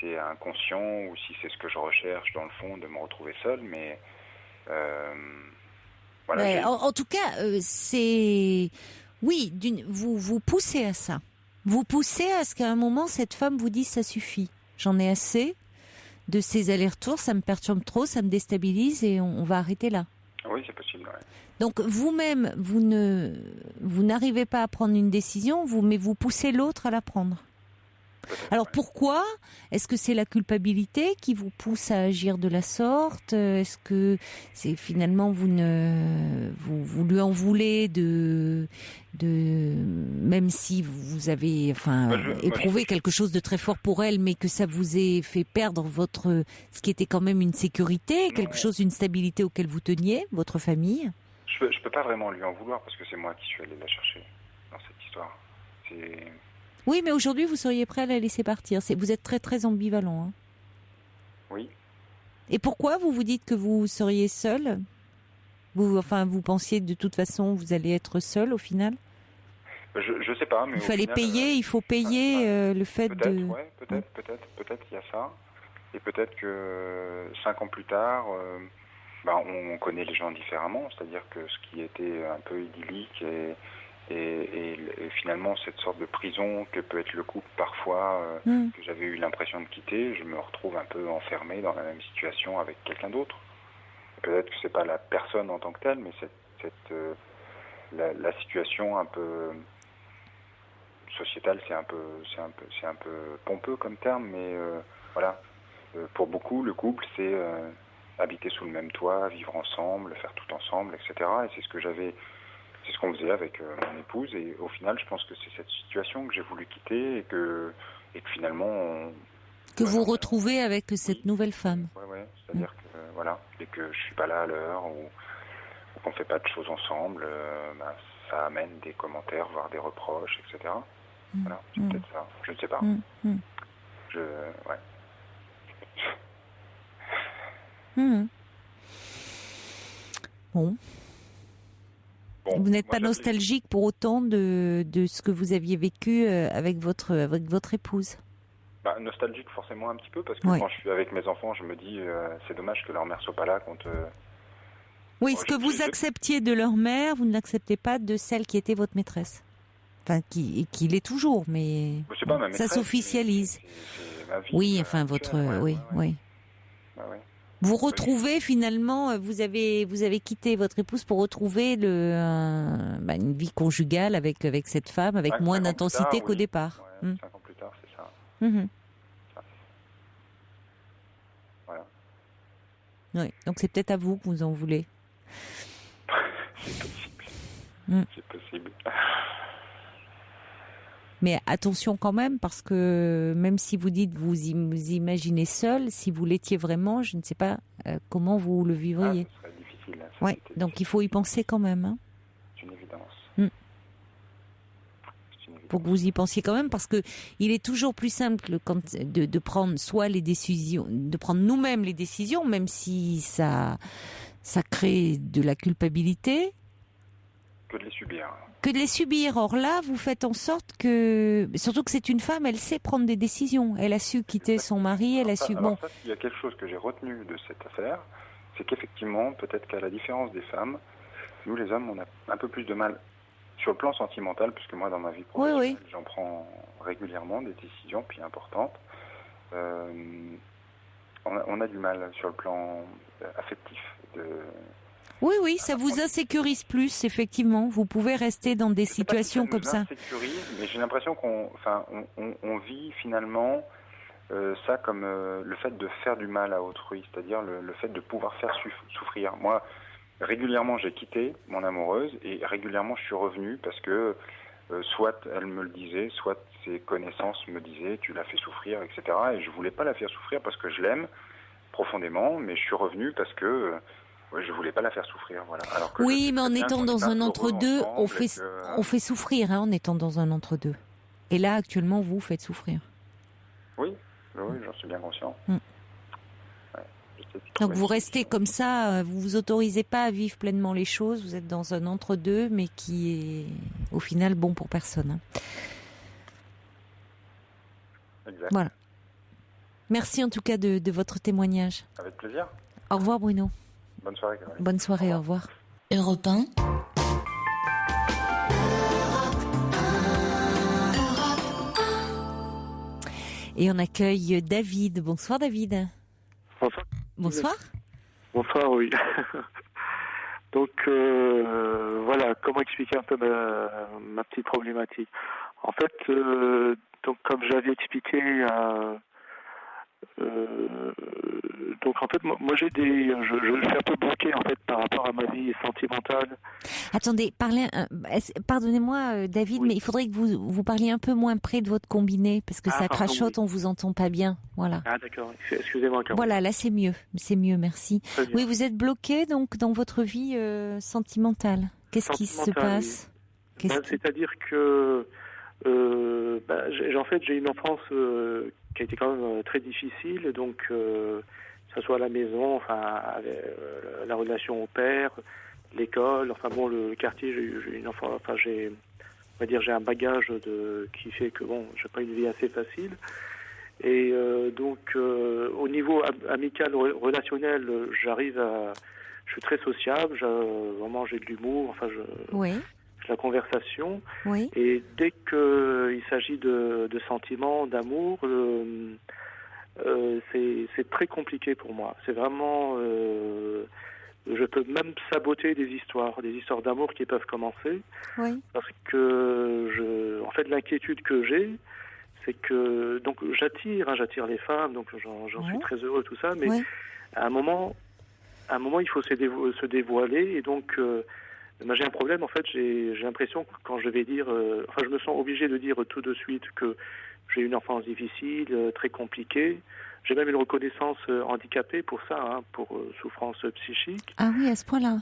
Speaker 8: c'est inconscient ou si c'est ce que je recherche dans le fond, de me retrouver seul, mais voilà.
Speaker 1: En tout cas, c'est... Oui, vous poussez à ça. Vous poussez à ce qu'à un moment, cette femme vous dise « ça suffit, j'en ai assez de ces allers-retours, ça me perturbe trop, ça me déstabilise et on va arrêter là ».
Speaker 8: Oui, c'est possible, ouais.
Speaker 1: Donc vous-même, vous n'arrivez pas à prendre une décision, mais vous poussez l'autre à la prendre. Alors pourquoi ? Est-ce que c'est la culpabilité qui vous pousse à agir de la sorte ? Est-ce que c'est finalement vous lui en voulez même si vous avez éprouvé quelque chose de très fort pour elle, mais que ça vous ait fait perdre ce qui était quand même une sécurité, quelque chose, une stabilité auquel vous teniez, votre famille ?
Speaker 8: Je peux pas vraiment lui en vouloir parce que c'est moi qui suis allé la chercher dans cette histoire.
Speaker 1: Oui, mais aujourd'hui, vous seriez prêt à la laisser partir. Vous êtes très, très ambivalent. Hein.
Speaker 8: Oui.
Speaker 1: Et pourquoi vous vous dites que vous seriez seul ? Vous pensiez de toute façon vous allez être seul au final ?
Speaker 8: Je sais pas, mais
Speaker 1: il faut payer le fait
Speaker 8: peut-être, ouais, peut-être il y a ça. Et peut-être que 5 ans plus tard, on connaît les gens différemment, c'est-à-dire que ce qui était un peu idyllique et finalement cette sorte de prison que peut être le couple parfois, que j'avais eu l'impression de quitter, je me retrouve un peu enfermé dans la même situation avec quelqu'un d'autre. Peut-être que c'est pas la personne en tant que telle, mais la situation un peu sociétale, c'est un peu pompeux comme terme, mais voilà. Pour beaucoup, le couple, c'est habiter sous le même toit, vivre ensemble, faire tout ensemble, etc. Et c'est ce qu'on faisait avec mon épouse. Et au final, je pense que c'est cette situation que j'ai voulu quitter et que finalement...
Speaker 1: vous retrouvez avec cette nouvelle femme.
Speaker 8: Oui, c'est-à-dire que voilà, et que je suis pas là à l'heure ou qu'on fait pas de choses ensemble, ça amène des commentaires, voire des reproches, etc. Voilà, c'est peut-être ça. Je ne sais pas. Ouais.
Speaker 1: Bon. Vous n'êtes pas nostalgique pour autant de ce que vous aviez vécu avec votre épouse ?
Speaker 8: Nostalgique forcément un petit peu, parce que quand je suis avec mes enfants, je me dis c'est dommage que leur mère soit pas là quand...
Speaker 1: Oui, ce que vous acceptiez de leur mère, vous ne l'acceptez pas de celle qui était votre maîtresse. Enfin, qui l'est toujours, mais
Speaker 8: c'est pas ma maîtresse,
Speaker 1: ça s'officialise.
Speaker 8: C'est ma vie,
Speaker 1: oui, enfin votre... Oui. Vous retrouvez finalement, vous avez quitté votre épouse pour retrouver une vie conjugale avec cette femme, avec moins d'intensité qu'au départ.
Speaker 8: 5 ans plus tard, c'est ça. Voilà.
Speaker 1: Oui, donc c'est peut-être à vous que vous en voulez.
Speaker 8: C'est possible. C'est possible.
Speaker 1: Mais attention quand même, parce que même si vous dites vous imaginez seul, si vous l'étiez vraiment, je ne sais pas comment vous le vivriez.
Speaker 8: Ce serait difficile.
Speaker 1: Oui, donc il faut y penser quand même. Hein.
Speaker 8: C'est une évidence.
Speaker 1: Pour que vous y pensiez quand même, parce que il est toujours plus simple de prendre soit les décisions, de prendre nous-mêmes les décisions, même si ça crée de la culpabilité.
Speaker 8: Que de les subir.
Speaker 1: Que de les subir. Or là, vous faites en sorte que... Surtout que c'est une femme, elle sait prendre des décisions. Elle a su quitter son mari, elle a su...
Speaker 8: Alors ça, il y a quelque chose que j'ai retenu de cette affaire, c'est qu'effectivement, peut-être qu'à la différence des femmes, nous les hommes, on a un peu plus de mal sur le plan sentimental, puisque moi, dans ma vie professionnelle, j'en prends régulièrement des décisions, puis importantes. On a du mal sur le plan affectif de...
Speaker 1: Oui, ça vous insécurise plus, effectivement. Vous pouvez rester dans des situations comme ça.
Speaker 8: Mais j'ai l'impression qu'on vit finalement ça comme le fait de faire du mal à autrui, c'est-à-dire le fait de pouvoir faire souffrir. Moi, régulièrement, j'ai quitté mon amoureuse et régulièrement, je suis revenu parce que soit elle me le disait, soit ses connaissances me disaient « tu l'as fait souffrir », etc. Et je voulais pas la faire souffrir parce que je l'aime profondément, mais je suis revenu parce que... je voulais pas la faire souffrir, voilà. Alors que
Speaker 1: mais en étant dans un entre-deux, on fait souffrir, en étant dans un entre-deux. Et là, actuellement, vous faites souffrir.
Speaker 8: Oui, j'en suis bien conscient.
Speaker 1: Donc vous restez comme ça, vous vous autorisez pas à vivre pleinement les choses, vous êtes dans un entre-deux, mais qui est au final bon pour personne.
Speaker 8: Exact.
Speaker 1: Voilà. Merci en tout cas de votre témoignage.
Speaker 8: Avec plaisir.
Speaker 1: Au revoir Bruno.
Speaker 8: Bonne soirée, Caroline.
Speaker 1: Bonne soirée, au revoir.
Speaker 2: Europe 1.
Speaker 1: Et on accueille David. Bonsoir David.
Speaker 9: Bonsoir.
Speaker 1: Bonsoir.
Speaker 9: Bonsoir, oui. Donc voilà, comment expliquer un peu ma petite problématique. En fait, donc comme j'avais expliqué, donc en fait moi je suis un peu bloqué en fait par rapport à ma vie sentimentale.
Speaker 1: Attendez, pardonnez-moi David,
Speaker 9: Oui.
Speaker 1: mais il faudrait que vous parliez un peu moins près de votre combiné, parce que ça
Speaker 9: pardon,
Speaker 1: crachote,
Speaker 9: oui.
Speaker 1: on vous entend pas bien. Voilà.
Speaker 9: Ah d'accord, excusez-moi Caroline.
Speaker 1: Voilà, là c'est mieux, merci.
Speaker 9: Très bien.
Speaker 1: Oui, vous êtes bloqué donc dans votre vie sentimentale. Qu'est-ce qui se
Speaker 9: Sentimentale,
Speaker 1: passe?
Speaker 9: oui. C'est-à-dire que j'ai une enfance qui a été quand même très difficile, donc que ce soit à la maison, enfin avec, la relation au père, l'école, enfin bon le quartier, j'ai une enfance, enfin j'ai un bagage qui fait que bon j'ai pas une vie assez facile. Et donc au niveau amical relationnel, je suis très sociable, vraiment j'ai de l'humour, enfin
Speaker 1: Oui.
Speaker 9: la conversation.
Speaker 1: Oui.
Speaker 9: Et dès qu'il s'agit de sentiments, d'amour, c'est très compliqué pour moi. C'est vraiment... je peux même saboter des histoires d'amour qui peuvent commencer.
Speaker 1: Oui.
Speaker 9: Parce que, en fait, l'inquiétude que j'ai, c'est que... Donc, j'attire les femmes, donc j'en suis très heureux, tout ça, mais à un moment, il faut se dévoiler, et donc... j'ai un problème, en fait, j'ai l'impression que quand je vais dire... je me sens obligé de dire tout de suite que j'ai une enfance difficile, très compliquée. J'ai même une reconnaissance handicapée pour ça, pour souffrance psychique.
Speaker 1: Ah oui, à ce point-là.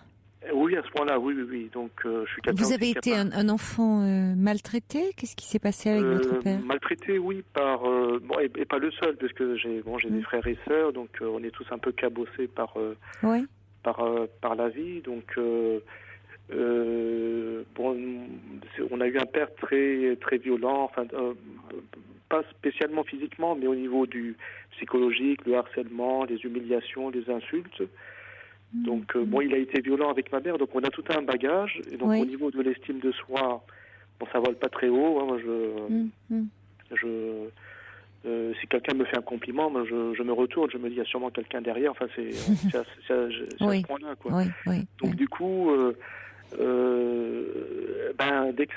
Speaker 9: Oui, à ce point-là, oui. Donc, je suis quelqu'un...
Speaker 1: Vous avez été un enfant maltraité? Qu'est-ce qui s'est passé avec votre père?
Speaker 9: Maltraité, oui, et pas le seul, parce que j'ai des frères et sœurs, donc on est tous un peu cabossés par la vie, donc... on a eu un père très très violent, pas spécialement physiquement, mais au niveau du psychologique, le harcèlement, les humiliations, les insultes. Donc il a été violent avec ma mère, donc on a tout un bagage. Et donc au niveau de l'estime de soi, ça vole pas très haut. Si quelqu'un me fait un compliment, je me retourne, je me dis il y a sûrement quelqu'un derrière. Enfin c'est à ce point-là, quoi. Donc du coup. Dès que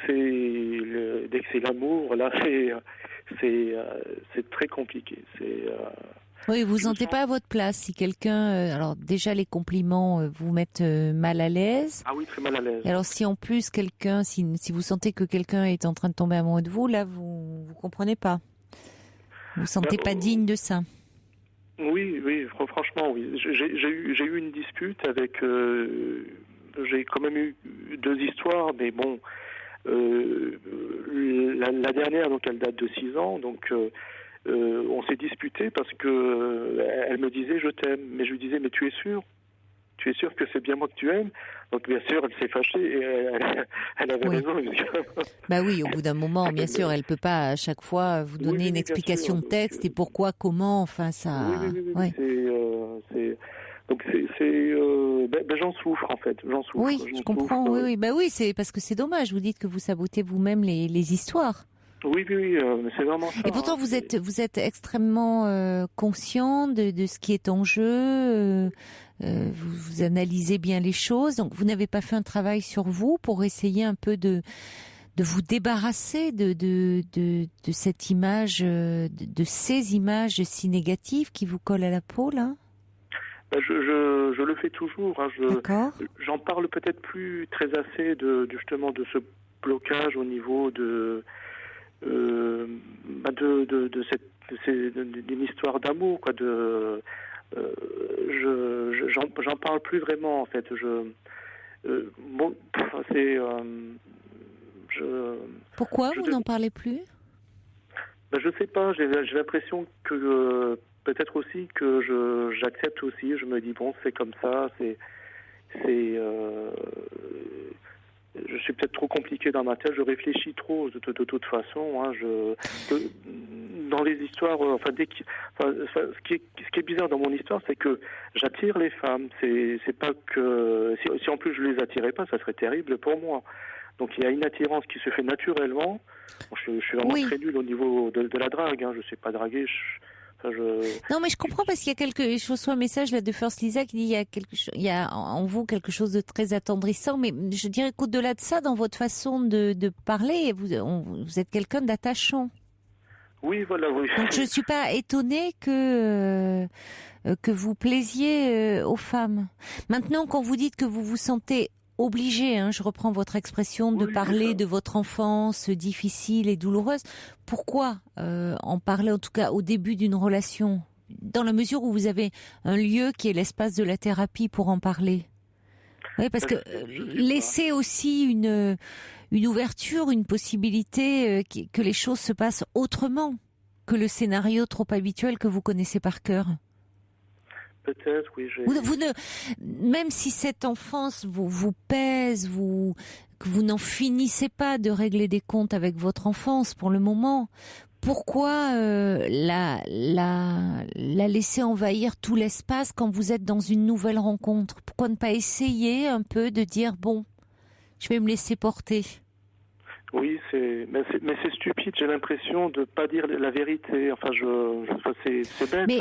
Speaker 9: c'est l'amour, là c'est très compliqué.
Speaker 1: Oui, vous sentez pas à votre place. Si quelqu'un, alors déjà les compliments vous mettent mal à l'aise.
Speaker 9: Ah oui, très mal à l'aise.
Speaker 1: Et alors si en plus quelqu'un, si vous sentez que quelqu'un est en train de tomber amoureux de vous, là vous comprenez pas. Vous vous sentez pas digne de ça.
Speaker 9: Oui, franchement oui. J'ai eu une dispute avec. J'ai quand même eu 2 histoires, mais bon, la dernière, donc elle date de 6 ans, donc on s'est disputé parce que elle me disait je t'aime, mais je lui disais mais tu es sûr que c'est bien moi que tu aimes? Donc bien sûr elle s'est fâchée et elle avait raison.
Speaker 1: Bah oui, au bout d'un moment, bien sûr, elle peut pas à chaque fois vous donner une explication de texte et pourquoi, comment, enfin ça.
Speaker 9: Oui. Donc j'en souffre en fait,
Speaker 1: Oui, je comprends. Oui, c'est parce que c'est dommage. Vous dites que vous sabotez vous-même les histoires.
Speaker 9: Oui, c'est vraiment ça.
Speaker 1: Et pourtant vous êtes extrêmement conscient de ce qui est en jeu. Vous analysez bien les choses. Donc vous n'avez pas fait un travail sur vous pour essayer un peu de vous débarrasser de cette image, de ces images si négatives qui vous collent à la peau là.
Speaker 9: Je le fais toujours.
Speaker 1: D'accord.
Speaker 9: J'en parle peut-être plus très assez justement de ce blocage au niveau d'une histoire d'amour, quoi. J'en parle plus vraiment en fait.
Speaker 1: Pourquoi vous n'en parlez plus?
Speaker 9: Je sais pas. J'ai l'impression que peut-être aussi que j'accepte aussi. Je me dis bon, c'est comme ça. Je suis peut-être trop compliqué dans ma tête. Je réfléchis trop de toute façon. Dans les histoires, ce qui est bizarre dans mon histoire, c'est que j'attire les femmes. C'est pas que si en plus je les attirais pas, ça serait terrible pour moi. Donc il y a une attirance qui se fait naturellement. Je suis vraiment très nul au niveau de la drague. Je sais pas draguer.
Speaker 1: Non, mais je comprends parce qu'il y a je reçois un message là de First Lisa qui dit il y a en vous quelque chose de très attendrissant, mais je dirais qu'au-delà de ça, dans votre façon de parler, vous êtes quelqu'un d'attachant.
Speaker 9: Oui, voilà, oui.
Speaker 1: Donc je suis pas étonnée que vous plaisiez aux femmes. Maintenant, quand vous dites que vous vous sentez obligé, je reprends votre expression, de parler de votre enfance difficile et douloureuse, pourquoi en parler, en tout cas au début d'une relation, dans la mesure où vous avez un lieu qui est l'espace de la thérapie pour en parler? Oui, parce que laisser aussi une ouverture, une possibilité que les choses se passent autrement que le scénario trop habituel que vous connaissez par cœur.
Speaker 9: Peut-être, oui.
Speaker 1: Même si cette enfance vous pèse, que vous n'en finissez pas de régler des comptes avec votre enfance pour le moment, pourquoi la laisser envahir tout l'espace quand vous êtes dans une nouvelle rencontre? Pourquoi ne pas essayer un peu de dire, bon, je vais me laisser porter?
Speaker 9: Oui, mais c'est stupide. J'ai l'impression de pas dire la vérité. Enfin, c'est bête.
Speaker 1: Mais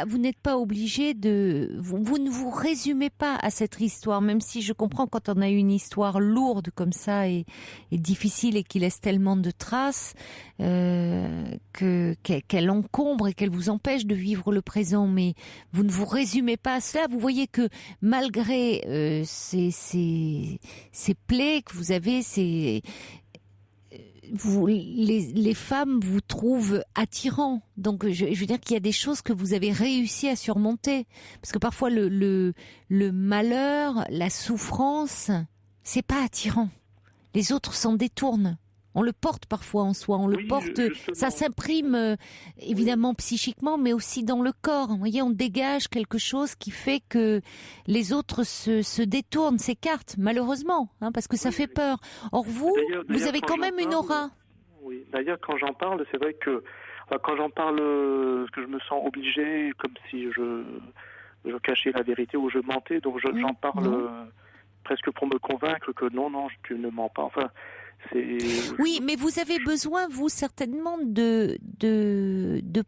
Speaker 1: vous n'êtes pas obligé de. Vous ne vous résumez pas à cette histoire, même si je comprends quand on a une histoire lourde comme ça et difficile et qui laisse tellement de traces qu'elle encombre et qu'elle vous empêche de vivre le présent. Mais vous ne vous résumez pas à cela. Vous voyez que malgré ces plaies que vous avez, les femmes vous trouvent attirant. Donc je veux dire qu'il y a des choses que vous avez réussi à surmonter, parce que parfois le malheur, la souffrance, c'est pas attirant. Les autres s'en détournent. On le porte parfois en soi, ça s'imprime évidemment psychiquement, mais aussi dans le corps. Vous voyez, on dégage quelque chose qui fait que les autres se détournent, s'écartent, malheureusement, parce que ça fait peur. Or vous avez quand même une aura.
Speaker 9: Oui, d'ailleurs, quand j'en parle, c'est vrai que quand j'en parle, que je me sens obligé, comme si je cachais la vérité ou je mentais, donc j'en parle presque pour me convaincre que non, tu ne mens pas. Enfin.
Speaker 1: Oui, mais vous avez besoin, vous, certainement, de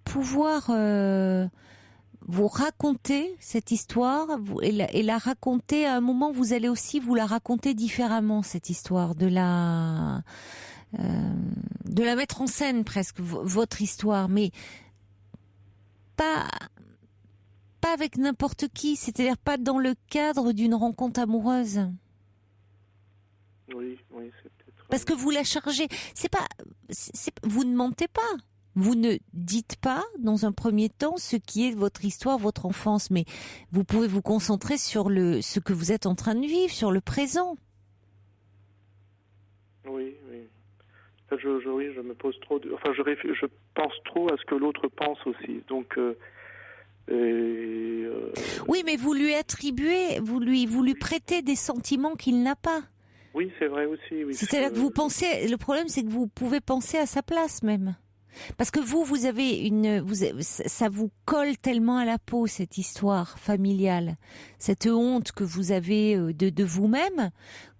Speaker 1: pouvoir vous raconter cette histoire et la raconter à un moment. Vous allez aussi vous la raconter différemment, cette histoire, de la mettre en scène presque, votre histoire, mais pas avec n'importe qui, c'est-à-dire pas dans le cadre d'une rencontre amoureuse.
Speaker 9: Oui, c'est peut-être.
Speaker 1: Parce que vous la chargez. Vous ne mentez pas. Vous ne dites pas, dans un premier temps, ce qui est votre histoire, votre enfance, mais vous pouvez vous concentrer sur ce que vous êtes en train de vivre, sur le présent.
Speaker 9: Oui. Je me pose trop. Je pense trop à ce que l'autre pense aussi. Donc.
Speaker 1: Oui, mais vous lui attribuez, vous lui prêtez des sentiments qu'il n'a pas.
Speaker 9: Oui, c'est vrai aussi. Oui,
Speaker 1: c'est-à-dire que vous pensez. Le problème, c'est que vous pouvez penser à sa place même, parce que vous avez ça vous colle tellement à la peau, cette histoire familiale, cette honte que vous avez de vous-même,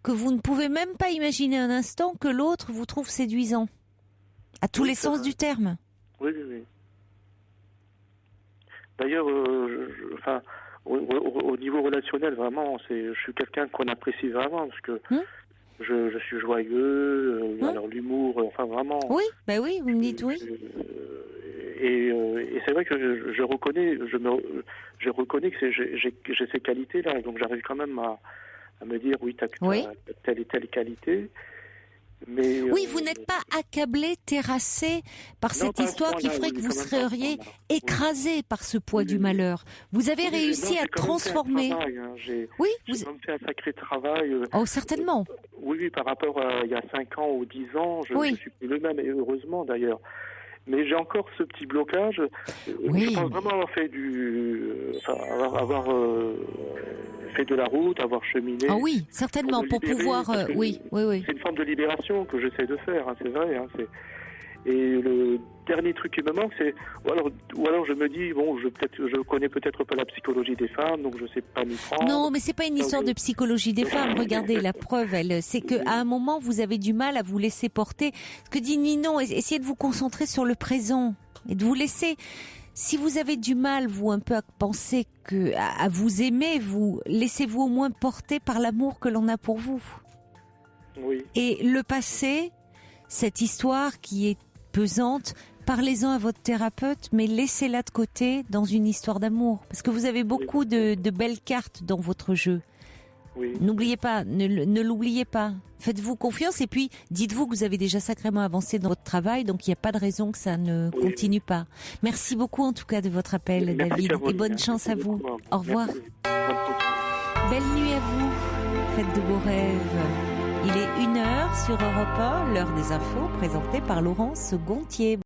Speaker 1: que vous ne pouvez même pas imaginer un instant que l'autre vous trouve séduisant, à tous les sens du terme.
Speaker 9: Oui. D'ailleurs, au niveau relationnel, vraiment, je suis quelqu'un qu'on apprécie vraiment, parce que je suis joyeux, alors l'humour, enfin vraiment.
Speaker 1: Oui, oui, vous me dites oui.
Speaker 9: Et c'est vrai que je reconnais que j'ai ces qualités-là, donc j'arrive quand même à me dire tu as telle et telle qualité. Mais,
Speaker 1: oui, vous n'êtes pas accablé, terrassé par cette histoire qui ferait que vous seriez écrasé par ce poids du malheur. Vous avez réussi à transformer.
Speaker 9: J'ai fait un sacré travail.
Speaker 1: Certainement.
Speaker 9: Oui, par rapport à il y a 5 ans ou 10 ans, je suis plus le même, et heureusement d'ailleurs. Mais j'ai encore ce petit blocage. Je pense vraiment avoir fait avoir fait de la route, avoir cheminé.
Speaker 1: Ah oui, certainement, pour pouvoir. Oui.
Speaker 9: C'est une forme de libération que j'essaie de faire, c'est vrai. Et le dernier truc qui me manque, c'est ou alors je me dis je connais peut-être pas la psychologie des femmes, donc je sais pas m'y prendre.
Speaker 1: Non, mais c'est pas une histoire de psychologie des femmes. Regardez, la preuve, c'est que à un moment vous avez du mal à vous laisser porter. Ce que dit Ninon, essayez de vous concentrer sur le présent et de vous laisser. Si vous avez du mal, vous, un peu à penser à vous aimer, vous laissez-vous au moins porter par l'amour que l'on a pour vous.
Speaker 9: Oui.
Speaker 1: Et le passé, cette histoire qui est pesante, parlez-en à votre thérapeute, mais laissez-la de côté dans une histoire d'amour. Parce que vous avez beaucoup de belles cartes dans votre jeu.
Speaker 9: Oui.
Speaker 1: N'oubliez pas, ne l'oubliez pas. Faites-vous confiance et puis dites-vous que vous avez déjà sacrément avancé dans votre travail, donc il n'y a pas de raison que ça ne continue pas. Merci beaucoup en tout cas de votre appel, David, et bonne chance à vous. Au revoir. Belle nuit à vous. Faites de beaux rêves. Il est 1h sur Europe 1, l'heure des infos présentée par Laurence Gontier.